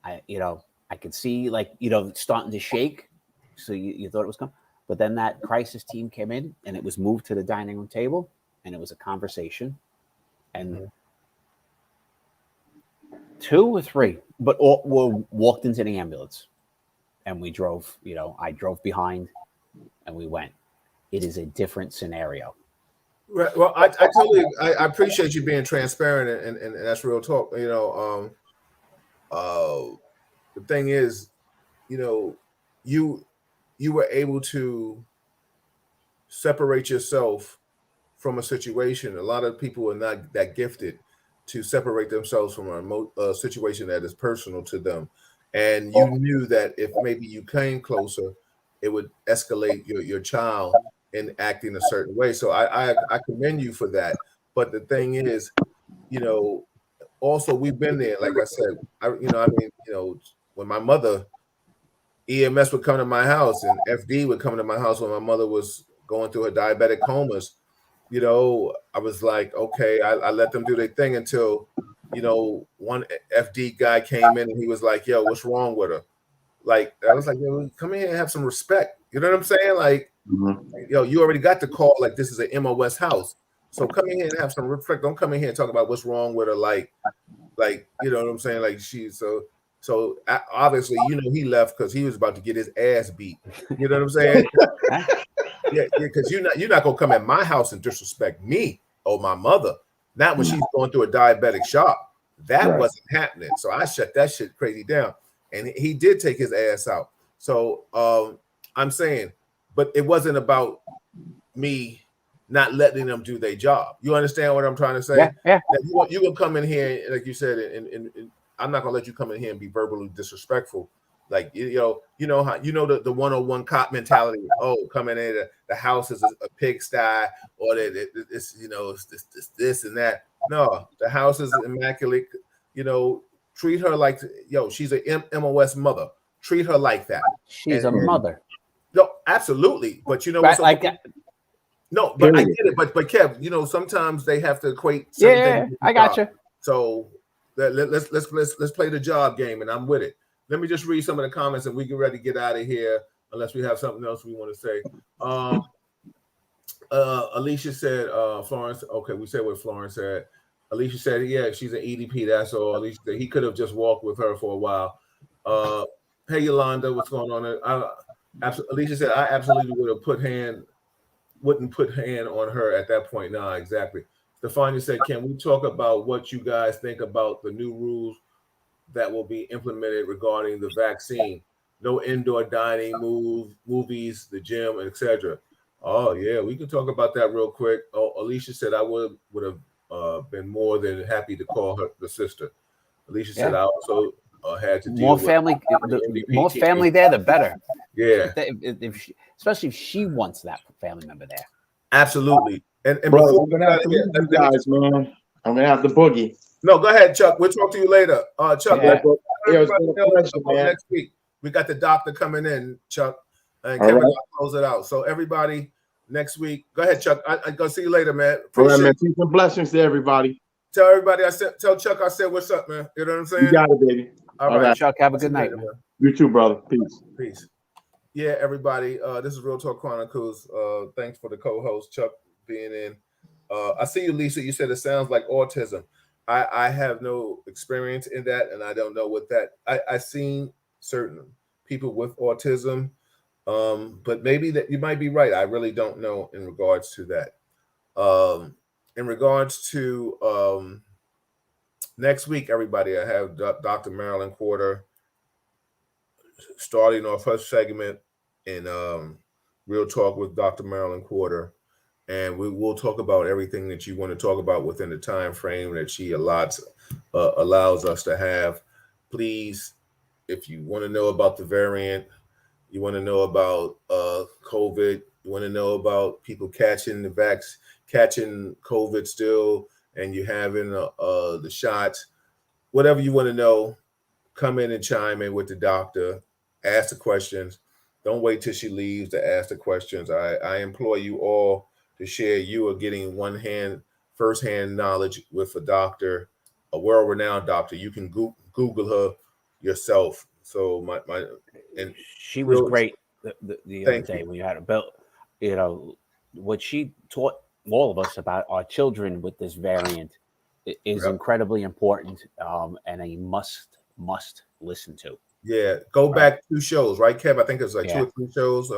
I could see starting to shake. So you thought it was coming. But then that crisis team came in and it was moved to the dining room table and it was a conversation. And 2 or 3, but all were walked into the ambulance. And we drove, I drove behind and we went. It is a different scenario. Right. Well, I totally I appreciate you being transparent and that's real talk. The thing is, you were able to separate yourself from a situation. A lot of people are not that gifted to separate themselves from a situation that is personal to them. And you knew that if maybe you came closer, it would escalate your child in acting a certain way. So I commend you for that. But the thing is, also we've been there. Like I said, when my mother, EMS would come to my house and FD would come to my house when my mother was going through her diabetic comas. I was like, okay, I let them do their thing until, one FD guy came in and he was like, yo, what's wrong with her? Like, I was like, yo, come in here and have some respect. You know what I'm saying? Like, you already got the call, like this is an MOS house. So come in here and have some respect. Don't come in here and talk about what's wrong with her. Like, you know what I'm saying? Like so obviously, he left because he was about to get his ass beat. You know what I'm saying? Yeah, because you're not gonna come at my house and disrespect me or my mother. Not when she's going through a diabetic shock. That wasn't happening. So I shut that shit crazy down. And he did take his ass out. So I'm saying, but it wasn't about me not letting them do their job. You understand what I'm trying to say? Yeah. You will come in here, like you said, and I'm not gonna let you come in here and be verbally disrespectful. Like how the 101 cop mentality. Oh, coming in the house is a pigsty, or it's this and that. No, the house is immaculate. Treat her like she's a MOS mother. Treat her like that. She's a mother. No, absolutely. But no, but I get it. But Kev, sometimes they have to equate. Yeah, I got you. So let's play the job game, and I'm with it. Let me just read some of the comments, and we get ready to get out of here. Unless we have something else we want to say. Alicia said, Florence. Okay, we said what Florence said. Alicia said, yeah, she's an EDP. That's all. Alicia said he could have just walked with her for a while. Hey, Yolanda, what's going on? Alicia said, I absolutely wouldn't put hand on her at that point. Nah, exactly. Stefania said, can we talk about what you guys think about the new rules that will be implemented regarding the vaccine? No indoor dining, movies, the gym, etc. Oh yeah, we can talk about that real quick. Oh, Alicia said I would have been more than happy to call her the sister. Alicia said I also had to deal more family. More family there, the better. Yeah, especially if she wants that family member there. Absolutely. And bro, before I'm gonna have to leave you guys, man. I'm gonna have to boogie. No, go ahead, Chuck. We'll talk to you later. Chuck, it's been a pleasure, man. Next week. We got the doctor coming in, Chuck, and All Kevin right. will close it out. So everybody, next week. Go ahead, Chuck. I go see you later, man. All right, man. Peace and blessings to everybody. Tell everybody tell Chuck I said what's up, man. You know what I'm saying? You got it, baby. All right, Chuck. Have a good night, man. You too, brother. Peace. Peace. Yeah, everybody. This is Real Talk Chronicles. Thanks for the co-host, Chuck, being in. I see you, Lisa. You said it sounds like autism. I have no experience in that, and I don't know what that. I've seen certain people with autism, but maybe that you might be right. I really don't know in regards to that. In regards to next week, everybody, I have Dr. Marilyn Quarter starting off her segment in Real Talk with Dr. Marilyn Quarter. And we will talk about everything that you want to talk about within the time frame that she allows us to have. Please, if you want to know about the variant, you want to know about COVID, you want to know about people catching COVID still, and you having the shots, whatever you want to know, come in and chime in with the doctor, ask the questions. Don't wait till she leaves to ask the questions. I implore you all to share. You are getting first-hand knowledge with a doctor, a world-renowned doctor. You can Google her yourself. So and she was great the other day when you had a belt. You know what she taught all of us about our children with this variant is incredibly important, and a must listen to. Yeah, go back 2 shows, right, Kev? I think it's like 2 or 3 shows.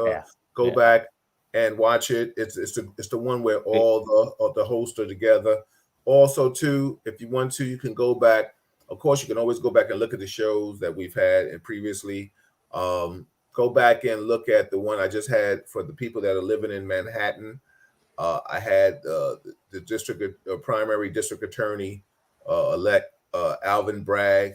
Go back and watch it. It's the one where all the hosts are together. Also, too, if you want to, you can go back. Of course, you can always go back and look at the shows that we've had and previously. Go back and look at the one I just had for the people that are living in Manhattan. I had the primary district attorney elect Alvin Bragg.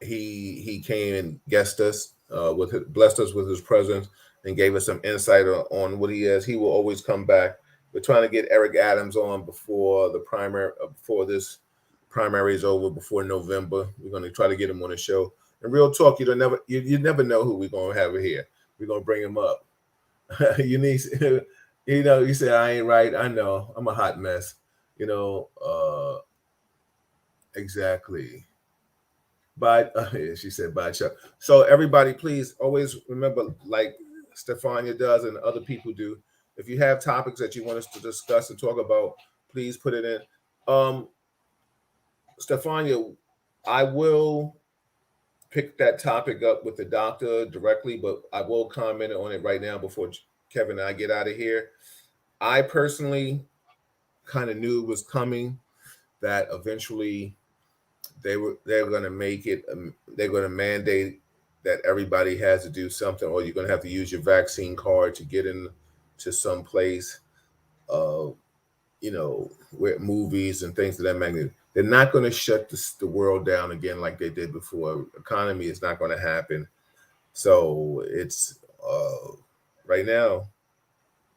He came and guest us, blessed us with his presence, and gave us some insight on what he is. He will always come back. We're trying to get Eric Adams on before the primary, before this primary is over, before November. We're going to try to get him on the show. And Real Talk, you never know who we're going to have here. We're going to bring him up. Eunice, you said I ain't right. I know I'm a hot mess. Exactly. Bye. She said bye, Chuck. So everybody, please always remember, like Stefania does and other people do, if you have topics that you want us to discuss and talk about, please put it in. Stefania, I will pick that topic up with the doctor directly, but I will comment on it right now before Kevin and I get out of here. I personally kind of knew it was coming, that eventually they're going to make it. They're going to mandate that everybody has to do something, or you're going to have to use your vaccine card to get in to some place. Where movies and things of that magnitude. They're not going to shut the world down again like they did before. Economy is not going to happen. So it's right now.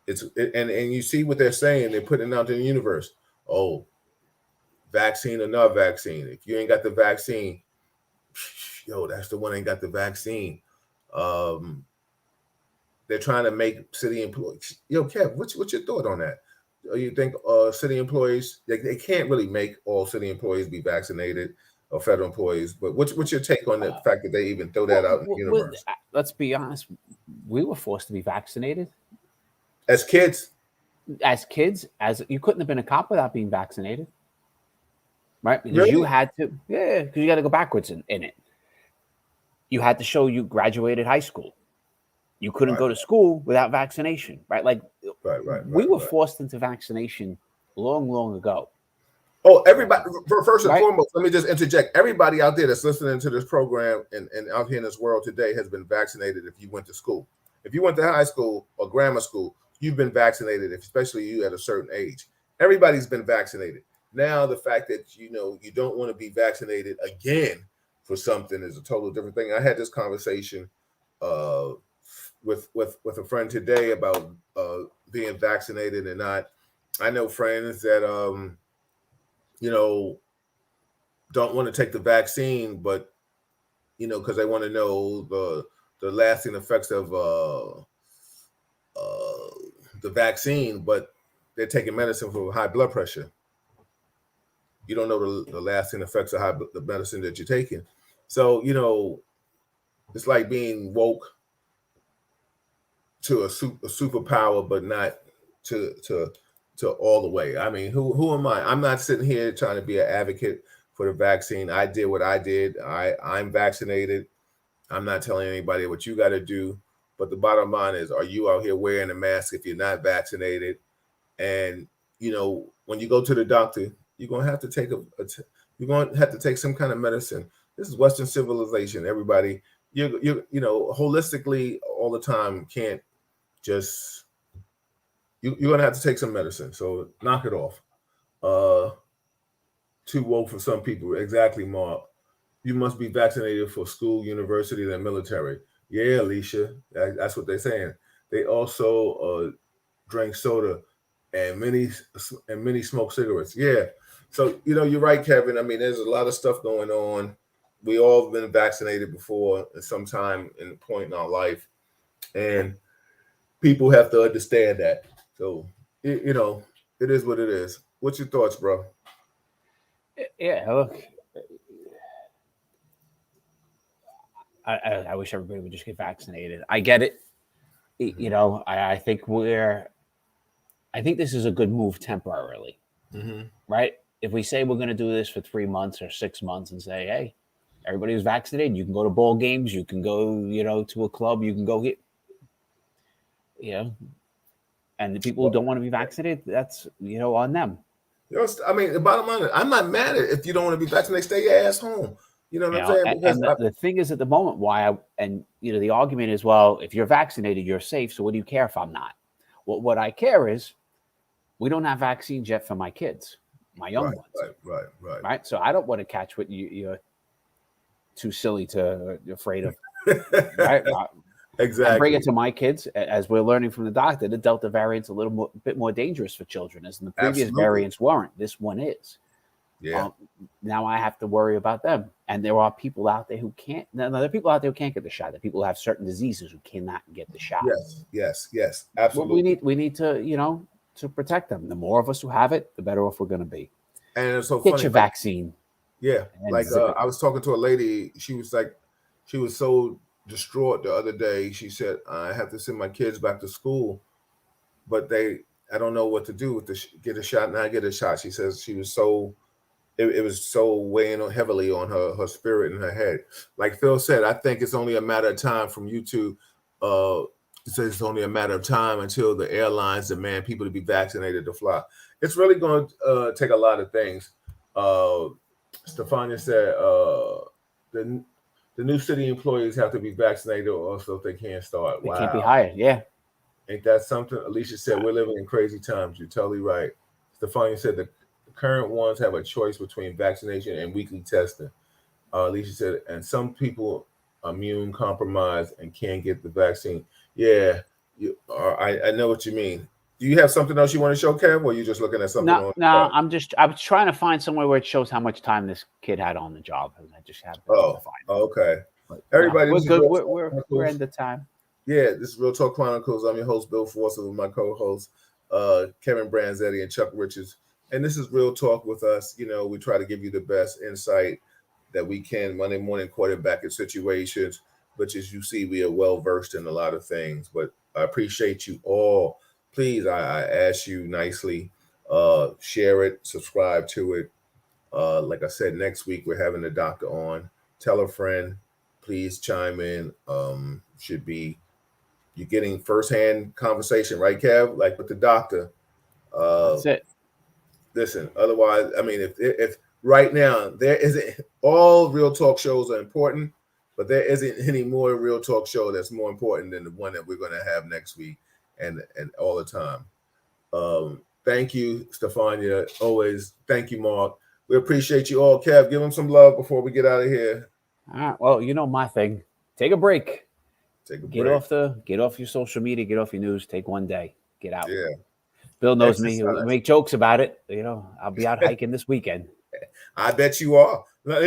And you see what they're saying. They're putting it out in the universe. Oh, vaccine or not vaccine. If you ain't got the vaccine, that's the one ain't got the vaccine. They're trying to make city employees. Kev, what's your thought on that? You think city employees, they can't really make all city employees be vaccinated, or federal employees, but what's your take on the fact that they even throw that out in the universe? Let's be honest, we were forced to be vaccinated. As kids, as you couldn't have been a cop without being vaccinated. Right? Because really? You had to, because you got to go backwards in it. You had to show you graduated high school. You couldn't go to school without vaccination, right? We were forced into vaccination long ago. Oh, everybody, first and foremost, let me just interject. Everybody out there that's listening to this program and out here in this world today has been vaccinated if you went to school. If you went to high school or grammar school, you've been vaccinated, especially you at a certain age. Everybody's been vaccinated. Now, the fact that, you don't want to be vaccinated again for something is a total different thing. I had this conversation with a friend today about being vaccinated and not. I know friends that don't want to take the vaccine, but because they want to know the lasting effects of the vaccine, but they're taking medicine for high blood pressure. You don't know the lasting effects of the medicine that you're taking. So it's like being woke to a superpower, but not to all the way. I mean, who am I? I'm not sitting here trying to be an advocate for the vaccine. I did what I did. I'm vaccinated. I'm not telling anybody what you got to do. But the bottom line is, are you out here wearing a mask if you're not vaccinated? And when you go to the doctor, you're gonna have to take you're gonna have to take some kind of medicine. This is Western civilization. Everybody, you holistically all the time can't just. You're gonna have to take some medicine. So knock it off. Too woke for some people. Exactly, Mark. You must be vaccinated for school, university, and military. Yeah, Alicia, that's what they're saying. They also drink soda and many smoke cigarettes. Yeah. So you're right, Kevin. I mean, there's a lot of stuff going on. We all have been vaccinated before at some time in a point in our life, and people have to understand that. So it is what it is. What's your thoughts, bro? Yeah, look. I wish everybody would just get vaccinated. I get it. I think this is a good move temporarily, right? If we say we're going to do this for 3 months or 6 months and say, hey, everybody who's vaccinated, you can go to ball games, you can go, to a club, you can go get, and the people who don't want to be vaccinated, that's, on them. I mean, the bottom line is, I'm not mad at it. If you don't want to be vaccinated, stay your ass home. You know what I'm saying? Because the thing is, at the moment, the argument is, well, if you're vaccinated, you're safe. So what do you care if I'm not? Well, what I care is, we don't have vaccines yet for my kids, my young ones. Right. So I don't want to catch what you're too silly to afraid of. Right. Exactly. I bring it to my kids, as we're learning from the doctor. The Delta variant's a bit more dangerous for children, as the previous variants weren't. This one is. Yeah. Now I have to worry about them, and there are people out there who can't. Now there are people out there who can't get the shot. There are people who have certain diseases who cannot get the shot. Yes, absolutely. Well, we need to to protect them. The more of us who have it, the better off we're going to be. And it's so get funny, your vaccine. Yeah, I was talking to a lady. She was so distraught the other day. She said, I have to send my kids back to school, but I don't know what to do with get a shot, not get a shot. She says she was so. It was so weighing heavily on her spirit and her head. Like Phil said, I think it's only a matter of time from YouTube. It says it's only a matter of time until the airlines demand people to be vaccinated to fly. It's really going to take a lot of things. Stefania said the new city employees have to be vaccinated also if they can't start. They can't be hired. Yeah. Ain't that something? Alicia said, we're living in crazy times. You're totally right. Stefania said the current ones have a choice between vaccination and weekly testing. Alicia said, and some people immune compromised and can't get the vaccine. Yeah, I know what you mean. Do you have something else you want to show, Kev, or are you just looking at something? No, I was trying to find somewhere where it shows how much time this kid had on the job, and I just happened to find it. Okay. But, everybody, we're good. We're at the time. Yeah, this is Real Talk Chronicles. I'm your host, Bill Forster, with my co-hosts, Kevin Branzetti and Chuck Richards. And this is Real Talk with us. We try to give you the best insight that we can Monday morning quarterbacking situations, which as you see, we are well versed in a lot of things. But I appreciate you all. Please, I ask you nicely, share it, subscribe to it. Like I said, next week we're having the doctor on. Tell a friend. Please chime in. You're getting firsthand conversation, right, Kev? Like with the doctor. That's it. Listen, otherwise, I mean, if right now there isn't, all Real Talk shows are important, but there isn't any more Real Talk show that's more important than the one that we're going to have next week and all the time. Thank you, Stefania. Always. Thank you, Mark. We appreciate you all. Kev, give them some love before we get out of here. All right. Well, you know my thing. Take a break. Get off your social media. Get off your news. Take one day. Get out. Yeah. Bill knows me. We make jokes about it. You know, I'll be out hiking this weekend. I bet you are. Let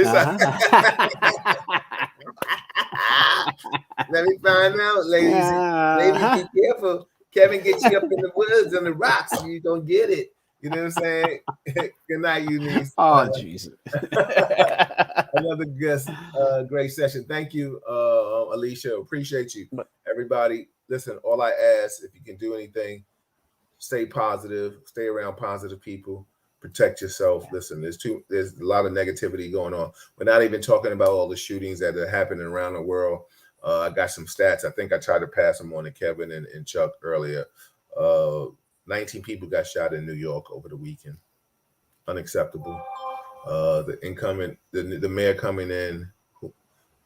me find out, ladies. Ladies, be careful. Kevin gets you up in the woods and the rocks. You don't get it. You know what I'm saying? Good night, Eunice. Oh, Jesus. Another great session. Thank you, Alicia. Appreciate you. Everybody, listen, all I ask, if you can do anything, stay positive, stay around positive people, protect yourself. Listen, there's a lot of negativity going on. We're not even talking about all the shootings that are happening around the world. I got some stats. I think I tried to pass them on to Kevin and Chuck earlier. 19 people got shot in New York over the weekend. Unacceptable. The mayor coming in.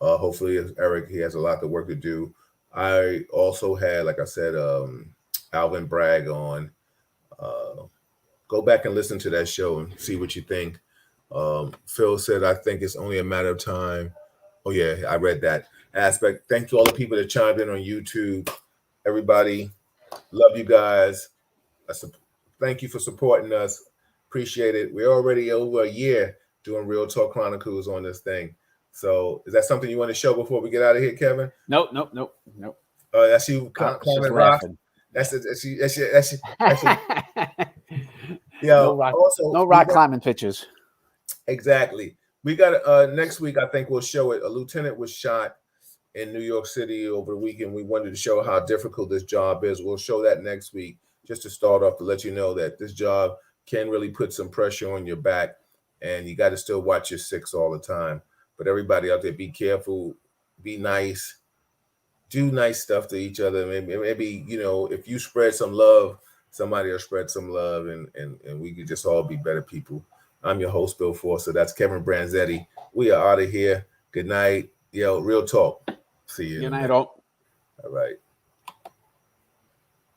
Hopefully, Eric, he has a lot of work to do. I also had, like I said, Alvin Bragg on. Go back and listen to that show and see what you think. Phil said, I think it's only a matter of time. Oh, yeah, I read that aspect. Thank you all the people that chimed in on YouTube. Everybody, love you guys. Thank you for supporting us. Appreciate it. We're already over a year doing Real Talk Chronicles on this thing. So is that something you want to show before we get out of here, Kevin? Nope. That's you climbing rocks. That's no rock climbing pictures. Exactly. We got next week. I think we'll show it. A lieutenant was shot in New York City over the weekend. We wanted to show how difficult this job is. We'll show that next week, just to start off, to let you know that this job can really put some pressure on your back, and you got to still watch your six all the time. But everybody out there, be careful, be nice, do nice stuff to each other. Maybe if you spread some love, somebody will spread some love, and we could just all be better people. I'm your host, Bill Forster. That's Kevin Branzetti. We are out of here. Good night. Real Talk. See you. Good night, all. All right.